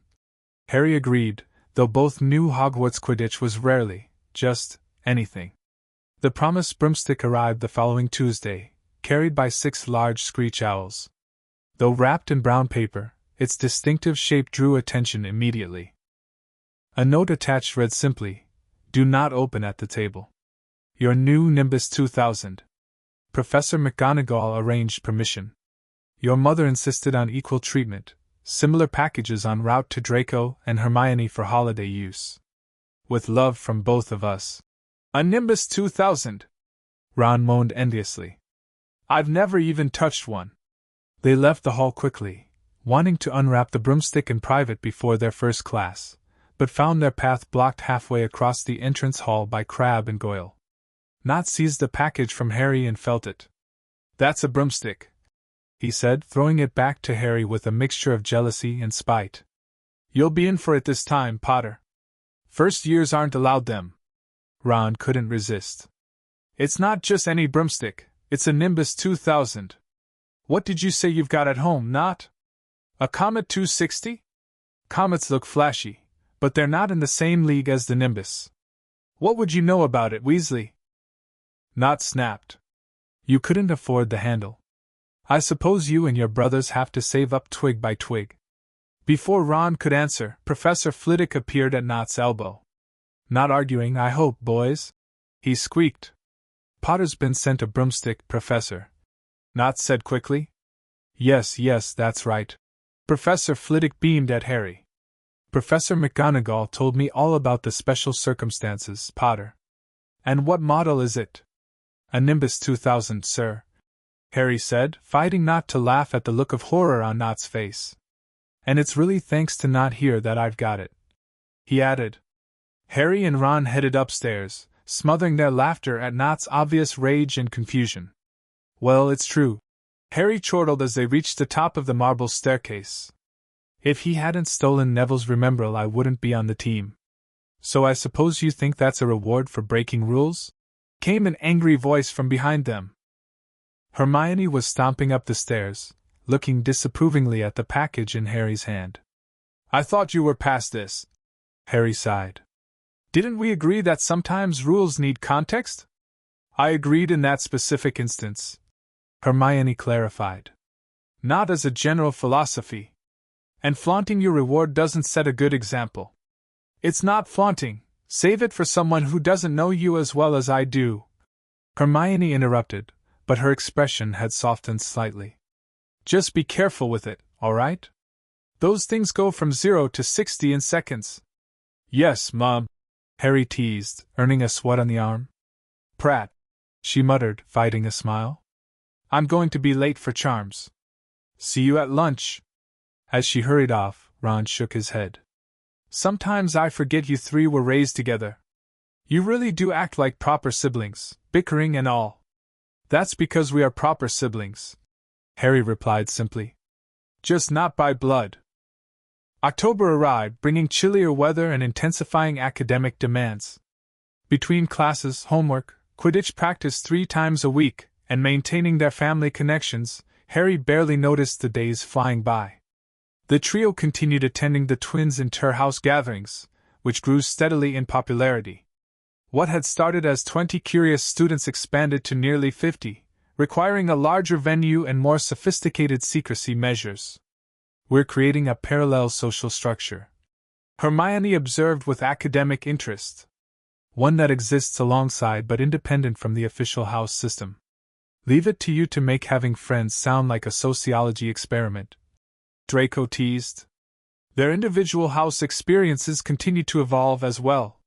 Harry agreed, though both knew Hogwarts Quidditch was rarely just anything. The promised broomstick arrived the following Tuesday, carried by 6 large screech owls. Though wrapped in brown paper, its distinctive shape drew attention immediately. A note attached read simply, "Do not open at the table. Your new Nimbus 2000. Professor McGonagall arranged permission. Your mother insisted on equal treatment, similar packages en route to Draco and Hermione for holiday use. With love from both of us." A Nimbus 2000! Ron moaned enviously. I've never even touched one. They left the hall quickly, wanting to unwrap the broomstick in private before their first class, but found their path blocked halfway across the entrance hall by Crabbe and Goyle. Nott seized the package from Harry and felt it. That's a broomstick, he said, throwing it back to Harry with a mixture of jealousy and spite. You'll be in for it this time, Potter. First years aren't allowed them. Ron couldn't resist. It's not just any broomstick, it's a Nimbus 2000. What did you say you've got at home, Nott? A Comet 260? Comets look flashy, but they're not in the same league as the Nimbus. What would you know about it, Weasley? Nott snapped. You couldn't afford the handle. I suppose you and your brothers have to save up twig by twig. Before Ron could answer, Professor Flitwick appeared at Nott's elbow. Not arguing, I hope, boys? He squeaked. Potter's been sent a broomstick, Professor. Nott said quickly. Yes, that's right. Professor Flitwick beamed at Harry. Professor McGonagall told me all about the special circumstances, Potter. And what model is it? A Nimbus 2000, sir, Harry said, fighting not to laugh at the look of horror on Nott's face. And it's really thanks to Nott here that I've got it, he added. Harry and Ron headed upstairs, smothering their laughter at Nott's obvious rage and confusion. Well, it's true, Harry chortled as they reached the top of the marble staircase. If he hadn't stolen Neville's Remembrall, I wouldn't be on the team. So I suppose you think that's a reward for breaking rules? Came an angry voice from behind them. Hermione was stomping up the stairs, looking disapprovingly at the package in Harry's hand. I thought you were past this, Harry sighed. Didn't we agree that sometimes rules need context? I agreed in that specific instance, Hermione clarified. Not as a general philosophy. And flaunting your reward doesn't set a good example. It's not flaunting. Save it for someone who doesn't know you as well as I do. Hermione interrupted, but her expression had softened slightly. Just be careful with it, all right? Those things go from 0 to 60 in seconds. Yes, Mom, Harry teased, earning a sweat on the arm. Prat, she muttered, fighting a smile. I'm going to be late for charms. See you at lunch. As she hurried off, Ron shook his head. Sometimes I forget you three were raised together. You really do act like proper siblings, bickering and all. That's because we are proper siblings, Harry replied simply. Just not by blood. October arrived, bringing chillier weather and intensifying academic demands. Between classes, homework, Quidditch practice 3 times a week, and maintaining their family connections, Harry barely noticed the days flying by. The trio continued attending the twins' inter-house gatherings, which grew steadily in popularity. What had started as 20 curious students expanded to nearly 50, requiring a larger venue and more sophisticated secrecy measures. We're creating a parallel social structure, Hermione observed with academic interest. One that exists alongside but independent from the official house system. Leave it to you to make having friends sound like a sociology experiment, Draco teased. Their individual house experiences continued to evolve as well.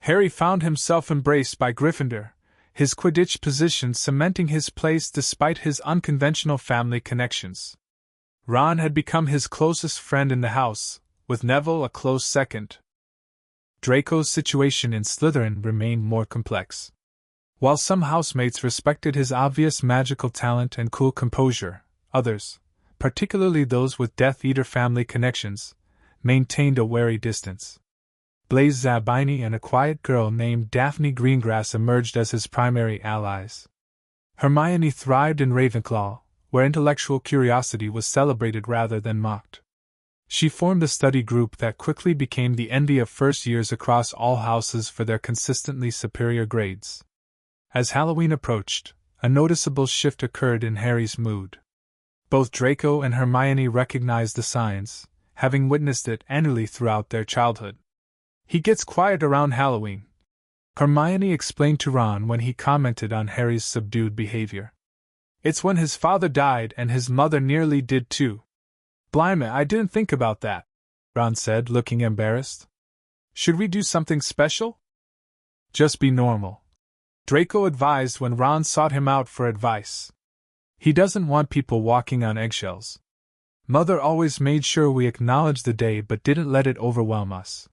Harry found himself embraced by Gryffindor, his Quidditch position cementing his place despite his unconventional family connections. Ron had become his closest friend in the house, with Neville a close second. Draco's situation in Slytherin remained more complex. While some housemates respected his obvious magical talent and cool composure, others, particularly those with Death Eater family connections, maintained a wary distance. Blaise Zabini and a quiet girl named Daphne Greengrass emerged as his primary allies. Hermione thrived in Ravenclaw, where intellectual curiosity was celebrated rather than mocked. She formed a study group that quickly became the envy of first years across all houses for their consistently superior grades. As Halloween approached, a noticeable shift occurred in Harry's mood. Both Draco and Hermione recognized the signs, having witnessed it annually throughout their childhood. He gets quiet around Halloween, Hermione explained to Ron when he commented on Harry's subdued behavior. It's when his father died and his mother nearly did too. Blimey, I didn't think about that, Ron said, looking embarrassed. Should we do something special? Just be normal, Draco advised when Ron sought him out for advice. He doesn't want people walking on eggshells. Mother always made sure we acknowledged the day but didn't let it overwhelm us.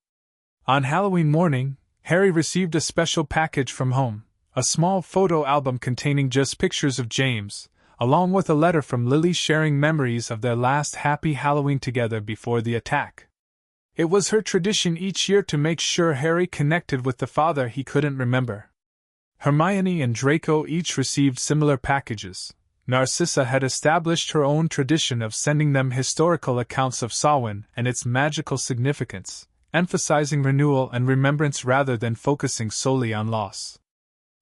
On Halloween morning, Harry received a special package from home, a small photo album containing just pictures of James, along with a letter from Lily sharing memories of their last happy Halloween together before the attack. It was her tradition each year to make sure Harry connected with the father he couldn't remember. Hermione and Draco each received similar packages. Narcissa had established her own tradition of sending them historical accounts of Samhain and its magical significance, emphasizing renewal and remembrance rather than focusing solely on loss.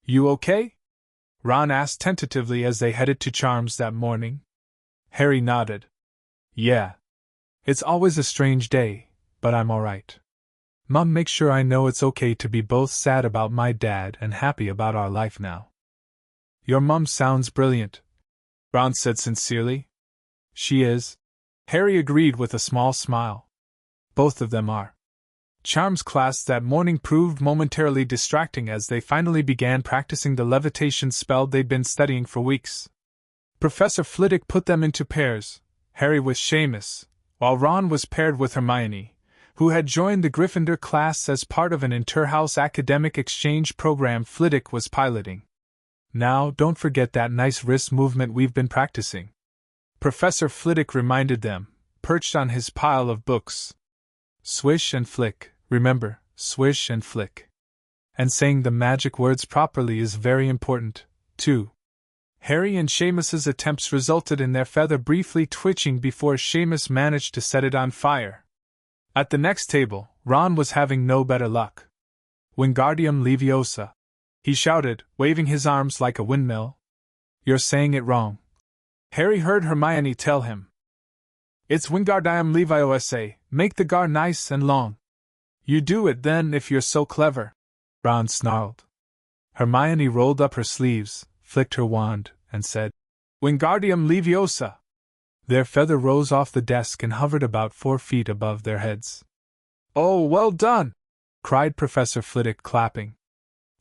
You okay? Ron asked tentatively as they headed to Charms that morning. Harry nodded. Yeah. It's always a strange day, but I'm alright. Mom makes sure I know it's okay to be both sad about my dad and happy about our life now. Your mom sounds brilliant, Ron said sincerely. She is, Harry agreed with a small smile. Both of them are. Charms class that morning proved momentarily distracting as they finally began practicing the levitation spell they'd been studying for weeks. Professor Flitwick put them into pairs, Harry with Seamus, while Ron was paired with Hermione, who had joined the Gryffindor class as part of an inter-house academic exchange program Flitwick was piloting. Now, don't forget that nice wrist movement we've been practicing, Professor Flitwick reminded them, perched on his pile of books. Swish and flick. Remember, swish and flick. And saying the magic words properly is very important, too. Harry and Seamus's attempts resulted in their feather briefly twitching before Seamus managed to set it on fire. At the next table, Ron was having no better luck. Wingardium Leviosa, he shouted, waving his arms like a windmill. You're saying it wrong, Harry heard Hermione tell him. It's Wingardium Leviosa, make the gar nice and long. You do it then if you're so clever, Ron snarled. Hermione rolled up her sleeves, flicked her wand, and said, Wingardium Leviosa. Their feather rose off the desk and hovered about 4 feet above their heads. Oh, well done, cried Professor Flitwick, clapping.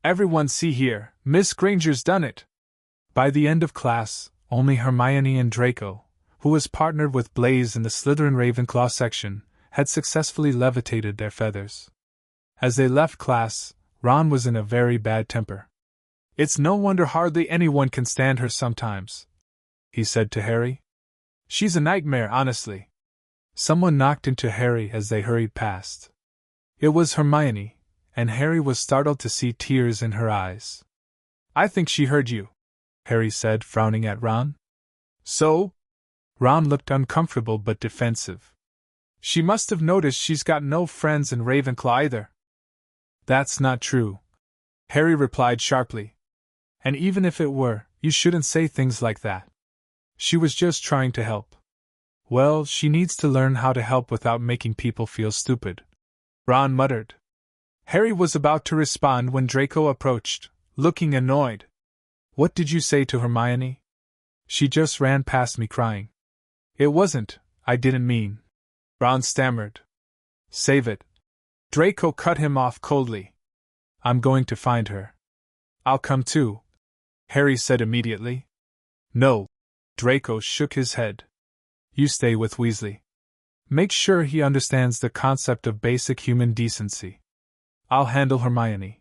Everyone see here, Miss Granger's done it. By the end of class, only Hermione and Draco, who was partnered with Blaise in the Slytherin Ravenclaw section, had successfully levitated their feathers. As they left class, Ron was in a very bad temper. "It's no wonder hardly anyone can stand her sometimes," he said to Harry. "She's a nightmare, honestly." Someone knocked into Harry as they hurried past. It was Hermione, and Harry was startled to see tears in her eyes. "I think she heard you," Harry said, frowning at Ron. "So?" Ron looked uncomfortable but defensive. "She must have noticed she's got no friends in Ravenclaw either." "That's not true," Harry replied sharply. "And even if it were, you shouldn't say things like that. She was just trying to help." "Well, she needs to learn how to help without making people feel stupid," Ron muttered. Harry was about to respond when Draco approached, looking annoyed. "What did you say to Hermione?" "She just ran past me crying." "It wasn't, I didn't mean," Ron stammered. "Save it." Draco cut him off coldly. "I'm going to find her." "I'll come too," Harry said immediately. "No." Draco shook his head. "You stay with Weasley. Make sure he understands the concept of basic human decency. I'll handle Hermione."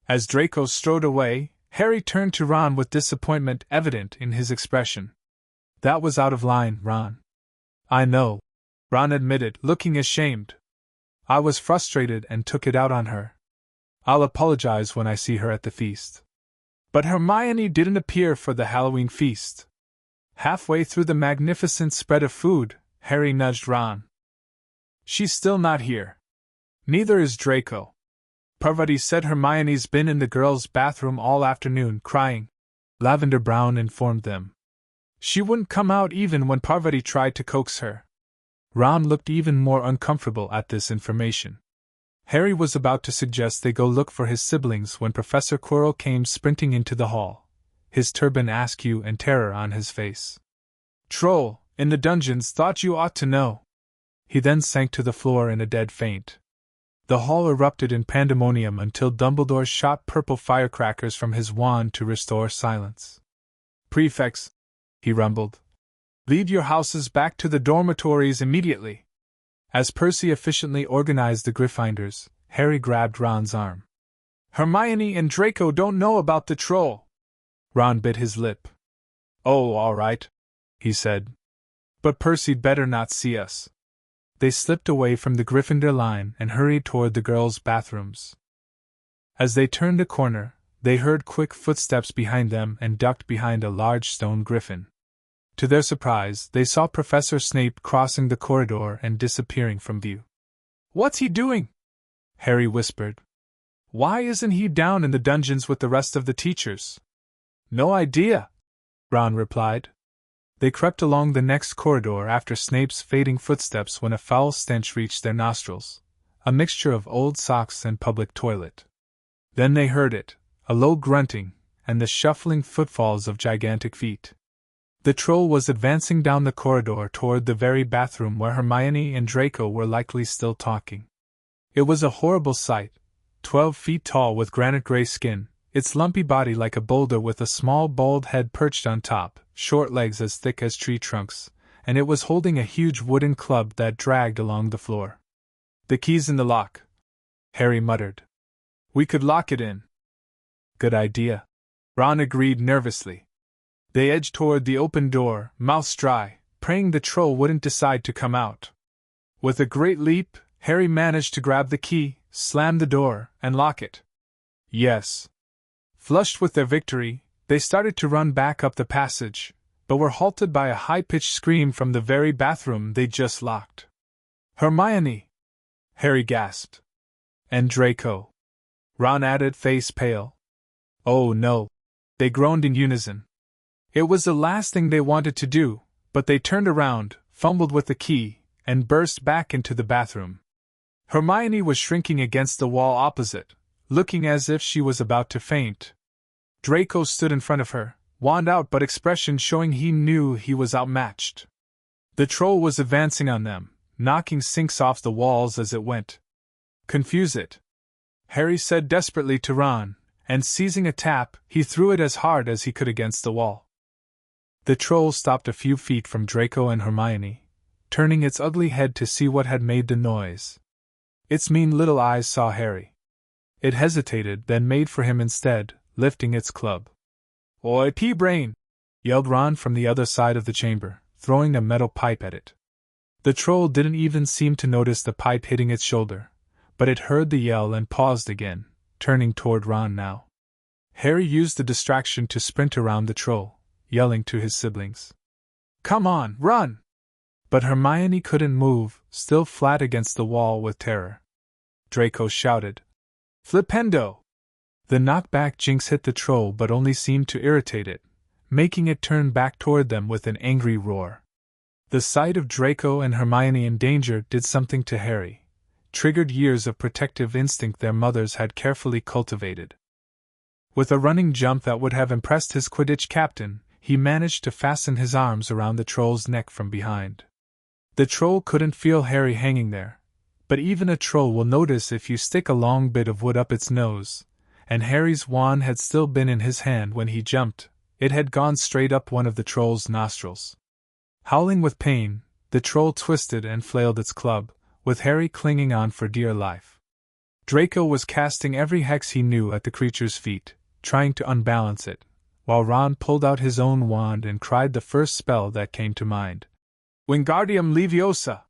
As Draco strode away, Harry turned to Ron with disappointment evident in his expression. "That was out of line, Ron." "I know," Ron admitted, looking ashamed. "I was frustrated and took it out on her. I'll apologize when I see her at the feast." But Hermione didn't appear for the Halloween feast. Halfway through the magnificent spread of food, Harry nudged Ron. "She's still not here." "Neither is Draco. Parvati said Hermione's been in the girls' bathroom all afternoon crying," Lavender Brown informed them. "She wouldn't come out even when Parvati tried to coax her." Ron looked even more uncomfortable at this information. Harry was about to suggest they go look for his siblings when Professor Quirrell came sprinting into the hall, his turban askew and terror on his face. "Troll, in the dungeons, thought you ought to know." He then sank to the floor in a dead faint. The hall erupted in pandemonium until Dumbledore shot purple firecrackers from his wand to restore silence. "Prefects," he rumbled, "lead your houses back to the dormitories immediately." As Percy efficiently organized the Gryffindors, Harry grabbed Ron's arm. "Hermione and Draco don't know about the troll." Ron bit his lip. "Oh, all right," he said. "But Percy'd better not see us." They slipped away from the Gryffindor line and hurried toward the girls' bathrooms. As they turned a corner, they heard quick footsteps behind them and ducked behind a large stone griffin. To their surprise, they saw Professor Snape crossing the corridor and disappearing from view. "What's he doing?" Harry whispered. "Why isn't he down in the dungeons with the rest of the teachers?" "No idea," Ron replied. They crept along the next corridor after Snape's fading footsteps when a foul stench reached their nostrils, a mixture of old socks and public toilet. Then they heard it, a low grunting, and the shuffling footfalls of gigantic feet. The troll was advancing down the corridor toward the very bathroom where Hermione and Draco were likely still talking. It was a horrible sight, 12 feet tall with granite gray skin, its lumpy body like a boulder with a small bald head perched on top, short legs as thick as tree trunks, and it was holding a huge wooden club that dragged along the floor. "The key's in the lock," Harry muttered. "We could lock it in." "Good idea," Ron agreed nervously. They edged toward the open door, mouths dry, praying the troll wouldn't decide to come out. With a great leap, Harry managed to grab the key, slam the door, and lock it. Yes. Flushed with their victory, they started to run back up the passage, but were halted by a high-pitched scream from the very bathroom they'd just locked. "Hermione!" Harry gasped. "And Draco," Ron added, face pale. "Oh no!" they groaned in unison. It was the last thing they wanted to do, but they turned around, fumbled with the key, and burst back into the bathroom. Hermione was shrinking against the wall opposite, looking as if she was about to faint. Draco stood in front of her, wand out but expression showing he knew he was outmatched. The troll was advancing on them, knocking sinks off the walls as it went. "Confuse it," Harry said desperately to Ron, and seizing a tap, he threw it as hard as he could against the wall. The troll stopped a few feet from Draco and Hermione, turning its ugly head to see what had made the noise. Its mean little eyes saw Harry. It hesitated, then made for him instead, lifting its club. "Oi, pea-brain!" yelled Ron from the other side of the chamber, throwing a metal pipe at it. The troll didn't even seem to notice the pipe hitting its shoulder, but it heard the yell and paused again, turning toward Ron now. Harry used the distraction to sprint around the troll, yelling to his siblings, "Come on, run!" But Hermione couldn't move, still flat against the wall with terror. Draco shouted, "Flipendo!" The knockback jinx hit the troll but only seemed to irritate it, making it turn back toward them with an angry roar. The sight of Draco and Hermione in danger did something to Harry, triggered years of protective instinct their mothers had carefully cultivated. With a running jump that would have impressed his Quidditch captain, he managed to fasten his arms around the troll's neck from behind. The troll couldn't feel Harry hanging there, but even a troll will notice if you stick a long bit of wood up its nose, and Harry's wand had still been in his hand when he jumped. It had gone straight up one of the troll's nostrils. Howling with pain, the troll twisted and flailed its club, with Harry clinging on for dear life. Draco was casting every hex he knew at the creature's feet, trying to unbalance it, while Ron pulled out his own wand and cried the first spell that came to mind. "Wingardium Leviosa!"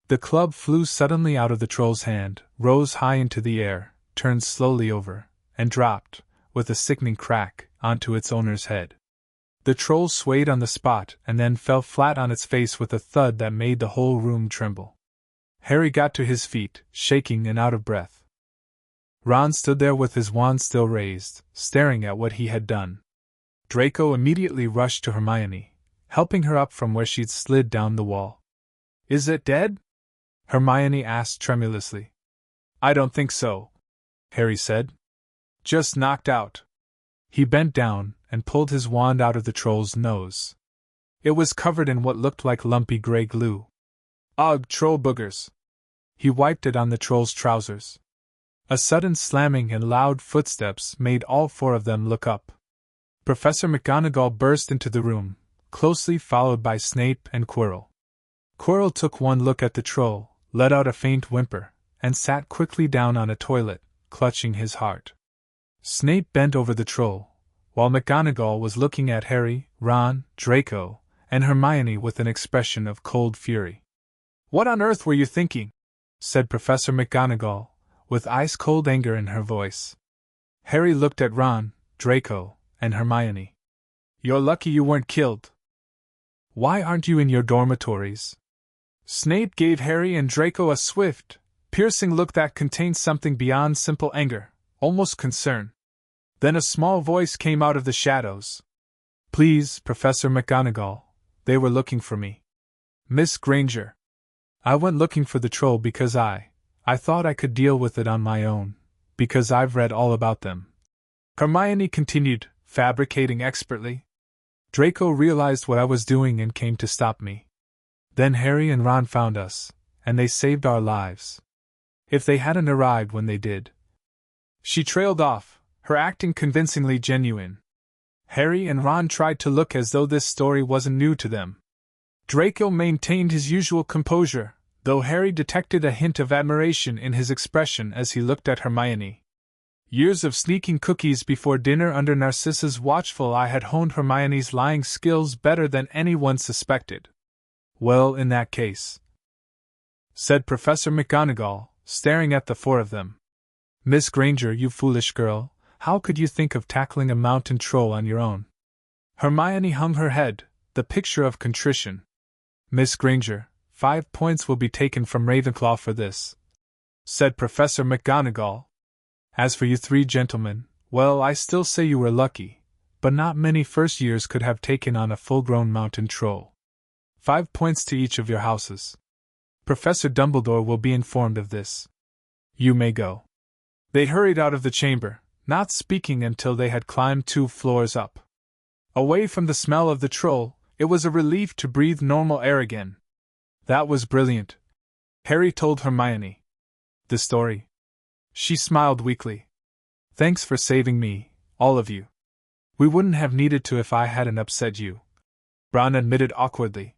The club flew suddenly out of the troll's hand, rose high into the air, turned slowly over, and dropped, with a sickening crack, onto its owner's head. The troll swayed on the spot and then fell flat on its face with a thud that made the whole room tremble. Harry got to his feet, shaking and out of breath. Ron stood there with his wand still raised, staring at what he had done. Draco immediately rushed to Hermione, helping her up from where she'd slid down the wall. "Is it dead?" Hermione asked tremulously. "I don't think so," Harry said. "Just knocked out." He bent down and pulled his wand out of the troll's nose. It was covered in what looked like lumpy gray glue. "Ugh, troll boogers!" He wiped it on the troll's trousers. A sudden slamming and loud footsteps made all four of them look up. Professor McGonagall burst into the room, closely followed by Snape and Quirrell. Quirrell took one look at the troll, let out a faint whimper, and sat quickly down on a toilet, clutching his heart. Snape bent over the troll, while McGonagall was looking at Harry, Ron, Draco, and Hermione with an expression of cold fury. "What on earth were you thinking?" said Professor McGonagall, with ice-cold anger in her voice. Harry looked at Ron, Draco, and Hermione. "You're lucky you weren't killed. Why aren't you in your dormitories?" Snape gave Harry and Draco a swift, piercing look that contained something beyond simple anger, almost concern. Then a small voice came out of the shadows. "Please, Professor McGonagall, they were looking for me. Miss Granger. I went looking for the troll because I thought I could deal with it on my own, because I've read all about them," Hermione continued, fabricating expertly. "Draco realized what I was doing and came to stop me. Then Harry and Ron found us, and they saved our lives. If they hadn't arrived when they did..." She trailed off, her acting convincingly genuine. Harry and Ron tried to look as though this story wasn't new to them. Draco maintained his usual composure, though Harry detected a hint of admiration in his expression as he looked at Hermione. Years of sneaking cookies before dinner under Narcissa's watchful eye had honed Hermione's lying skills better than anyone suspected. "Well, in that case," said Professor McGonagall, staring at the four of them. "Miss Granger, you foolish girl, how could you think of tackling a mountain troll on your own?" Hermione hung her head, the picture of contrition. "Miss Granger, 5 points will be taken from Ravenclaw for this," said Professor McGonagall. "As for you three gentlemen, well, I still say you were lucky, but not many first years could have taken on a full-grown mountain troll. 5 points to each of your houses. Professor Dumbledore will be informed of this. You may go." They hurried out of the chamber, not speaking until they had climbed 2 floors up. Away from the smell of the troll, it was a relief to breathe normal air again. "That was brilliant," Harry told Hermione. "The story?" She smiled weakly. "Thanks for saving me, all of you. We wouldn't have needed to if I hadn't upset you," Ron admitted awkwardly.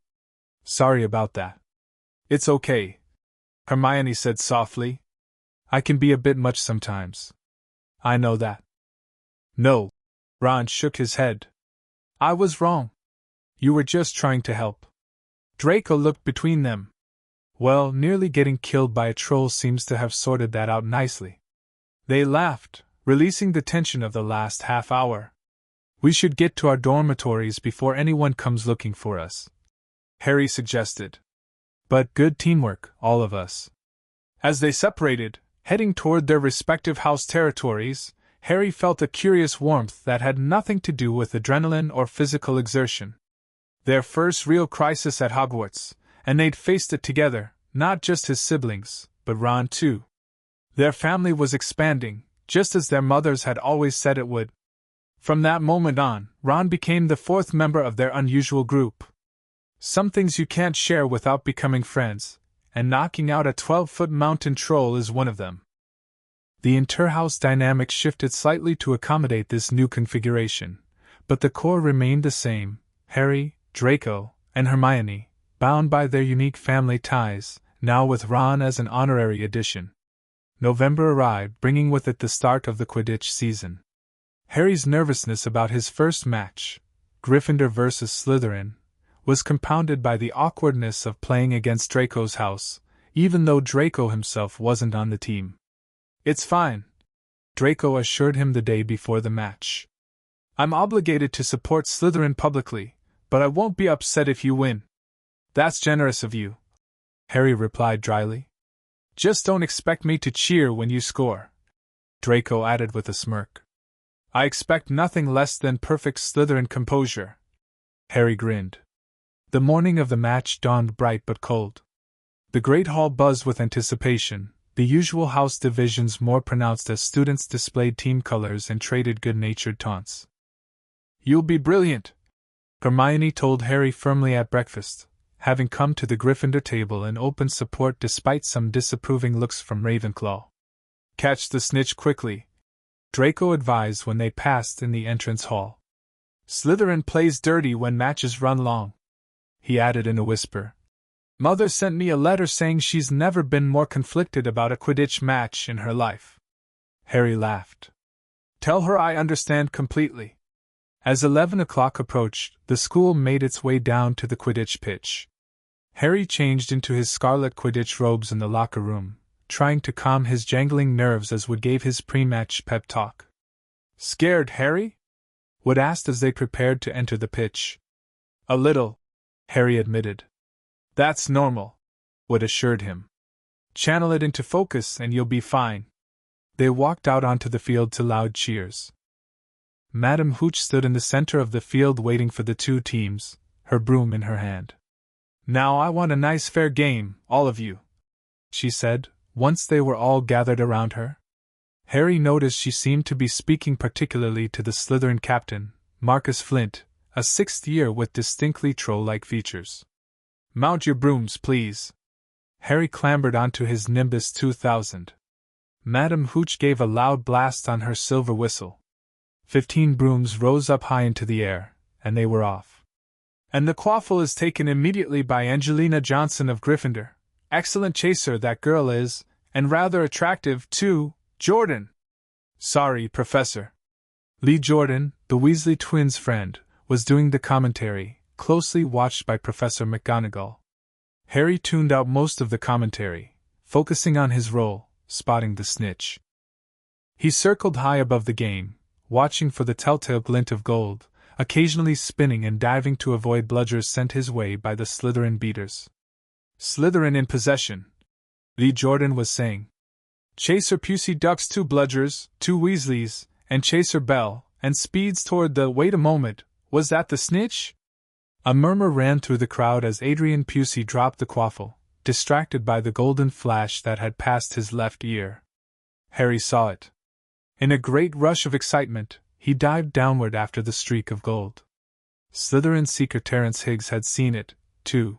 "Sorry about that." It's okay, Hermione said softly. I can be a bit much sometimes. I know that. No. Ron shook his head. I was wrong. You were just trying to help. Draco looked between them. Well, nearly getting killed by a troll seems to have sorted that out nicely. They laughed, releasing the tension of the last half hour. We should get to our dormitories before anyone comes looking for us, Harry suggested. But good teamwork, all of us. As they separated, heading toward their respective house territories, Harry felt a curious warmth that had nothing to do with adrenaline or physical exertion. Their first real crisis at Hogwarts, and they'd faced it together, not just his siblings, but Ron too. Their family was expanding, just as their mothers had always said it would. From that moment on, Ron became the fourth member of their unusual group. Some things you can't share without becoming friends, and knocking out a 12-foot mountain troll is one of them. The inter-house dynamic shifted slightly to accommodate this new configuration, but the core remained the same: Harry, Draco, and Hermione, bound by their unique family ties, now with Ron as an honorary addition. November arrived, bringing with it the start of the Quidditch season. Harry's nervousness about his first match, Gryffindor versus Slytherin, was compounded by the awkwardness of playing against Draco's house, even though Draco himself wasn't on the team. It's fine, Draco assured him the day before the match. I'm obligated to support Slytherin publicly, but I won't be upset if you win. That's generous of you, Harry replied dryly. Just don't expect me to cheer when you score, Draco added with a smirk. I expect nothing less than perfect Slytherin composure. Harry grinned. The morning of the match dawned bright but cold. The Great Hall buzzed with anticipation, the usual house divisions more pronounced as students displayed team colors and traded good-natured taunts. You'll be brilliant, Hermione told Harry firmly at breakfast, having come to the Gryffindor table in open support despite some disapproving looks from Ravenclaw. Catch the snitch quickly, Draco advised when they passed in the entrance hall. Slytherin plays dirty when matches run long, he added in a whisper. Mother sent me a letter saying she's never been more conflicted about a Quidditch match in her life. Harry laughed. Tell her I understand completely. As 11 o'clock approached, the school made its way down to the Quidditch pitch. Harry changed into his scarlet Quidditch robes in the locker room, trying to calm his jangling nerves as Wood gave his pre-match pep talk. Scared, Harry? Wood asked as they prepared to enter the pitch. A little, Harry admitted. That's normal, Wood assured him. Channel it into focus and you'll be fine. They walked out onto the field to loud cheers. Madame Hooch stood in the center of the field waiting for the two teams, her broom in her hand. Now I want a nice fair game, all of you, she said, once they were all gathered around her. Harry noticed she seemed to be speaking particularly to the Slytherin captain, Marcus Flint, a sixth year with distinctly troll-like features. Mount your brooms, please. Harry clambered onto his Nimbus 2000. Madame Hooch gave a loud blast on her silver whistle. 15 brooms rose up high into the air, and they were off. And the quaffle is taken immediately by Angelina Johnson of Gryffindor. Excellent chaser that girl is, and rather attractive, too, Jordan. Sorry, Professor. Lee Jordan, the Weasley twins' friend, was doing the commentary, closely watched by Professor McGonagall. Harry tuned out most of the commentary, focusing on his role, spotting the snitch. He circled high above the game, watching for the telltale glint of gold, occasionally spinning and diving to avoid bludgers sent his way by the Slytherin beaters. Slytherin in possession, Lee Jordan was saying. Chaser Pusey ducks 2 bludgers, 2 Weasleys, and Chaser Bell, and speeds toward the— wait a moment, was that the snitch? A murmur ran through the crowd as Adrian Pusey dropped the quaffle, distracted by the golden flash that had passed his left ear. Harry saw it. In a great rush of excitement, he dived downward after the streak of gold. Slytherin seeker Terence Higgs had seen it, too.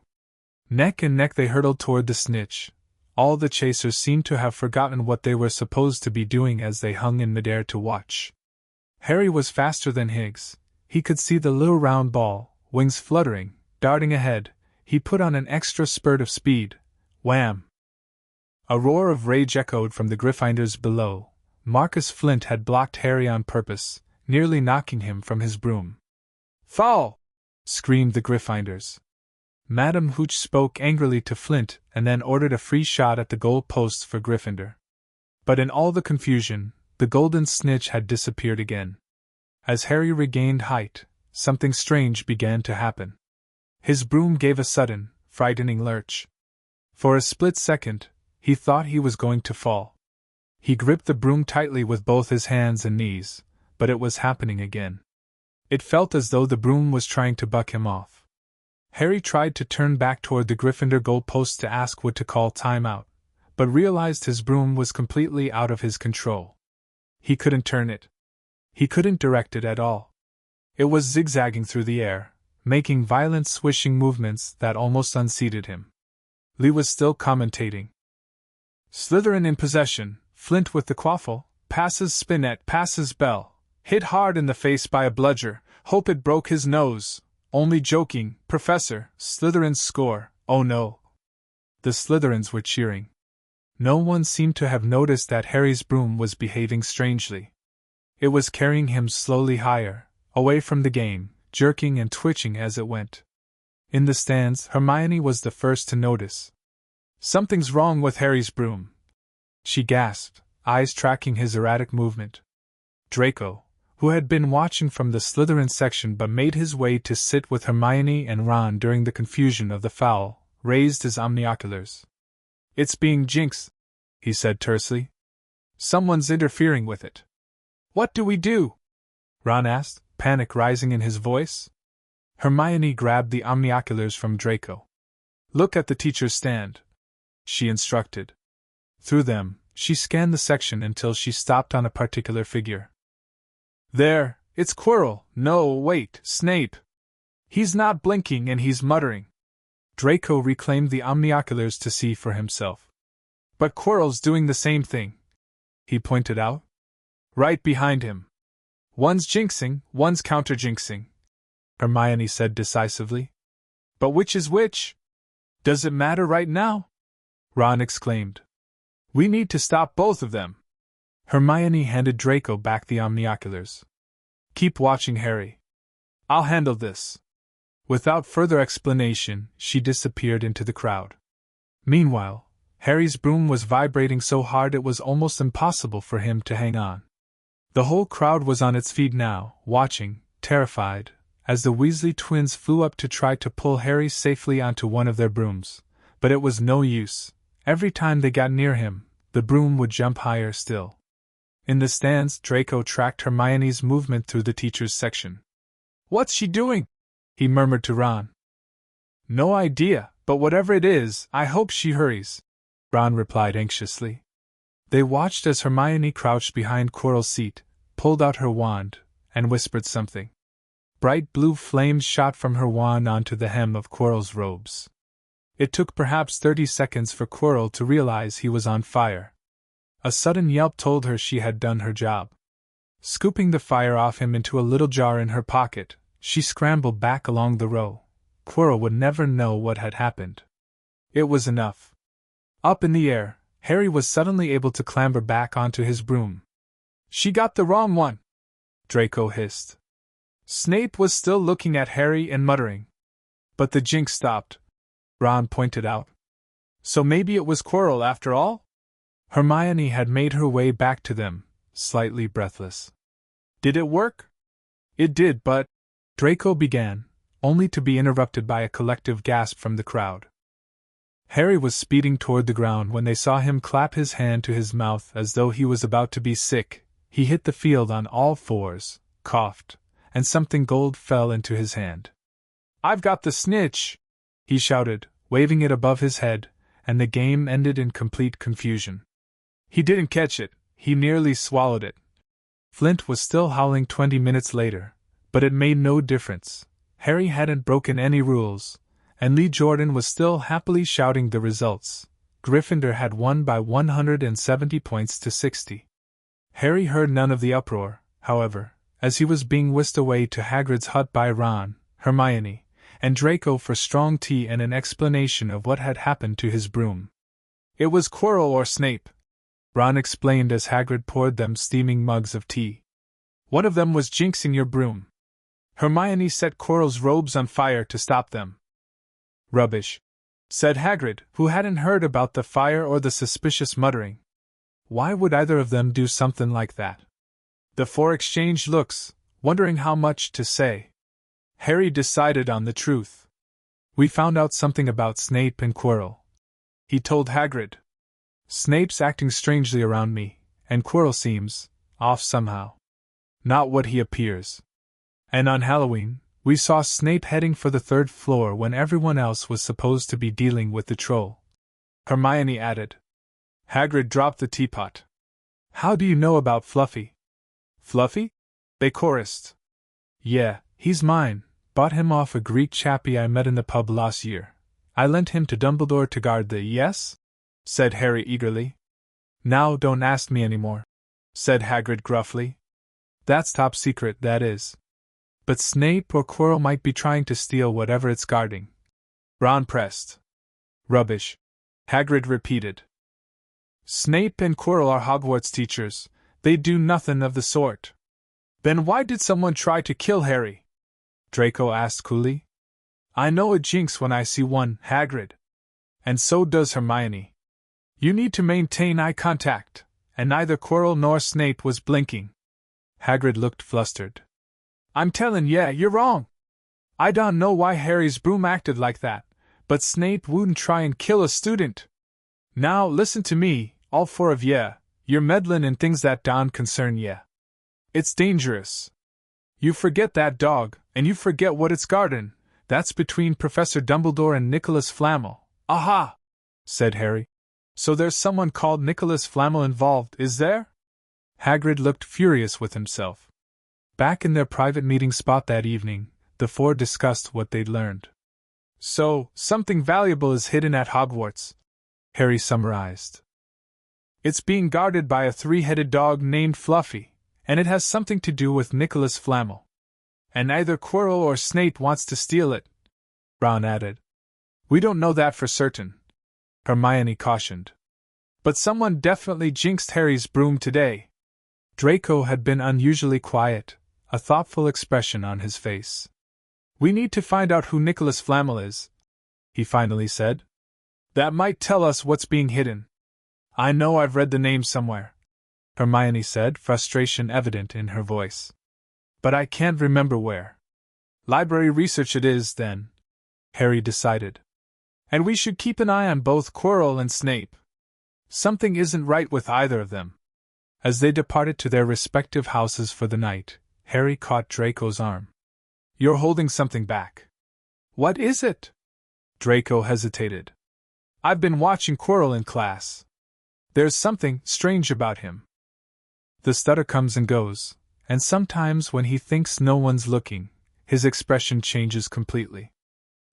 Neck and neck they hurtled toward the snitch. All the chasers seemed to have forgotten what they were supposed to be doing as they hung in midair to watch. Harry was faster than Higgs. He could see the little round ball, wings fluttering, darting ahead. He put on an extra spurt of speed, Wham! A roar of rage echoed from the Gryffindors below. Marcus Flint had blocked Harry on purpose, nearly knocking him from his broom. Foul! Screamed the Gryffindors. Madam Hooch spoke angrily to Flint and then ordered a free shot at the goal posts for Gryffindor. But in all the confusion, the golden snitch had disappeared again. As Harry regained height, something strange began to happen. His broom gave a sudden, frightening lurch. For a split second, he thought he was going to fall. He gripped the broom tightly with both his hands and knees, but it was happening again. It felt as though the broom was trying to buck him off. Harry tried to turn back toward the Gryffindor goal post to ask Wood to call time out, but realized his broom was completely out of his control. He couldn't turn it. He couldn't direct it at all. It was zigzagging through the air, making violent swishing movements that almost unseated him. Lee was still commentating. Slytherin in possession, Flint with the quaffle, passes Spinnet, passes Bell, hit hard in the face by a bludger, hope it broke his nose, only joking, Professor, Slytherin's score, oh no. The Slytherins were cheering. No one seemed to have noticed that Harry's broom was behaving strangely. It was carrying him slowly higher, away from the game, jerking and twitching as it went. In the stands, Hermione was the first to notice. Something's wrong with Harry's broom, she gasped, eyes tracking his erratic movement. Draco, who had been watching from the Slytherin section but made his way to sit with Hermione and Ron during the confusion of the foul, raised his omnioculars. It's being jinxed, he said tersely. Someone's interfering with it. What do we do? Ron asked, panic rising in his voice. Hermione grabbed the omnioculars from Draco. Look at the teacher's stand, she instructed. Through them, she scanned the section until she stopped on a particular figure. There, it's Quirrell. No, wait, Snape. He's not blinking and he's muttering. Draco reclaimed the omnioculars to see for himself. But Quirrell's doing the same thing, he pointed out. Right behind him. One's jinxing, one's counter-jinxing, Hermione said decisively. But which is which? Does it matter right now? Ron exclaimed. We need to stop both of them. Hermione handed Draco back the omnioculars. Keep watching Harry. I'll handle this. Without further explanation, she disappeared into the crowd. Meanwhile, Harry's broom was vibrating so hard it was almost impossible for him to hang on. The whole crowd was on its feet now, watching, terrified, as the Weasley twins flew up to try to pull Harry safely onto one of their brooms. But it was no use. Every time they got near him, the broom would jump higher still. In the stands, Draco tracked Hermione's movement through the teacher's section. What's she doing? He murmured to Ron. No idea, but whatever it is, I hope she hurries, Ron replied anxiously. They watched as Hermione crouched behind Quirrell's seat, pulled out her wand, and whispered something. Bright blue flames shot from her wand onto the hem of Quirrell's robes. It took perhaps 30 seconds for Quirrell to realize he was on fire. A sudden yelp told her she had done her job. Scooping the fire off him into a little jar in her pocket, she scrambled back along the row. Quirrell would never know what had happened. It was enough. Up in the air, Harry was suddenly able to clamber back onto his broom. She got the wrong one, Draco hissed. Snape was still looking at Harry and muttering. But the jinx stopped, Ron pointed out. So maybe it was Quirrell after all? Hermione had made her way back to them, slightly breathless. Did it work? It did, but... Draco began, only to be interrupted by a collective gasp from the crowd. Harry was speeding toward the ground when they saw him clap his hand to his mouth as though he was about to be sick. He hit the field on all fours, coughed, and something gold fell into his hand. I've got the snitch! He shouted, waving it above his head, and the game ended in complete confusion. He didn't catch it, he nearly swallowed it. Flint was still howling 20 minutes later, but it made no difference. Harry hadn't broken any rules, and Lee Jordan was still happily shouting the results. Gryffindor had won by 170 points to 60. Harry heard none of the uproar, however, as he was being whisked away to Hagrid's hut by Ron, Hermione, and Draco for strong tea and an explanation of what had happened to his broom. It was Quirrell or Snape, Ron explained as Hagrid poured them steaming mugs of tea. One of them was jinxing your broom. Hermione set Quirrell's robes on fire to stop them. Rubbish, said Hagrid, who hadn't heard about the fire or the suspicious muttering. Why would either of them do something like that? The four exchanged looks, wondering how much to say. Harry decided on the truth. We found out something about Snape and Quirrell, he told Hagrid. Snape's acting strangely around me, and Quirrell seems off somehow. Not what he appears. And on Halloween, we saw Snape heading for the 3rd floor when everyone else was supposed to be dealing with the troll, Hermione added. Hagrid dropped the teapot. How do you know about Fluffy? Fluffy? They chorused. Yeah, he's mine. Bought him off a Greek chappie I met in the pub last year. I lent him to Dumbledore to guard the yes? Said Harry eagerly. Now don't ask me any more, said Hagrid gruffly. That's top secret, that is. But Snape or Quirrell might be trying to steal whatever it's guarding. Ron pressed. Rubbish, Hagrid repeated. Snape and Quirrell are Hogwarts teachers. They do nothing of the sort. Then why did someone try to kill Harry? Draco asked coolly. I know a jinx when I see one, Hagrid. And so does Hermione. You need to maintain eye contact, and neither Quirrell nor Snape was blinking. Hagrid looked flustered. I'm tellin' ya, you're wrong. I don't know why Harry's broom acted like that, but Snape wouldn't try and kill a student. Now listen to me, all four of ya, you're meddlin' in things that don't concern ya. It's dangerous. You forget that dog, and you forget what it's guardin'. That's between Professor Dumbledore and Nicholas Flamel. Aha! Said Harry. So there's someone called Nicholas Flamel involved, is there? Hagrid looked furious with himself. Back in their private meeting spot that evening, the four discussed what they'd learned. So, something valuable is hidden at Hogwarts, Harry summarized. It's being guarded by a 3-headed dog named Fluffy, and it has something to do with Nicholas Flamel. And either Quirrell or Snape wants to steal it, Ron added. We don't know that for certain, Hermione cautioned. But someone definitely jinxed Harry's broom today. Draco had been unusually quiet, a thoughtful expression on his face. We need to find out who Nicholas Flamel is, he finally said. That might tell us what's being hidden. I know I've read the name somewhere, Hermione said, frustration evident in her voice. But I can't remember where. Library research it is, then, Harry decided. And we should keep an eye on both Quirrell and Snape. Something isn't right with either of them. As they departed to their respective houses for the night, Harry caught Draco's arm. You're holding something back. What is it? Draco hesitated. I've been watching Quirrell in class. There's something strange about him. The stutter comes and goes, and sometimes when he thinks no one's looking, his expression changes completely.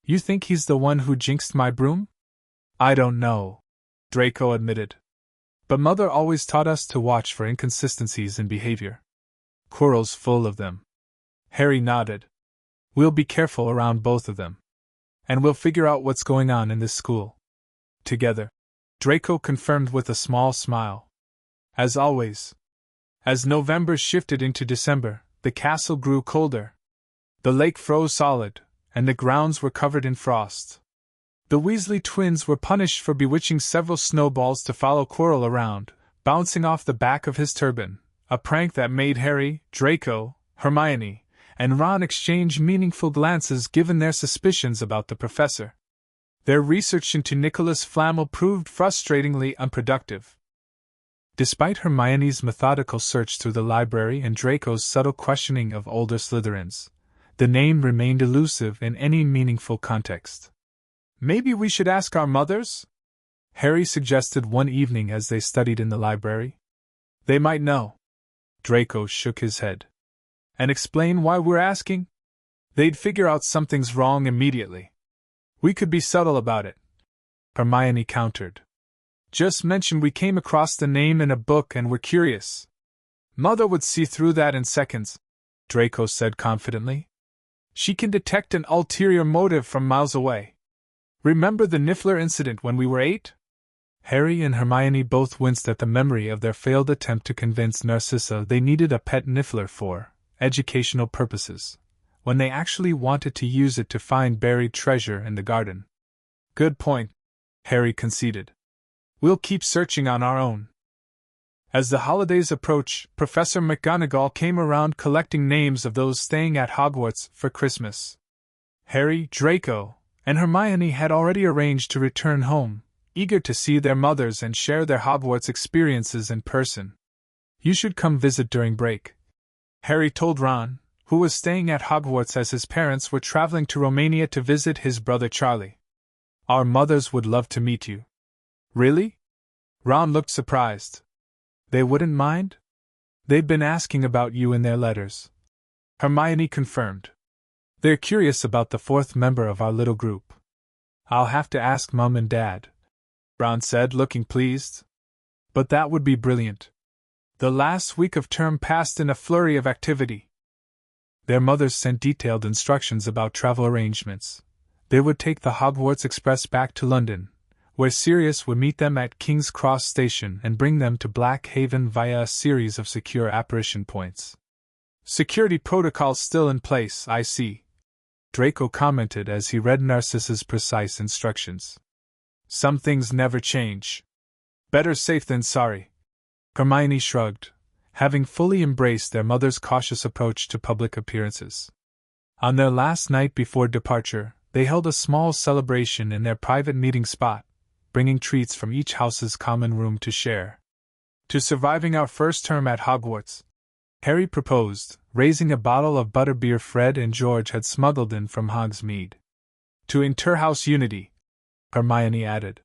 You think he's the one who jinxed my broom? I don't know, Draco admitted. But Mother always taught us to watch for inconsistencies in behavior. Quirrell's full of them. Harry nodded. We'll be careful around both of them. And we'll figure out what's going on in this school. Together, Draco confirmed with a small smile. As always. As November shifted into December, the castle grew colder. The lake froze solid, and the grounds were covered in frost. The Weasley twins were punished for bewitching several snowballs to follow Quirrell around, bouncing off the back of his turban, a prank that made Harry, Draco, Hermione, and Ron exchange meaningful glances given their suspicions about the professor. Their research into Nicholas Flamel proved frustratingly unproductive. Despite Hermione's methodical search through the library and Draco's subtle questioning of older Slytherins, the name remained elusive in any meaningful context. Maybe we should ask our mothers? Harry suggested one evening as they studied in the library. They might know. Draco shook his head. And explain why we're asking? They'd figure out something's wrong immediately. We could be subtle about it, Hermione countered. Just mention we came across the name in a book and were curious. Mother would see through that in seconds, Draco said confidently. She can detect an ulterior motive from miles away. Remember the Niffler incident when we were 8? Harry and Hermione both winced at the memory of their failed attempt to convince Narcissa they needed a pet Niffler for educational purposes, when they actually wanted to use it to find buried treasure in the garden. Good point, Harry conceded. We'll keep searching on our own. As the holidays approached, Professor McGonagall came around collecting names of those staying at Hogwarts for Christmas. Harry, Draco, and Hermione had already arranged to return home, eager to see their mothers and share their Hogwarts experiences in person. You should come visit during break, Harry told Ron, who was staying at Hogwarts as his parents were traveling to Romania to visit his brother Charlie. Our mothers would love to meet you. Really? Ron looked surprised. They wouldn't mind? They'd been asking about you in their letters. Hermione confirmed. They're curious about the fourth member of our little group. I'll have to ask Mum and Dad, Ron said, looking pleased. But that would be brilliant. The last week of term passed in a flurry of activity. Their mothers sent detailed instructions about travel arrangements. They would take the Hogwarts Express back to London, where Sirius would meet them at King's Cross Station and bring them to Blackhaven via a series of secure apparition points. Security protocols still in place, I see, Draco commented as he read Narcissa's precise instructions. Some things never change. Better safe than sorry. Hermione shrugged, having fully embraced their mother's cautious approach to public appearances. On their last night before departure, they held a small celebration in their private meeting spot, bringing treats from each house's common room to share. To surviving our first term at Hogwarts, Harry proposed, raising a bottle of butterbeer Fred and George had smuggled in from Hogsmeade. To interhouse unity, Hermione added.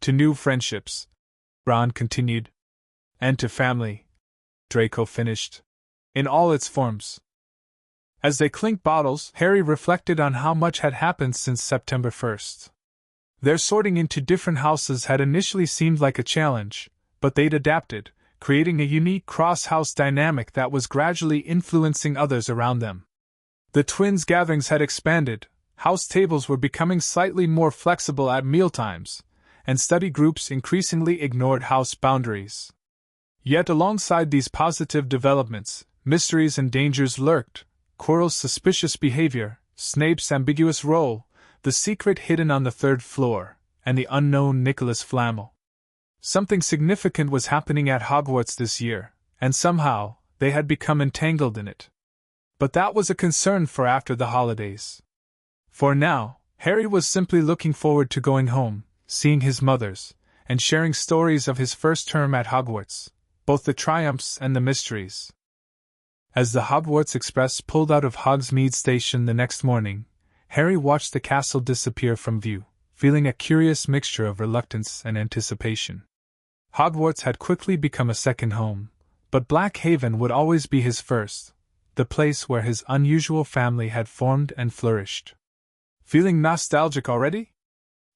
To new friendships, Ron continued. And to family, Draco finished. In all its forms. As they clinked bottles, Harry reflected on how much had happened since September 1st. Their sorting into different houses had initially seemed like a challenge, but they'd adapted, creating a unique cross-house dynamic that was gradually influencing others around them. The twins' gatherings had expanded, house tables were becoming slightly more flexible at mealtimes, and study groups increasingly ignored house boundaries. Yet alongside these positive developments, mysteries and dangers lurked: Quirrell's suspicious behavior, Snape's ambiguous role, the secret hidden on the third floor, and the unknown Nicholas Flamel. Something significant was happening at Hogwarts this year, and somehow, they had become entangled in it. But that was a concern for after the holidays. For now, Harry was simply looking forward to going home, seeing his mothers, and sharing stories of his first term at Hogwarts, both the triumphs and the mysteries. As the Hogwarts Express pulled out of Hogsmeade Station the next morning, Harry watched the castle disappear from view, feeling a curious mixture of reluctance and anticipation. Hogwarts had quickly become a second home, but Blackhaven would always be his first, the place where his unusual family had formed and flourished. Feeling nostalgic already?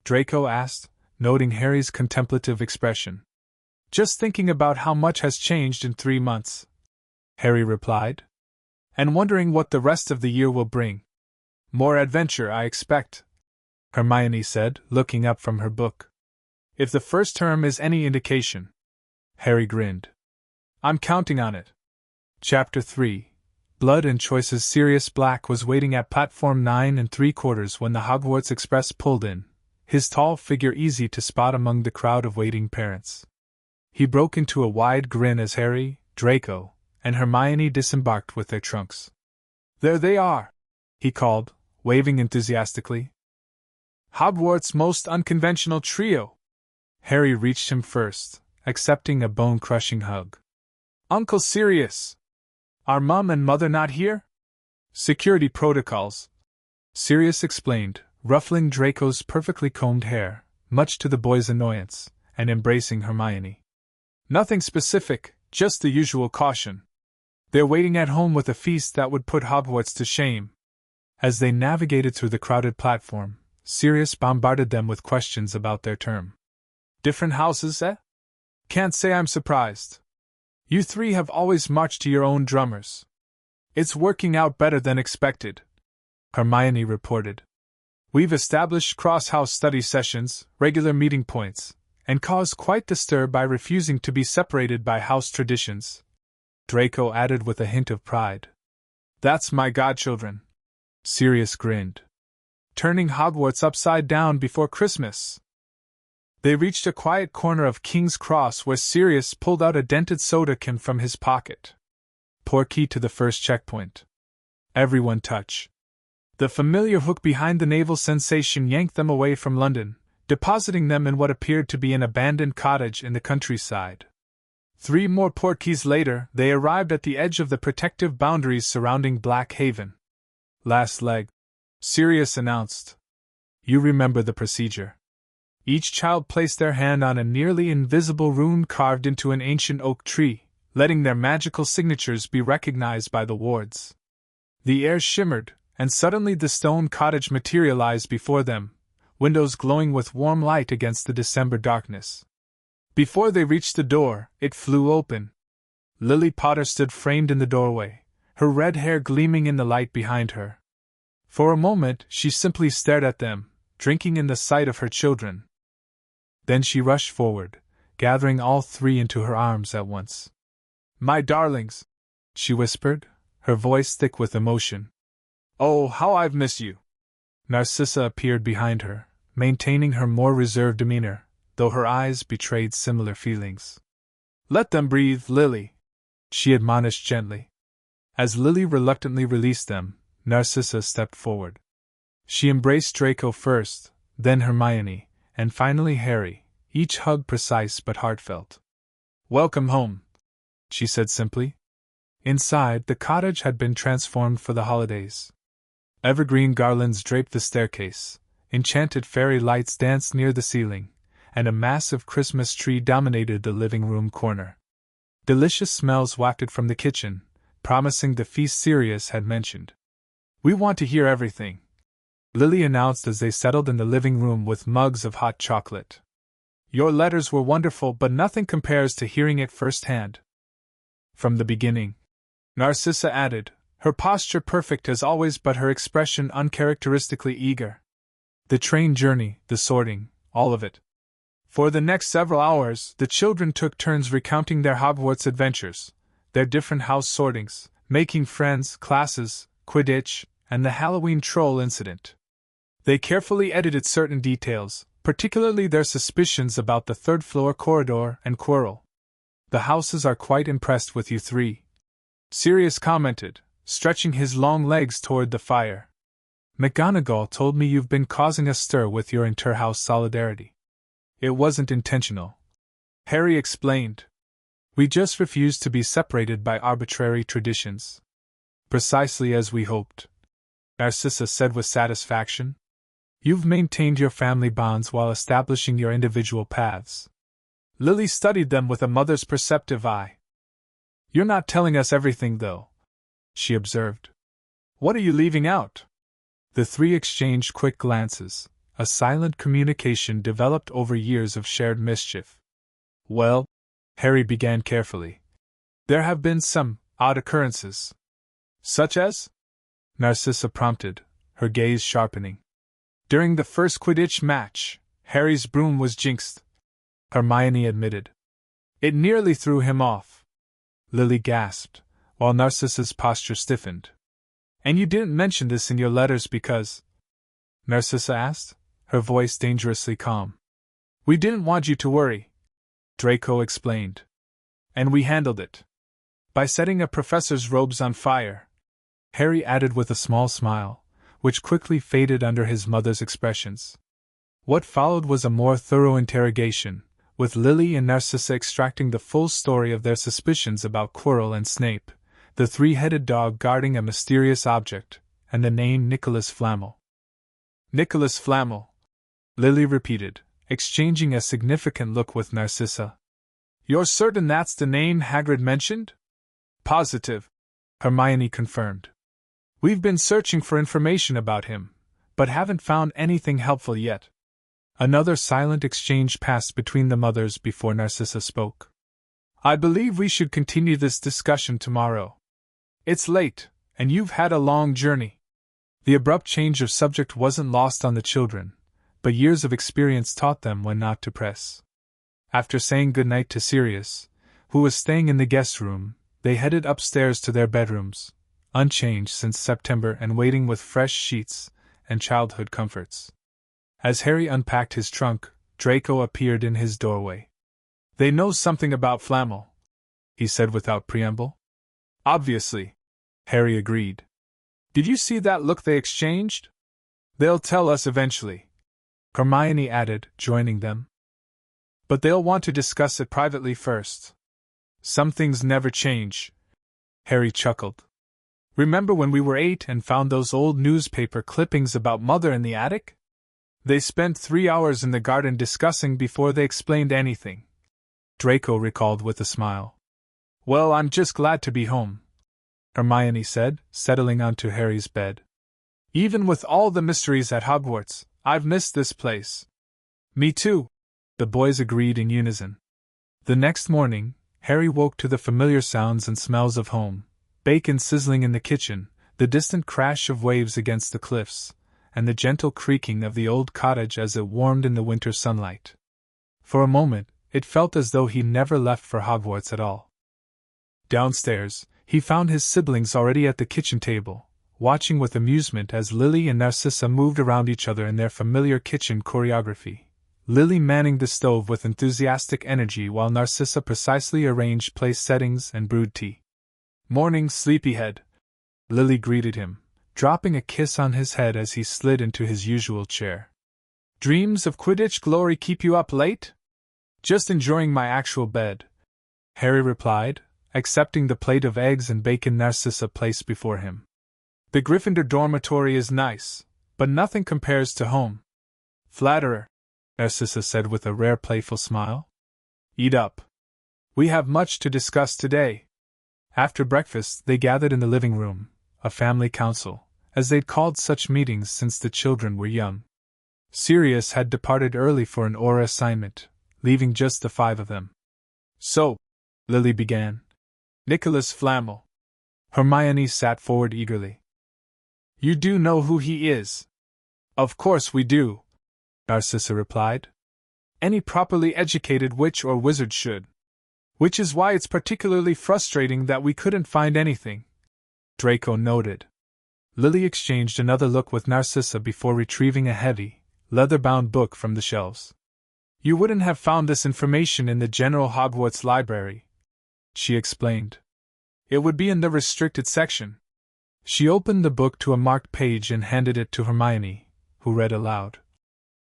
Draco asked, noting Harry's contemplative expression. Just thinking about how much has changed in 3 months, Harry replied. And wondering what the rest of the year will bring. More adventure, I expect, Hermione said, looking up from her book. If the first term is any indication. Harry grinned. I'm counting on it. Chapter 3. Blood and Choices. Sirius Black was waiting at platform 9 3/4 when the Hogwarts Express pulled in, his tall figure easy to spot among the crowd of waiting parents. He broke into a wide grin as Harry, Draco, and Hermione disembarked with their trunks. There they are, he called, waving enthusiastically. Hogwarts' most unconventional trio. Harry reached him first, accepting a bone-crushing hug. Uncle Sirius! Are Mum and Mother not here? Security protocols, Sirius explained, ruffling Draco's perfectly combed hair, much to the boy's annoyance, and embracing Hermione. Nothing specific, just the usual caution. They're waiting at home with a feast that would put Hogwarts to shame. As they navigated through the crowded platform, Sirius bombarded them with questions about their term. Different houses, eh? Can't say I'm surprised. You three have always marched to your own drummers. It's working out better than expected. Hermione reported. We've established cross-house study sessions, regular meeting points, and caused quite the stir by refusing to be separated by house traditions, Draco added with a hint of pride. That's my godchildren. Sirius grinned. Turning Hogwarts upside down before Christmas. They reached a quiet corner of King's Cross where Sirius pulled out a dented soda can from his pocket. Pour key to the first checkpoint. Everyone touch. The familiar hook behind the naval sensation yanked them away from London, depositing them in what appeared to be an abandoned cottage in the countryside. 3 more portkeys later, they arrived at the edge of the protective boundaries surrounding Black Haven. Last leg, Sirius announced. You remember the procedure. Each child placed their hand on a nearly invisible rune carved into an ancient oak tree, letting their magical signatures be recognized by the wards. The air shimmered, and suddenly the stone cottage materialized before them, windows glowing with warm light against the December darkness. Before they reached the door, it flew open. Lily Potter stood framed in the doorway, her red hair gleaming in the light behind her. For a moment, she simply stared at them, drinking in the sight of her children. Then she rushed forward, gathering all 3 into her arms at once. My darlings, she whispered, her voice thick with emotion. Oh, how I've missed you. Narcissa appeared behind her, maintaining her more reserved demeanor, though her eyes betrayed similar feelings. Let them breathe, Lily, she admonished gently. As Lily reluctantly released them, Narcissa stepped forward. She embraced Draco first, then Hermione, and finally Harry, each hug precise but heartfelt. Welcome home, she said simply. Inside, the cottage had been transformed for the holidays. Evergreen garlands draped the staircase, enchanted fairy lights danced near the ceiling, and a massive Christmas tree dominated the living room corner. Delicious smells wafted from the kitchen, promising the feast Sirius had mentioned. We want to hear everything, Lily announced as they settled in the living room with mugs of hot chocolate. Your letters were wonderful, but nothing compares to hearing it firsthand. From the beginning, Narcissa added, her posture perfect as always but her expression uncharacteristically eager. The train journey, the sorting, all of it. For the next several hours, the children took turns recounting their Hogwarts adventures, their different house sortings, making friends, classes, Quidditch, and the Halloween troll incident. They carefully edited certain details, particularly their suspicions about the third-floor corridor and Quirrell. The houses are quite impressed with you 3, Sirius commented, stretching his long legs toward the fire. McGonagall told me you've been causing a stir with your inter-house solidarity. It wasn't intentional, Harry explained. We just refused to be separated by arbitrary traditions. Precisely as we hoped, Narcissa said with satisfaction. You've maintained your family bonds while establishing your individual paths. Lily studied them with a mother's perceptive eye. You're not telling us everything, though, she observed. What are you leaving out? The 3 exchanged quick glances, a silent communication developed over years of shared mischief. Well, Harry began carefully. There have been some odd occurrences. Such as? Narcissa prompted, her gaze sharpening. During the first Quidditch match, Harry's broom was jinxed, Hermione admitted. It nearly threw him off. Lily gasped, while Narcissa's posture stiffened. And you didn't mention this in your letters because? Narcissa asked, her voice dangerously calm. We didn't want you to worry, Draco explained. And we handled it. By setting a professor's robes on fire, Harry added with a small smile, which quickly faded under his mother's expressions. What followed was a more thorough interrogation, with Lily and Narcissa extracting the full story of their suspicions about Quirrell and Snape, the 3-headed dog guarding a mysterious object, and the name Nicholas Flamel. Nicholas Flamel, Lily repeated, exchanging a significant look with Narcissa. You're certain that's the name Hagrid mentioned? Positive, Hermione confirmed. We've been searching for information about him, but haven't found anything helpful yet. Another silent exchange passed between the mothers before Narcissa spoke. I believe we should continue this discussion tomorrow. It's late, and you've had a long journey. The abrupt change of subject wasn't lost on the children, but years of experience taught them when not to press. After saying good night to Sirius, who was staying in the guest room, they headed upstairs to their bedrooms, unchanged since September and waiting with fresh sheets and childhood comforts. As Harry unpacked his trunk, Draco appeared in his doorway. "They know something about Flamel," he said without preamble. "Obviously," Harry agreed. "Did you see that look they exchanged? They'll tell us eventually," Hermione added, joining them. "But they'll want to discuss it privately first. Some things never change," Harry chuckled. "Remember when we were 8 and found those old newspaper clippings about Mother in the attic? They spent 3 hours in the garden discussing before they explained anything," Draco recalled with a smile. "Well, I'm just glad to be home," Hermione said, settling onto Harry's bed. "Even with all the mysteries at Hogwarts, I've missed this place." "Me too," the boys agreed in unison. The next morning, Harry woke to the familiar sounds and smells of home: bacon sizzling in the kitchen, the distant crash of waves against the cliffs, and the gentle creaking of the old cottage as it warmed in the winter sunlight. For a moment, it felt as though he never left for Hogwarts at all. Downstairs, he found his siblings already at the kitchen table, watching with amusement as Lily and Narcissa moved around each other in their familiar kitchen choreography. Lily manning the stove with enthusiastic energy while Narcissa precisely arranged place settings and brewed tea. "Morning, sleepyhead," Lily greeted him, dropping a kiss on his head as he slid into his usual chair. "Dreams of Quidditch glory keep you up late?" "Just enjoying my actual bed," Harry replied, accepting the plate of eggs and bacon Narcissa placed before him. "The Gryffindor dormitory is nice, but nothing compares to home." "Flatterer," Narcissa said with a rare playful smile. "Eat up. We have much to discuss today." After breakfast, they gathered in the living room, a family council, as they'd called such meetings since the children were young. Sirius had departed early for an aura assignment, leaving just the 5 of them. "So," Lily began, "Nicholas Flamel." Hermione sat forward eagerly. "You do know who he is?" "Of course we do," Narcissa replied. "Any properly educated witch or wizard should. Which is why it's particularly frustrating that we couldn't find anything," Draco noted. Lily exchanged another look with Narcissa before retrieving a heavy, leather-bound book from the shelves. "You wouldn't have found this information in the general Hogwarts library," she explained. "It would be in the restricted section." She opened the book to a marked page and handed it to Hermione, who read aloud.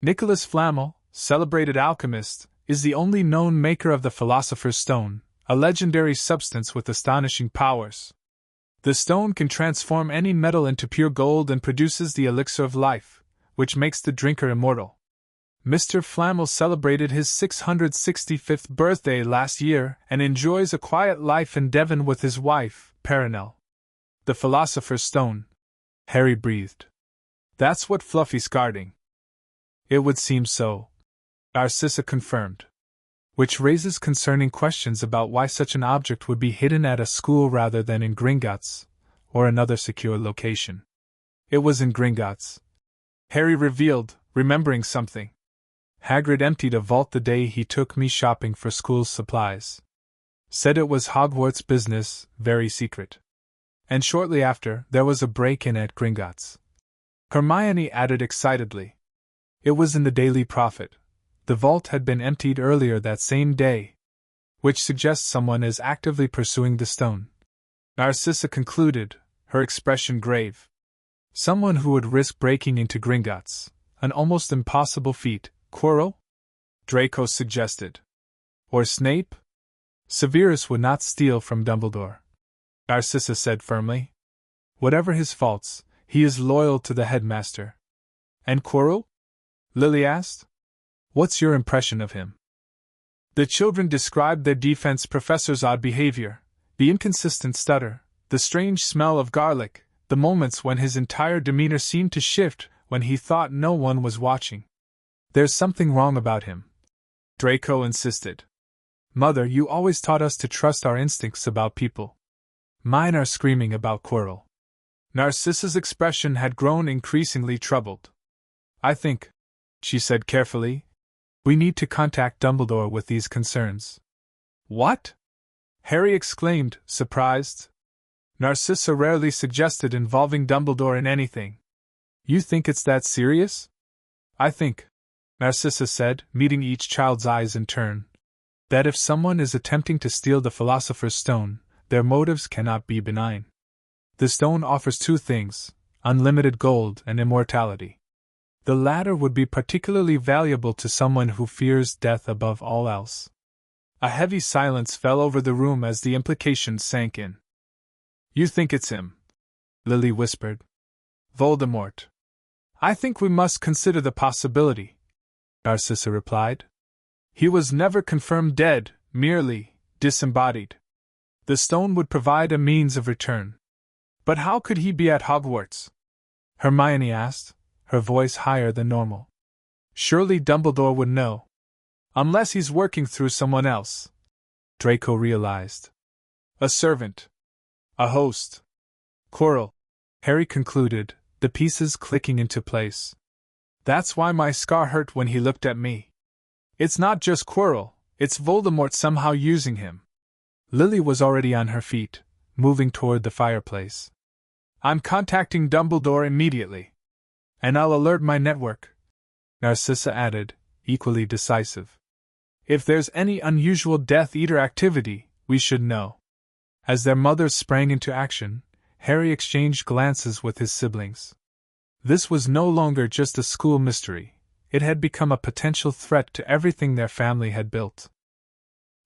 "Nicholas Flamel, celebrated alchemist, is the only known maker of the Philosopher's Stone, a legendary substance with astonishing powers. The stone can transform any metal into pure gold and produces the elixir of life, which makes the drinker immortal. Mr. Flamel celebrated his 665th birthday last year and enjoys a quiet life in Devon with his wife, Perenelle. The Philosopher's Stone," Harry breathed. "That's what Fluffy's guarding." "It would seem so," Narcissa confirmed. "Which raises concerning questions about why such an object would be hidden at a school rather than in Gringotts, or another secure location." "It was in Gringotts," Harry revealed, remembering something. "Hagrid emptied a vault the day he took me shopping for school supplies. Said it was Hogwarts business, very secret. And shortly after, there was a break-in at Gringotts." Hermione added excitedly. "It was in the Daily Prophet. The vault had been emptied earlier that same day." "Which suggests someone is actively pursuing the stone," Narcissa concluded, her expression grave. "Someone who would risk breaking into Gringotts, an almost impossible feat, Quirrell?" Draco suggested. "Or Snape? Severus would not steal from Dumbledore," Narcissa said firmly. "Whatever his faults, he is loyal to the headmaster." "And Quirrell?" Lily asked. "What's your impression of him?" The children described their defense professor's odd behavior, the inconsistent stutter, the strange smell of garlic, the moments when his entire demeanor seemed to shift when he thought no one was watching. "There's something wrong about him," Draco insisted. "Mother, you always taught us to trust our instincts about people. Mine are screaming about Quirrell." Narcissa's expression had grown increasingly troubled. I think, she said carefully, we need to contact Dumbledore with these concerns. What? Harry exclaimed, surprised. Narcissa rarely suggested involving Dumbledore in anything. You think it's that serious? I think, Narcissa said, meeting each child's eyes in turn, that if someone is attempting to steal the Philosopher's Stone, their motives cannot be benign. The stone offers two things, unlimited gold and immortality. The latter would be particularly valuable to someone who fears death above all else. A heavy silence fell over the room as the implication sank in. You think it's him? Lily whispered. Voldemort. I think we must consider the possibility, Narcissa replied. He was never confirmed dead, merely disembodied. The stone would provide a means of return. But how could he be at Hogwarts? Hermione asked, her voice higher than normal. Surely Dumbledore would know. Unless he's working through someone else, Draco realized. A servant. A host. Quirrell, Harry concluded, the pieces clicking into place. That's why my scar hurt when he looked at me. It's not just Quirrell, it's Voldemort somehow using him. Lily was already on her feet, moving toward the fireplace. I'm contacting Dumbledore immediately. And I'll alert my network, Narcissa added, equally decisive. If there's any unusual Death Eater activity, we should know. As their mothers sprang into action, Harry exchanged glances with his siblings. This was no longer just a school mystery, it had become a potential threat to everything their family had built.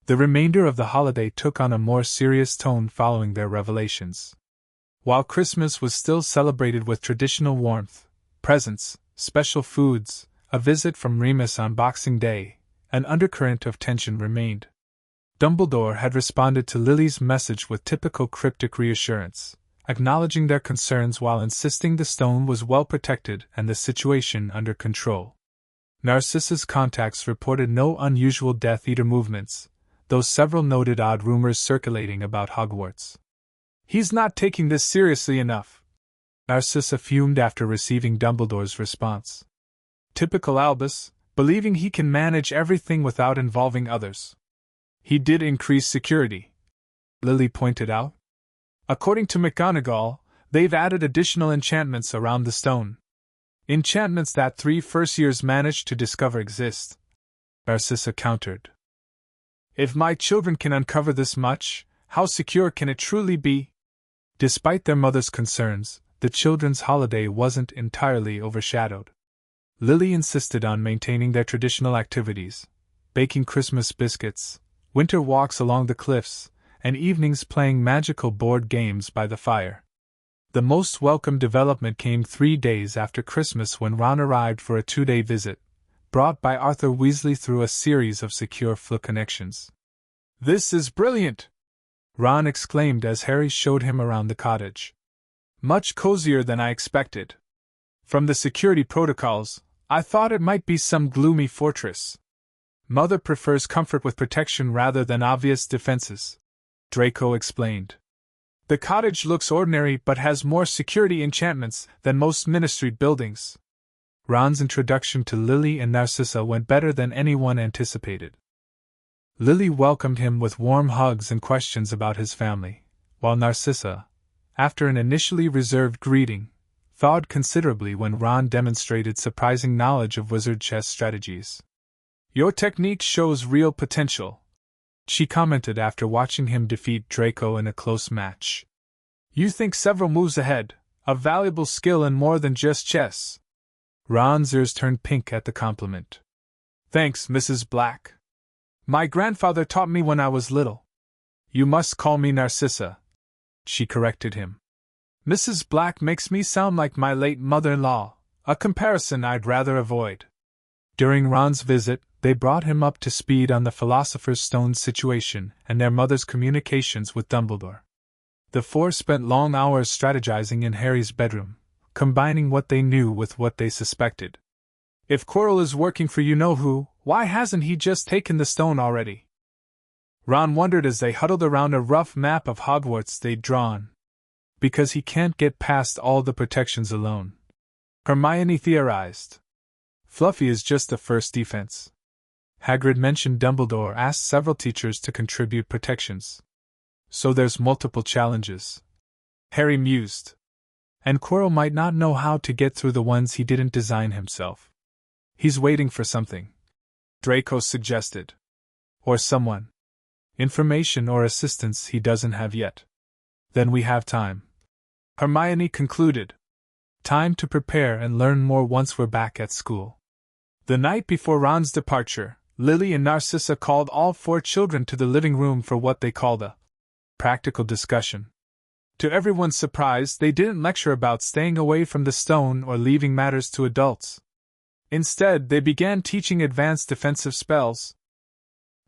The remainder of the holiday took on a more serious tone following their revelations. While Christmas was still celebrated with traditional warmth, presents, special foods, a visit from Remus on Boxing Day, an undercurrent of tension remained. Dumbledore had responded to Lily's message with typical cryptic reassurance, acknowledging their concerns while insisting the stone was well protected and the situation under control. Narcissa's contacts reported no unusual Death Eater movements, though several noted odd rumors circulating about Hogwarts. He's not taking this seriously enough, Narcissa fumed after receiving Dumbledore's response. Typical Albus, believing he can manage everything without involving others. He did increase security, Lily pointed out. According to McGonagall, they've added additional enchantments around the stone. Enchantments that 3 first-years managed to discover exist, Narcissa countered. If my children can uncover this much, how secure can it truly be? Despite their mother's concerns, the children's holiday wasn't entirely overshadowed. Lily insisted on maintaining their traditional activities, baking Christmas biscuits, winter walks along the cliffs, and evenings playing magical board games by the fire. The most welcome development came 3 days after Christmas when Ron arrived for a 2-day visit, brought by Arthur Weasley through a series of secure flu connections. This is brilliant! Ron exclaimed as Harry showed him around the cottage. Much cozier than I expected. From the security protocols, I thought it might be some gloomy fortress. Mother prefers comfort with protection rather than obvious defenses, Draco explained. The cottage looks ordinary but has more security enchantments than most Ministry buildings. Ron's introduction to Lily and Narcissa went better than anyone anticipated. Lily welcomed him with warm hugs and questions about his family, while Narcissa, after an initially reserved greeting, thawed considerably when Ron demonstrated surprising knowledge of wizard chess strategies. Your technique shows real potential, she commented after watching him defeat Draco in a close match. You think several moves ahead, a valuable skill in more than just chess. Ron's ears turned pink at the compliment. Thanks, Mrs. Black. My grandfather taught me when I was little. You must call me Narcissa, she corrected him. Mrs. Black makes me sound like my late mother-in-law, a comparison I'd rather avoid. During Ron's visit, they brought him up to speed on the Philosopher's Stone situation and their mother's communications with Dumbledore. The four spent long hours strategizing in Harry's bedroom, combining what they knew with what they suspected. If Quirrell is working for you-know-who, why hasn't he just taken the stone already? Ron wondered as they huddled around a rough map of Hogwarts they'd drawn. Because he can't get past all the protections alone. Hermione theorized. Fluffy is just the first defense. Hagrid mentioned Dumbledore asked several teachers to contribute protections. So there's multiple challenges. Harry mused. And Quirrell might not know how to get through the ones he didn't design himself. He's waiting for something, Draco suggested. Or someone. Information or assistance he doesn't have yet. Then we have time. Hermione concluded. Time to prepare and learn more once we're back at school. The night before Ron's departure, Lily and Narcissa called all 4 children to the living room for what they called a practical discussion. To everyone's surprise, they didn't lecture about staying away from the stone or leaving matters to adults. Instead, they began teaching advanced defensive spells.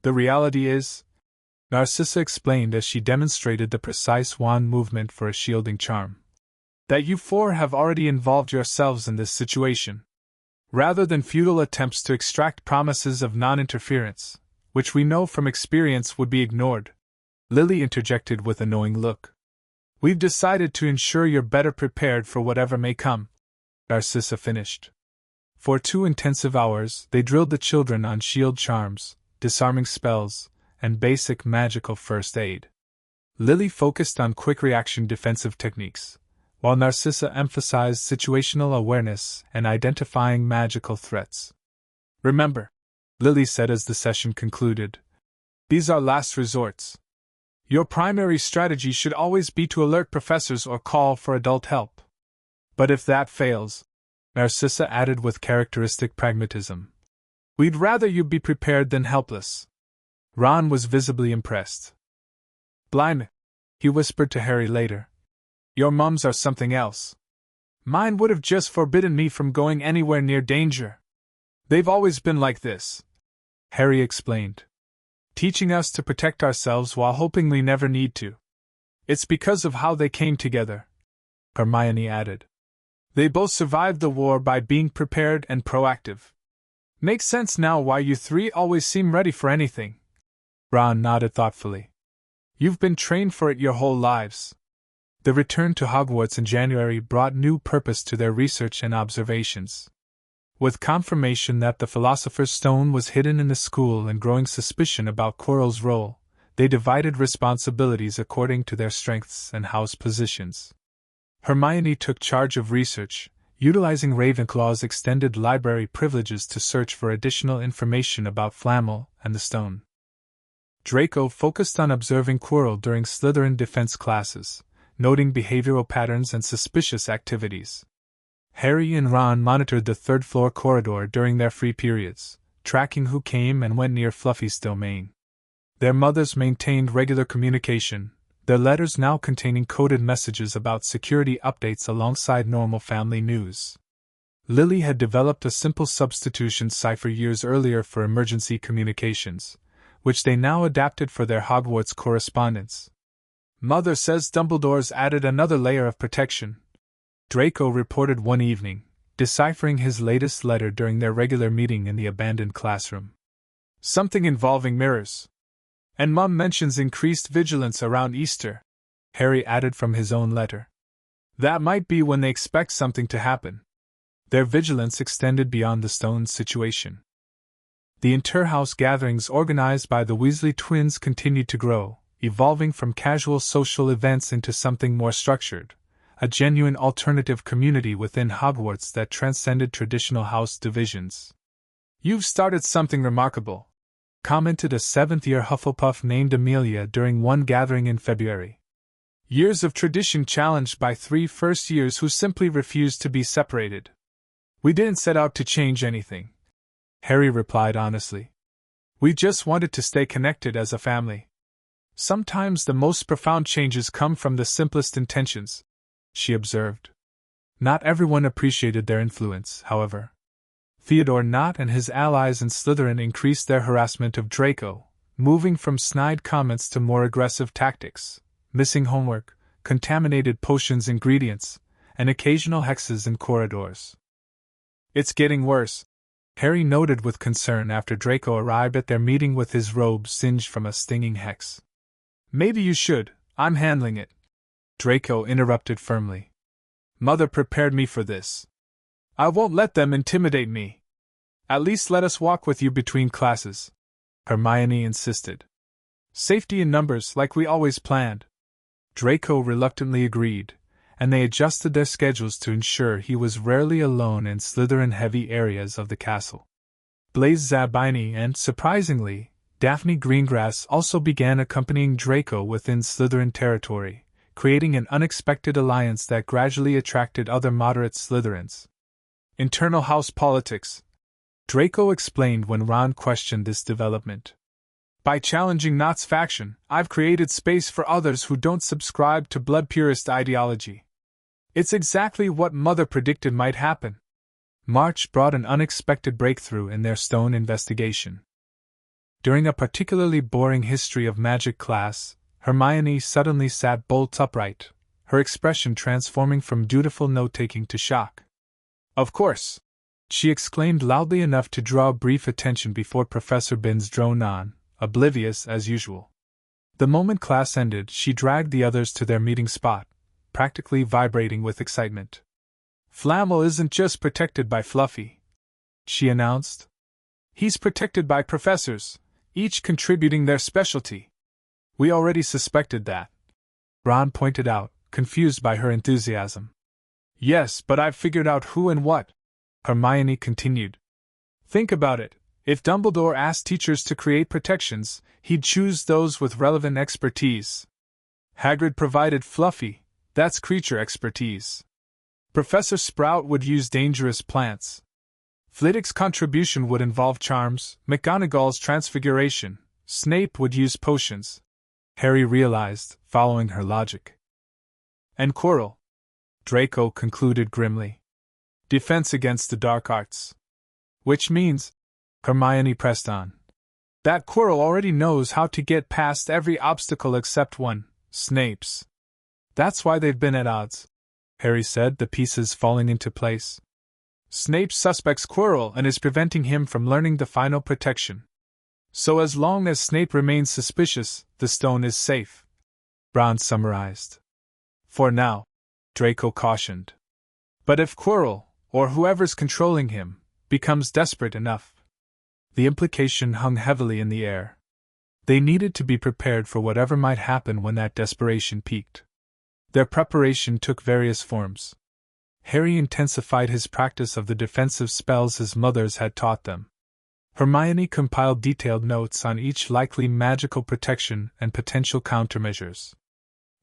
The reality is, Narcissa explained as she demonstrated the precise wand movement for a shielding charm, that you 4 have already involved yourselves in this situation. Rather than futile attempts to extract promises of non-interference, which we know from experience would be ignored, Lily interjected with a knowing look. We've decided to ensure you're better prepared for whatever may come, Narcissa finished. For 2 intensive hours, they drilled the children on shield charms, disarming spells, and basic magical first aid. Lily focused on quick-reaction defensive techniques, while Narcissa emphasized situational awareness and identifying magical threats. Remember, Lily said as the session concluded, these are last resorts. Your primary strategy should always be to alert professors or call for adult help. But if that fails, Narcissa added with characteristic pragmatism, we'd rather you be prepared than helpless. Ron was visibly impressed. Blimey, he whispered to Harry later. Your mums are something else. Mine would have just forbidden me from going anywhere near danger. They've always been like this, Harry explained. Teaching us to protect ourselves while hoping we never need to. It's because of how they came together, Hermione added. They both survived the war by being prepared and proactive. Makes sense now why you 3 always seem ready for anything. Ron nodded thoughtfully. You've been trained for it your whole lives. The return to Hogwarts in January brought new purpose to their research and observations. With confirmation that the Philosopher's Stone was hidden in the school and growing suspicion about Quirrell's role, they divided responsibilities according to their strengths and house positions. Hermione took charge of research, utilizing Ravenclaw's extended library privileges to search for additional information about Flamel and the stone. Draco focused on observing Quirrell during Slytherin defense classes, noting behavioral patterns and suspicious activities. Harry and Ron monitored the third-floor corridor during their free periods, tracking who came and went near Fluffy's domain. Their mothers maintained regular communication, their letters now containing coded messages about security updates alongside normal family news. Lily had developed a simple substitution cipher years earlier for emergency communications, which they now adapted for their Hogwarts correspondence. Mother says Dumbledore's added another layer of protection, Draco reported one evening, deciphering his latest letter during their regular meeting in the abandoned classroom. Something involving mirrors. And Mum mentions increased vigilance around Easter, Harry added from his own letter. That might be when they expect something to happen. Their vigilance extended beyond the Stones situation. The inter-house gatherings organized by the Weasley twins continued to grow, evolving from casual social events into something more structured. A genuine alternative community within Hogwarts that transcended traditional house divisions. You've started something remarkable, commented a 7th-year Hufflepuff named Amelia during one gathering in February. Years of tradition challenged by 3 first-years who simply refused to be separated. We didn't set out to change anything, Harry replied honestly. We just wanted to stay connected as a family. Sometimes the most profound changes come from the simplest intentions, she observed. Not everyone appreciated their influence, however. Theodore Nott and his allies in Slytherin increased their harassment of Draco, moving from snide comments to more aggressive tactics, missing homework, contaminated potions ingredients, and occasional hexes in corridors. It's getting worse, Harry noted with concern after Draco arrived at their meeting with his robe singed from a stinging hex. Maybe you should, I'm handling it, Draco interrupted firmly. Mother prepared me for this. I won't let them intimidate me. At least let us walk with you between classes, Hermione insisted. Safety in numbers, like we always planned. Draco reluctantly agreed, and they adjusted their schedules to ensure he was rarely alone in Slytherin-heavy areas of the castle. Blaise Zabini and, surprisingly, Daphne Greengrass also began accompanying Draco within Slytherin territory, creating an unexpected alliance that gradually attracted other moderate Slytherins. Internal house politics, Draco explained when Ron questioned this development. By challenging Knott's faction, I've created space for others who don't subscribe to blood purist ideology. It's exactly what Mother predicted might happen. March brought an unexpected breakthrough in their stone investigation. During a particularly boring history of magic class, Hermione suddenly sat bolt upright, her expression transforming from dutiful note-taking to shock. Of course! She exclaimed loudly enough to draw brief attention before Professor Binns droned on, oblivious as usual. The moment class ended, she dragged the others to their meeting spot, practically vibrating with excitement. Flamel isn't just protected by Fluffy, she announced. He's protected by professors, each contributing their specialty. We already suspected that, Ron pointed out, confused by her enthusiasm. Yes, but I've figured out who and what, Hermione continued. Think about it. If Dumbledore asked teachers to create protections, he'd choose those with relevant expertise. Hagrid provided Fluffy, that's creature expertise. Professor Sprout would use dangerous plants. Flitwick's contribution would involve charms, McGonagall's transfiguration, Snape would use potions. Harry realized, following her logic. And Quirrell, Draco concluded grimly. Defense against the dark arts. Which means, Hermione pressed on, that Quirrell already knows how to get past every obstacle except one, Snape's. That's why they've been at odds, Harry said, the pieces falling into place. Snape suspects Quirrell and is preventing him from learning the final protection. So as long as Snape remains suspicious, the stone is safe, Ron summarized. For now, Draco cautioned. But if Quirrell, or whoever's controlling him, becomes desperate enough. The implication hung heavily in the air. They needed to be prepared for whatever might happen when that desperation peaked. Their preparation took various forms. Harry intensified his practice of the defensive spells his mothers had taught them. Hermione compiled detailed notes on each likely magical protection and potential countermeasures.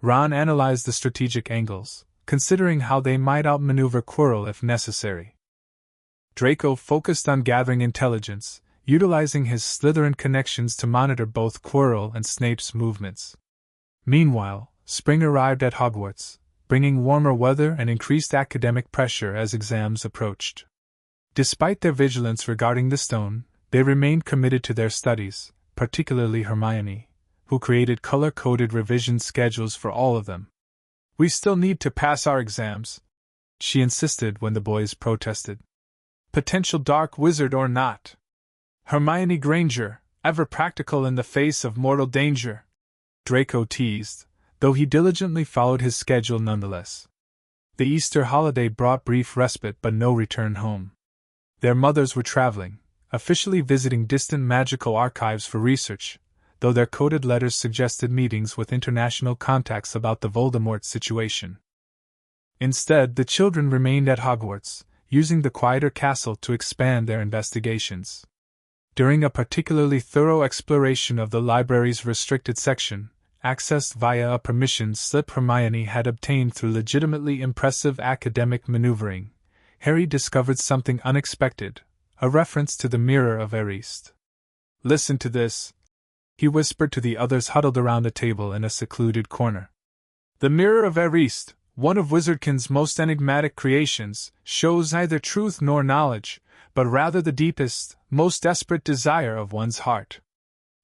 Ron analyzed the strategic angles, considering how they might outmaneuver Quirrell if necessary. Draco focused on gathering intelligence, utilizing his Slytherin connections to monitor both Quirrell and Snape's movements. Meanwhile, spring arrived at Hogwarts, bringing warmer weather and increased academic pressure as exams approached. Despite their vigilance regarding the stone, they remained committed to their studies, particularly Hermione, who created color-coded revision schedules for all of them. We still need to pass our exams, she insisted when the boys protested. Potential dark wizard or not. Hermione Granger, ever practical in the face of mortal danger, Draco teased, though he diligently followed his schedule nonetheless. The Easter holiday brought brief respite but no return home. Their mothers were traveling, officially visiting distant magical archives for research, though their coded letters suggested meetings with international contacts about the Voldemort situation. Instead, the children remained at Hogwarts, using the quieter castle to expand their investigations. During a particularly thorough exploration of the library's restricted section, accessed via a permission slip Hermione had obtained through legitimately impressive academic maneuvering, Harry discovered something unexpected, a reference to the Mirror of Erised. Listen to this, he whispered to the others huddled around a table in a secluded corner. The Mirror of Erised, one of Wizardkin's most enigmatic creations, shows neither truth nor knowledge, but rather the deepest, most desperate desire of one's heart.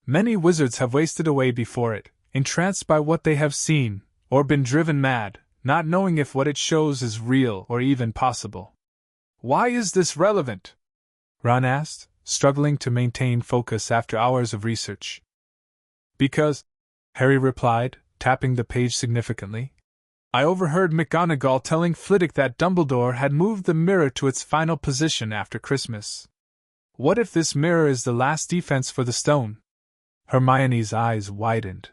Many wizards have wasted away before it, entranced by what they have seen, or been driven mad, not knowing if what it shows is real or even possible. Why is this relevant? Ron asked, struggling to maintain focus after hours of research. Because, Harry replied, tapping the page significantly, I overheard McGonagall telling Flitwick that Dumbledore had moved the mirror to its final position after Christmas. What if this mirror is the last defense for the stone? Hermione's eyes widened.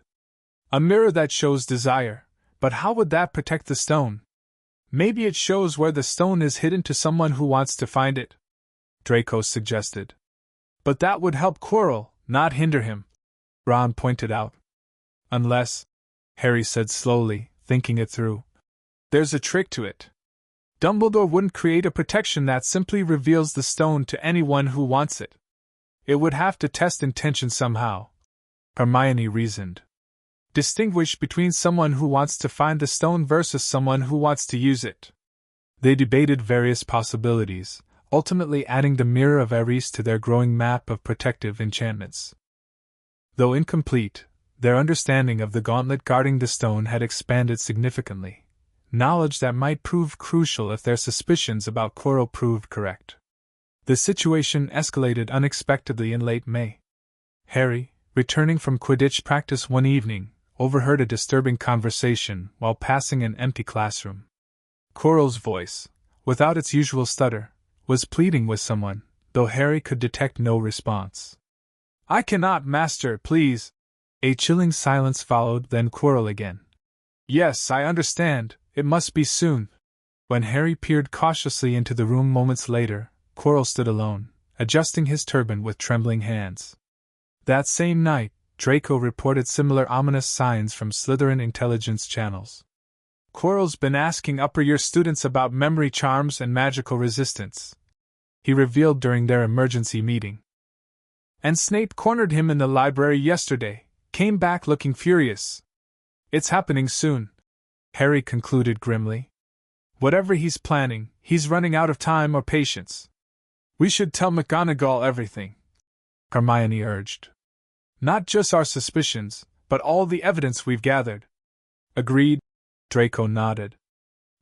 A mirror that shows desire, but how would that protect the stone? Maybe it shows where the stone is hidden to someone who wants to find it, Draco suggested. But that would help Quirrell, not hinder him, Ron pointed out. Unless, Harry said slowly, thinking it through. There's a trick to it. Dumbledore wouldn't create a protection that simply reveals the stone to anyone who wants it. It would have to test intention somehow, Hermione reasoned. Distinguish between someone who wants to find the stone versus someone who wants to use it. They debated various possibilities, ultimately adding the Mirror of Eris to their growing map of protective enchantments. Though incomplete, their understanding of the gauntlet guarding the stone had expanded significantly, knowledge that might prove crucial if their suspicions about Quirrell proved correct. The situation escalated unexpectedly in late May. Harry, returning from Quidditch practice one evening, overheard a disturbing conversation while passing an empty classroom. Quirrell's voice, without its usual stutter, was pleading with someone, though Harry could detect no response. I cannot, Master, please. A chilling silence followed, then Quirrell again. Yes, I understand, it must be soon. When Harry peered cautiously into the room moments later, Quirrell stood alone, adjusting his turban with trembling hands. That same night, Draco reported similar ominous signs from Slytherin intelligence channels. Quirrell's been asking upper-year students about memory charms and magical resistance, he revealed during their emergency meeting. And Snape cornered him in the library yesterday, came back looking furious. It's happening soon, Harry concluded grimly. Whatever he's planning, he's running out of time or patience. We should tell McGonagall everything, Hermione urged. Not just our suspicions, but all the evidence we've gathered. Agreed, Draco nodded.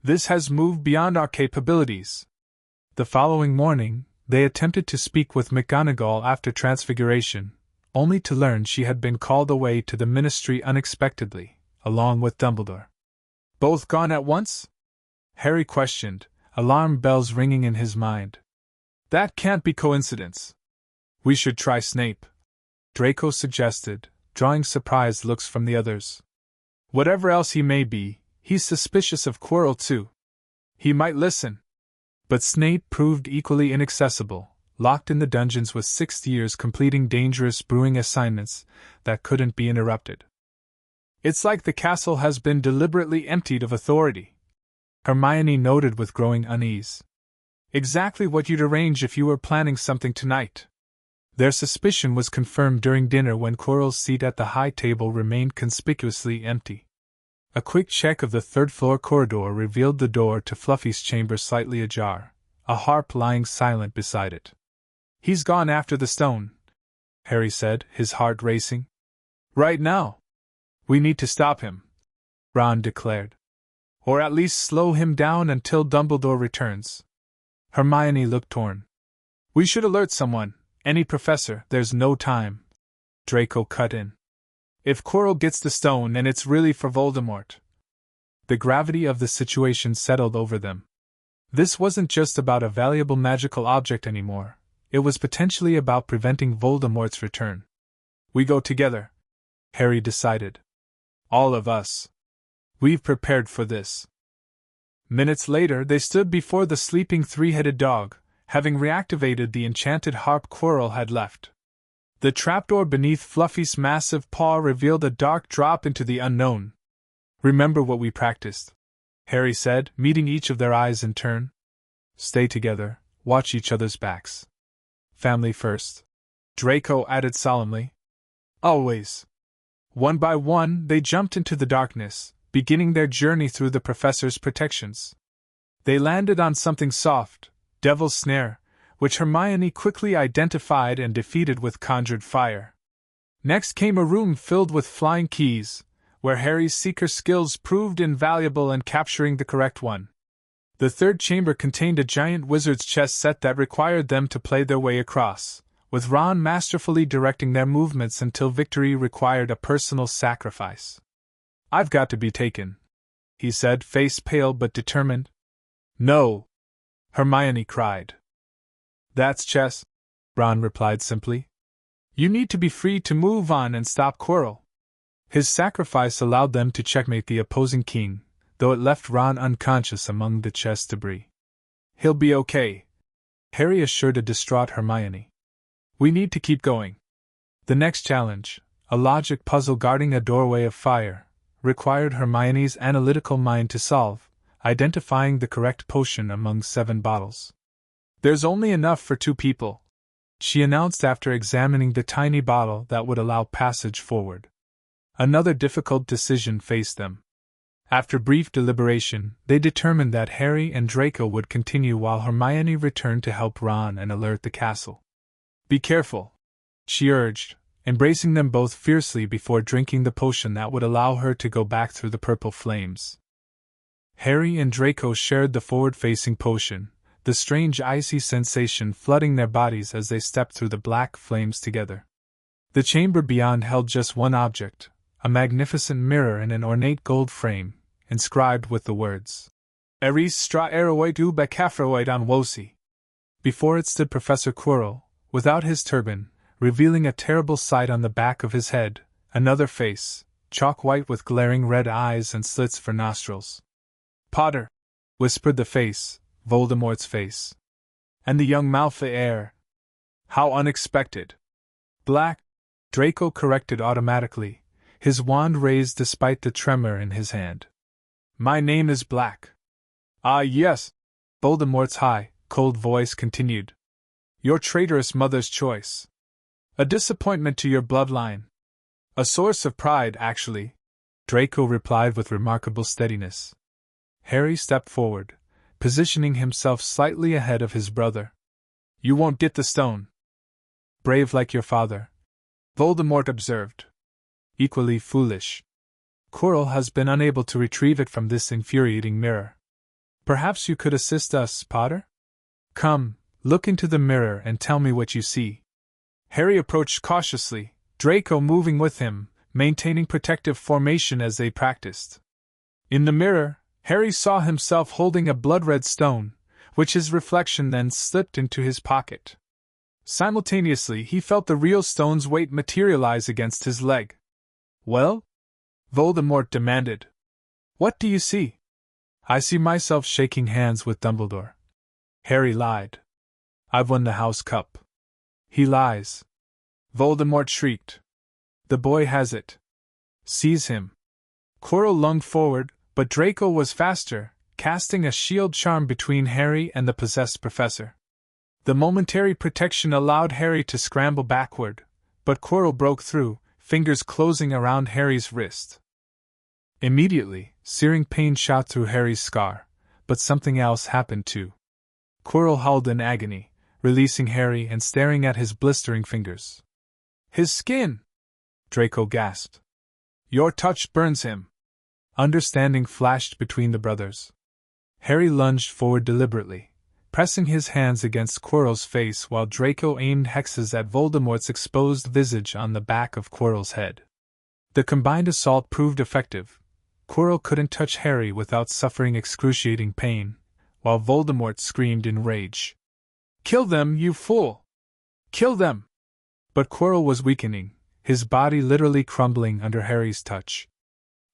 This has moved beyond our capabilities. The following morning, they attempted to speak with McGonagall after Transfiguration, only to learn she had been called away to the Ministry unexpectedly, along with Dumbledore. Both gone at once? Harry questioned, alarm bells ringing in his mind. That can't be coincidence. We should try Snape, Draco suggested, drawing surprised looks from the others. Whatever else he may be, he's suspicious of Quirrell too. He might listen. But Snape proved equally inaccessible, locked in the dungeons with 6 years completing dangerous brewing assignments that couldn't be interrupted. It's like the castle has been deliberately emptied of authority, Hermione noted with growing unease. Exactly what you'd arrange if you were planning something tonight. Their suspicion was confirmed during dinner when Quirrell's seat at the high table remained conspicuously empty. A quick check of the third-floor corridor revealed the door to Fluffy's chamber slightly ajar, a harp lying silent beside it. He's gone after the stone, Harry said, his heart racing. Right now. We need to stop him, Ron declared. Or at least slow him down until Dumbledore returns. Hermione looked torn. We should alert someone, any professor, there's no time, Draco cut in. If Quirrell gets the stone and it's really for Voldemort. The gravity of the situation settled over them. This wasn't just about a valuable magical object anymore, it was potentially about preventing Voldemort's return. We go together, Harry decided. All of us. We've prepared for this. Minutes later they stood before the sleeping three-headed dog, having reactivated the enchanted harp Quirrell had left. The trapdoor beneath Fluffy's massive paw revealed a dark drop into the unknown. Remember what we practiced, Harry said, meeting each of their eyes in turn. Stay together, watch each other's backs. Family first, Draco added solemnly. Always. One by one, they jumped into the darkness, beginning their journey through the professor's protections. They landed on something soft, Devil's Snare, which Hermione quickly identified and defeated with conjured fire. Next came a room filled with flying keys, where Harry's seeker skills proved invaluable in capturing the correct one. The third chamber contained a giant wizard's chess set that required them to play their way across, with Ron masterfully directing their movements until victory required a personal sacrifice. I've got to be taken, he said, face pale but determined. No, Hermione cried. That's chess, Ron replied simply. You need to be free to move on and stop Quirrell. His sacrifice allowed them to checkmate the opposing king, though it left Ron unconscious among the chess debris. He'll be okay, Harry assured a distraught Hermione. We need to keep going. The next challenge, a logic puzzle guarding a doorway of fire, required Hermione's analytical mind to solve, identifying the correct potion among 7 bottles. There's only enough for 2 people, she announced after examining the tiny bottle that would allow passage forward. Another difficult decision faced them. After brief deliberation, they determined that Harry and Draco would continue while Hermione returned to help Ron and alert the castle. Be careful, she urged, embracing them both fiercely before drinking the potion that would allow her to go back through the purple flames. Harry and Draco shared the forward-facing potion, the strange icy sensation flooding their bodies as they stepped through the black flames together. The chamber beyond held just one object, a magnificent mirror in an ornate gold frame, inscribed with the words, Eris stra eroit ube cafroit on wosi. Before it stood Professor Quirrell, without his turban, revealing a terrible sight on the back of his head, another face, chalk-white with glaring red eyes and slits for nostrils. Potter, whispered the face, Voldemort's face. And the young Malfoy heir. How unexpected. Black, Draco corrected automatically, his wand raised despite the tremor in his hand. My name is Black. Ah yes, Voldemort's high, cold voice continued. Your traitorous mother's choice. A disappointment to your bloodline. A source of pride, actually, Draco replied with remarkable steadiness. Harry stepped forward, positioning himself slightly ahead of his brother. You won't get the stone. Brave like your father, Voldemort observed. Equally foolish. Quirrell has been unable to retrieve it from this infuriating mirror. Perhaps you could assist us, Potter? Come, look into the mirror and tell me what you see. Harry approached cautiously, Draco moving with him, maintaining protective formation as they practiced. In the mirror, Harry saw himself holding a blood-red stone, which his reflection then slipped into his pocket. Simultaneously, he felt the real stone's weight materialize against his leg. Well? Voldemort demanded. What do you see? I see myself shaking hands with Dumbledore. Harry lied. I've won the House Cup. He lies. Voldemort shrieked. The boy has it. Seize him. Quirrell lunged forward, but Draco was faster, casting a shield charm between Harry and the possessed professor. The momentary protection allowed Harry to scramble backward, but Quirrell broke through, fingers closing around Harry's wrist. Immediately, searing pain shot through Harry's scar, but something else happened too. Quirrell howled in agony, releasing Harry and staring at his blistering fingers. His skin! Draco gasped. Your touch burns him. Understanding flashed between the brothers. Harry lunged forward deliberately, pressing his hands against Quirrell's face while Draco aimed hexes at Voldemort's exposed visage on the back of Quirrell's head. The combined assault proved effective. Quirrell couldn't touch Harry without suffering excruciating pain, while Voldemort screamed in rage. Kill them, you fool! Kill them! But Quirrell was weakening, his body literally crumbling under Harry's touch.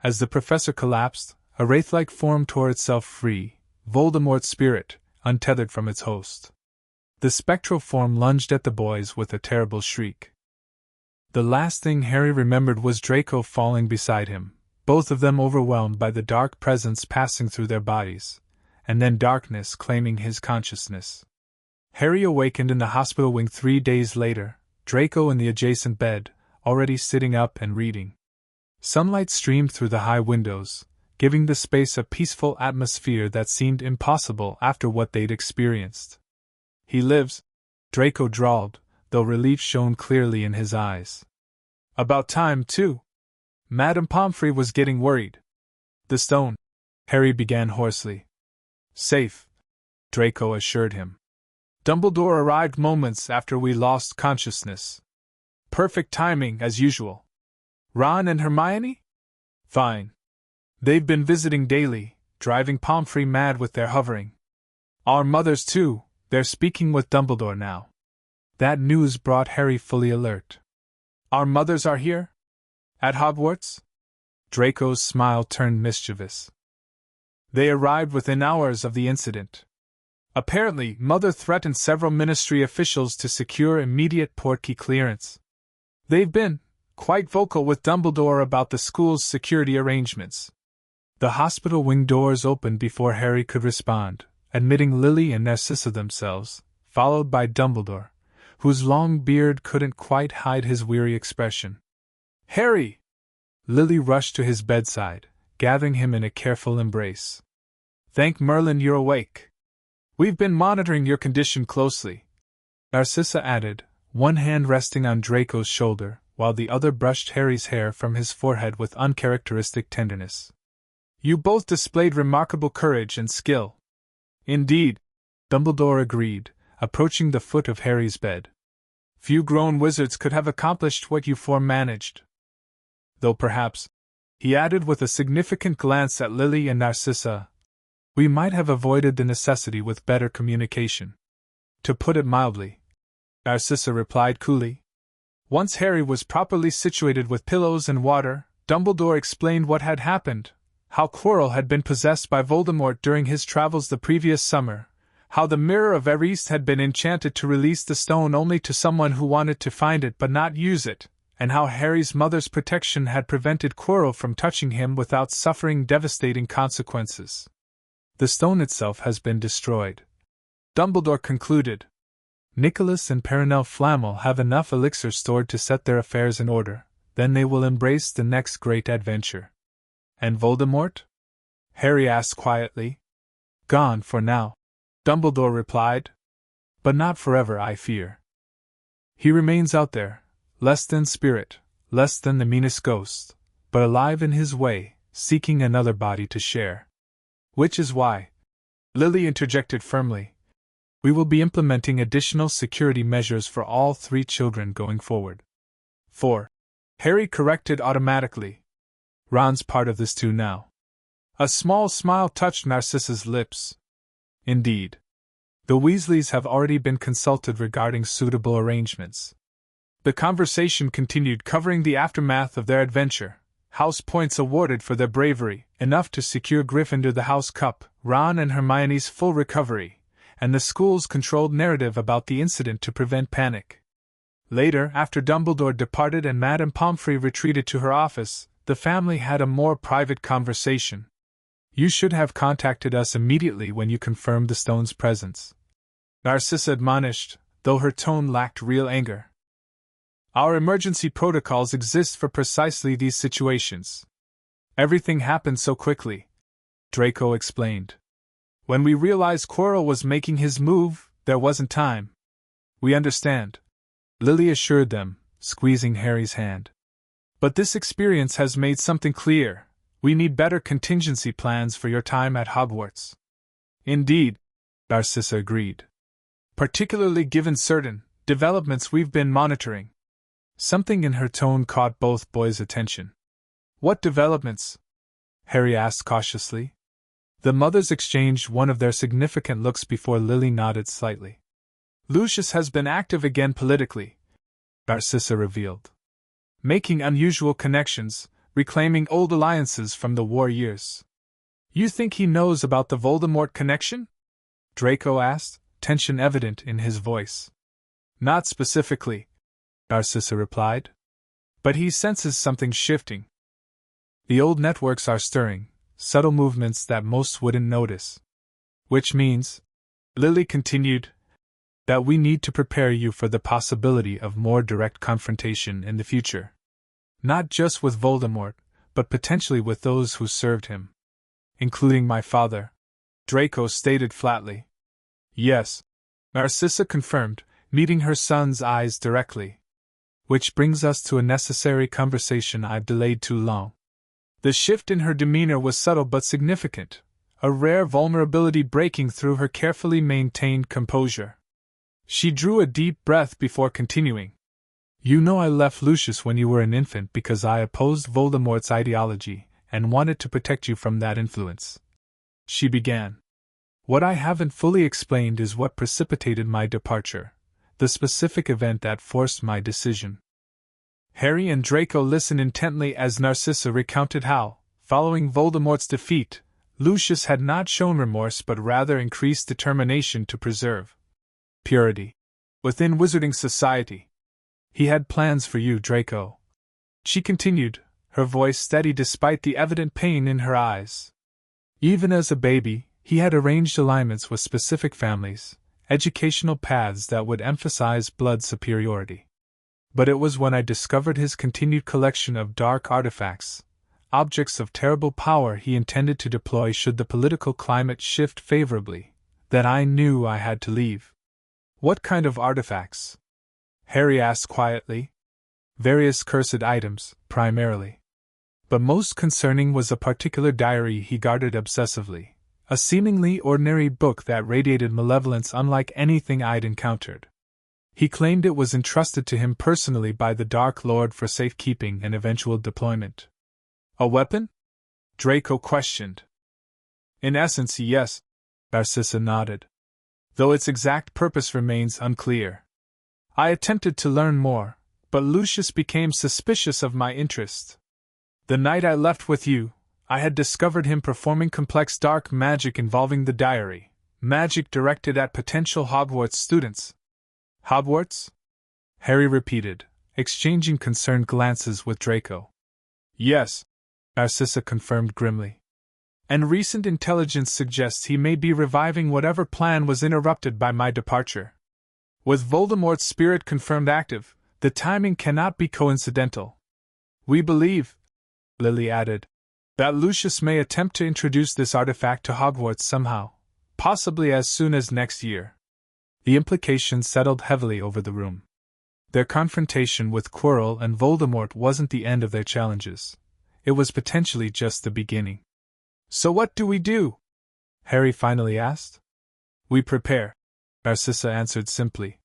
As the professor collapsed, a wraith-like form tore itself free, Voldemort's spirit, untethered from its host. The spectral form lunged at the boys with a terrible shriek. The last thing Harry remembered was Draco falling beside him, both of them overwhelmed by the dark presence passing through their bodies, and then darkness claiming his consciousness. Harry awakened in the hospital wing 3 days later, Draco in the adjacent bed, already sitting up and reading. Sunlight streamed through the high windows, giving the space a peaceful atmosphere that seemed impossible after what they'd experienced. He lives, Draco drawled, though relief shone clearly in his eyes. About time, too. Madame Pomfrey was getting worried. The stone, Harry began hoarsely. Safe, Draco assured him. Dumbledore arrived moments after we lost consciousness. Perfect timing, as usual. Ron and Hermione? Fine. They've been visiting daily, driving Pomfrey mad with their hovering. Our mothers, too, they're speaking with Dumbledore now. That news brought Harry fully alert. Our mothers are here? At Hogwarts? Draco's smile turned mischievous. They arrived within hours of the incident. Apparently, Mother threatened several ministry officials to secure immediate portkey clearance. They've been quite vocal with Dumbledore about the school's security arrangements. The hospital wing doors opened before Harry could respond, admitting Lily and Narcissa themselves, followed by Dumbledore, whose long beard couldn't quite hide his weary expression. Harry! Lily rushed to his bedside, gathering him in a careful embrace. Thank Merlin you're awake. We've been monitoring your condition closely, Narcissa added, one hand resting on Draco's shoulder, while the other brushed Harry's hair from his forehead with uncharacteristic tenderness. You both displayed remarkable courage and skill. Indeed, Dumbledore agreed, approaching the foot of Harry's bed. Few grown wizards could have accomplished what you four managed. Though perhaps, he added with a significant glance at Lily and Narcissa, we might have avoided the necessity with better communication. To put it mildly, Narcissa replied coolly. Once Harry was properly situated with pillows and water, Dumbledore explained what had happened, how Quirrell had been possessed by Voldemort during his travels the previous summer, how the Mirror of Erised had been enchanted to release the stone only to someone who wanted to find it but not use it, and how Harry's mother's protection had prevented Quirrell from touching him without suffering devastating consequences. The stone itself has been destroyed, Dumbledore concluded. Nicholas and Perenelle Flammel have enough elixir stored to set their affairs in order, then they will embrace the next great adventure. And Voldemort? Harry asked quietly. Gone for now, Dumbledore replied. But not forever, I fear. He remains out there, less than spirit, less than the meanest ghost, but alive in his way, seeking another body to share. Which is why, Lily interjected firmly, we will be implementing additional security measures for all 3 children going forward. 4. Harry corrected automatically. Ron's part of this too now. A small smile touched Narcissa's lips. Indeed. The Weasleys have already been consulted regarding suitable arrangements. The conversation continued, covering the aftermath of their adventure, house points awarded for their bravery, enough to secure Gryffindor the House Cup, Ron and Hermione's full recovery, and the school's controlled narrative about the incident to prevent panic. Later, after Dumbledore departed and Madame Pomfrey retreated to her office, the family had a more private conversation. You should have contacted us immediately when you confirmed the stone's presence, Narcissa admonished, though her tone lacked real anger. Our emergency protocols exist for precisely these situations. Everything happened so quickly, Draco explained. When we realized Quirrell was making his move, there wasn't time. We understand, Lily assured them, squeezing Harry's hand. But this experience has made something clear. We need better contingency plans for your time at Hogwarts. Indeed, Narcissa agreed. Particularly given certain developments we've been monitoring. Something in her tone caught both boys' attention. What developments? Harry asked cautiously. The mothers exchanged one of their significant looks before Lily nodded slightly. Lucius has been active again politically, Narcissa revealed. Making unusual connections, reclaiming old alliances from the war years. You think he knows about the Voldemort connection? Draco asked, tension evident in his voice. Not specifically, Narcissa replied. But he senses something shifting. The old networks are stirring, subtle movements that most wouldn't notice. Which means, Lily continued, that we need to prepare you for the possibility of more direct confrontation in the future. Not just with Voldemort, but potentially with those who served him. Including my father, Draco stated flatly. Yes, Narcissa confirmed, meeting her son's eyes directly. Which brings us to a necessary conversation I've delayed too long. The shift in her demeanor was subtle but significant, a rare vulnerability breaking through her carefully maintained composure. She drew a deep breath before continuing. You know I left Lucius when you were an infant because I opposed Voldemort's ideology, and wanted to protect you from that influence," she began. "What I haven't fully explained is what precipitated my departure, the specific event that forced my decision." Harry and Draco listened intently as Narcissa recounted how, following Voldemort's defeat, Lucius had not shown remorse but rather increased determination to preserve purity within wizarding society. "He had plans for you, Draco," she continued, her voice steady despite the evident pain in her eyes. "Even as a baby, he had arranged alignments with specific families, educational paths that would emphasize blood superiority. But it was when I discovered his continued collection of dark artifacts, objects of terrible power he intended to deploy should the political climate shift favorably, that I knew I had to leave." "What kind of artifacts?" Harry asked quietly. "Various cursed items, primarily. But most concerning was a particular diary he guarded obsessively, a seemingly ordinary book that radiated malevolence unlike anything I'd encountered. He claimed it was entrusted to him personally by the Dark Lord for safekeeping and eventual deployment." "A weapon?" Draco questioned. "In essence, yes," Narcissa nodded, "though its exact purpose remains unclear. I attempted to learn more, but Lucius became suspicious of my interest. The night I left with you, I had discovered him performing complex dark magic involving the diary, magic directed at potential Hogwarts students." "Hogwarts?" Harry repeated, exchanging concerned glances with Draco. "Yes," Narcissa confirmed grimly. "And recent intelligence suggests he may be reviving whatever plan was interrupted by my departure. With Voldemort's spirit confirmed active, the timing cannot be coincidental. We believe," Lily added, "that Lucius may attempt to introduce this artifact to Hogwarts somehow, possibly as soon as next year." The implications settled heavily over the room. Their confrontation with Quirrell and Voldemort wasn't the end of their challenges. It was potentially just the beginning. "So what do we do?" Harry finally asked. "We prepare," Narcissa answered simply.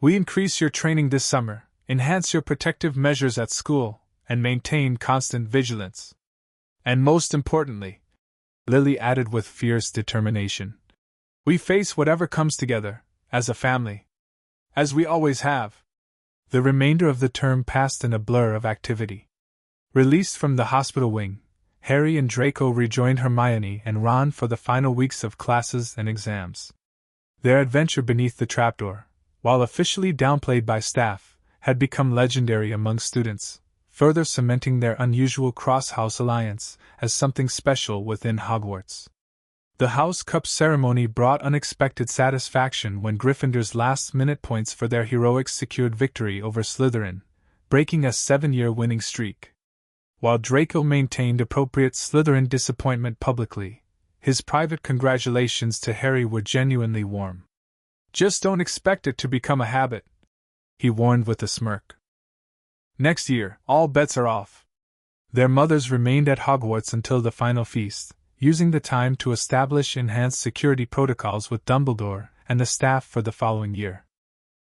"We increase your training this summer, enhance your protective measures at school, and maintain constant vigilance. And most importantly," Lily added with fierce determination, "we face whatever comes together, as a family. As we always have." The remainder of the term passed in a blur of activity. Released from the hospital wing, Harry and Draco rejoined Hermione and Ron for the final weeks of classes and exams. Their adventure beneath the trapdoor, while officially downplayed by staff, had become legendary among students, further cementing their unusual cross-house alliance as something special within Hogwarts. The House Cup ceremony brought unexpected satisfaction when Gryffindor's last-minute points for their heroics secured victory over Slytherin, breaking a 7-year winning streak. While Draco maintained appropriate Slytherin disappointment publicly, his private congratulations to Harry were genuinely warm. "Just don't expect it to become a habit," he warned with a smirk. "Next year, all bets are off." Their mothers remained at Hogwarts until the final feast, using the time to establish enhanced security protocols with Dumbledore and the staff for the following year.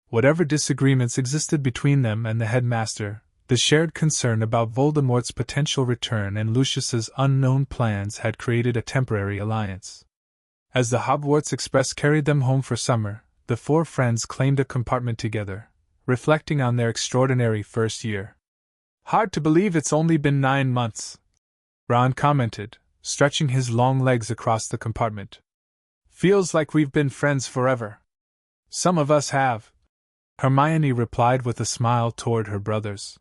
Whatever disagreements existed between them and the headmaster, the shared concern about Voldemort's potential return and Lucius's unknown plans had created a temporary alliance. As the Hogwarts Express carried them home for summer, the four friends claimed a compartment together, reflecting on their extraordinary first year. "Hard to believe it's only been 9 months," Ron commented, stretching his long legs across the compartment. "Feels like we've been friends forever." "Some of us have," Hermione replied with a smile toward her brothers.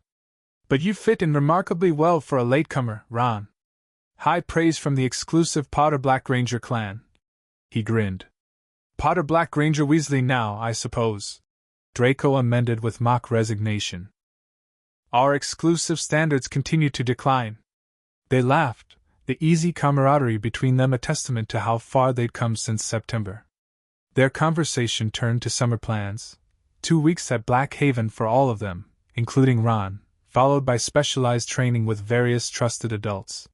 "But you fit in remarkably well for a latecomer, Ron. High praise from the exclusive Potter Blackranger clan." He grinned. "Potter Blackranger Weasley now, I suppose," Draco amended with mock resignation. "Our exclusive standards continue to decline." They laughed, the easy camaraderie between them a testament to how far they'd come since September. Their conversation turned to summer plans. 2 weeks at Blackhaven for all of them, including Ron, followed by specialized training with various trusted adults.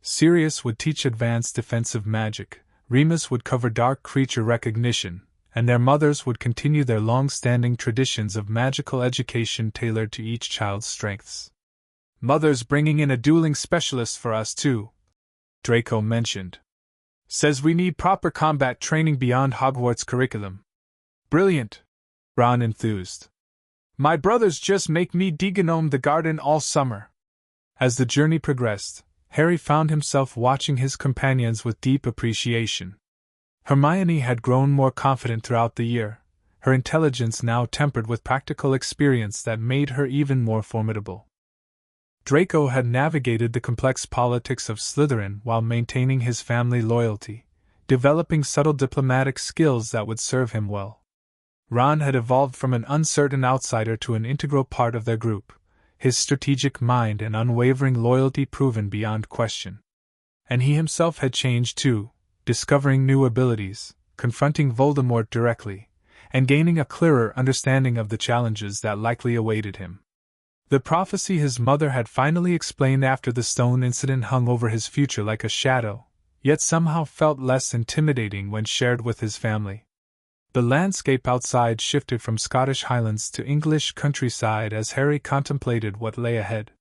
Sirius would teach advanced defensive magic, Remus would cover dark creature recognition, and their mothers would continue their long-standing traditions of magical education tailored to each child's strengths. Mother's bringing in a dueling specialist for us, too, Draco mentioned. Says we need proper combat training beyond Hogwarts curriculum. Brilliant, Ron enthused. My brothers just make me degnome the garden all summer. As the journey progressed, Harry found himself watching his companions with deep appreciation. Hermione had grown more confident throughout the year, her intelligence now tempered with practical experience that made her even more formidable. Draco had navigated the complex politics of Slytherin while maintaining his family loyalty, developing subtle diplomatic skills that would serve him well. Ron had evolved from an uncertain outsider to an integral part of their group, his strategic mind and unwavering loyalty proven beyond question. And he himself had changed too, discovering new abilities, confronting Voldemort directly, and gaining a clearer understanding of the challenges that likely awaited him. The prophecy his mother had finally explained after the stone incident hung over his future like a shadow, yet somehow felt less intimidating when shared with his family. The landscape outside shifted from Scottish Highlands to English countryside as Harry contemplated what lay ahead.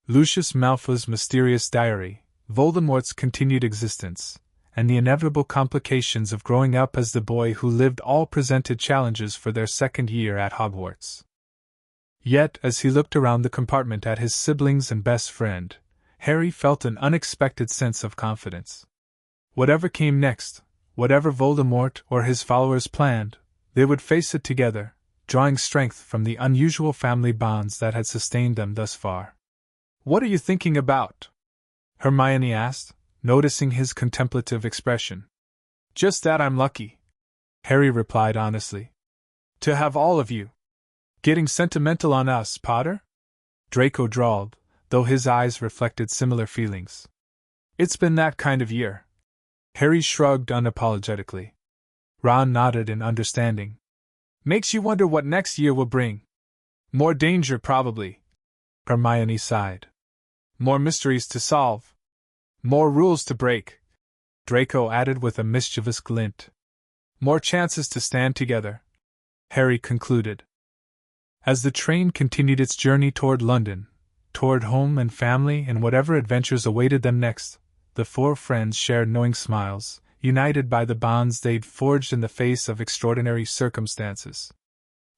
Lucius Malfoy's mysterious diary, Voldemort's continued existence, and the inevitable complications of growing up as the boy who lived all presented challenges for their second year at Hogwarts. Yet, as he looked around the compartment at his siblings and best friend, Harry felt an unexpected sense of confidence. Whatever came next, whatever Voldemort or his followers planned, they would face it together, drawing strength from the unusual family bonds that had sustained them thus far. "What are you thinking about?" Hermione asked, noticing his contemplative expression. "Just that I'm lucky," Harry replied honestly. "To have all of you. Getting sentimental on us, Potter?" Draco drawled, though his eyes reflected similar feelings. "It's been that kind of year." Harry shrugged unapologetically. Ron nodded in understanding. "Makes you wonder what next year will bring." "More danger, probably," Hermione sighed. "More mysteries to solve. More rules to break," Draco added with a mischievous glint. "More chances to stand together," Harry concluded. As the train continued its journey toward London, toward home and family and whatever adventures awaited them next, the four friends shared knowing smiles, united by the bonds they'd forged in the face of extraordinary circumstances.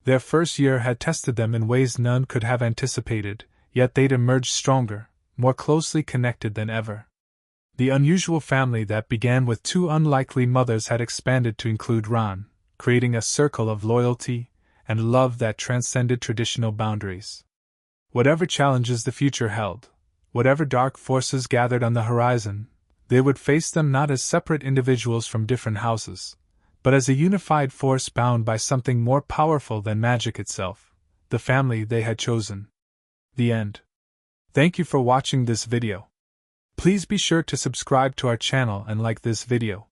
Their first year had tested them in ways none could have anticipated, yet they'd emerged stronger, more closely connected than ever. The unusual family that began with two unlikely mothers had expanded to include Ron, creating a circle of loyalty and love that transcended traditional boundaries. Whatever challenges the future held, whatever dark forces gathered on the horizon, they would face them not as separate individuals from different houses, but as a unified force bound by something more powerful than magic itself, the family they had chosen. The end. Thank you for watching this video. Please be sure to subscribe to our channel and like this video.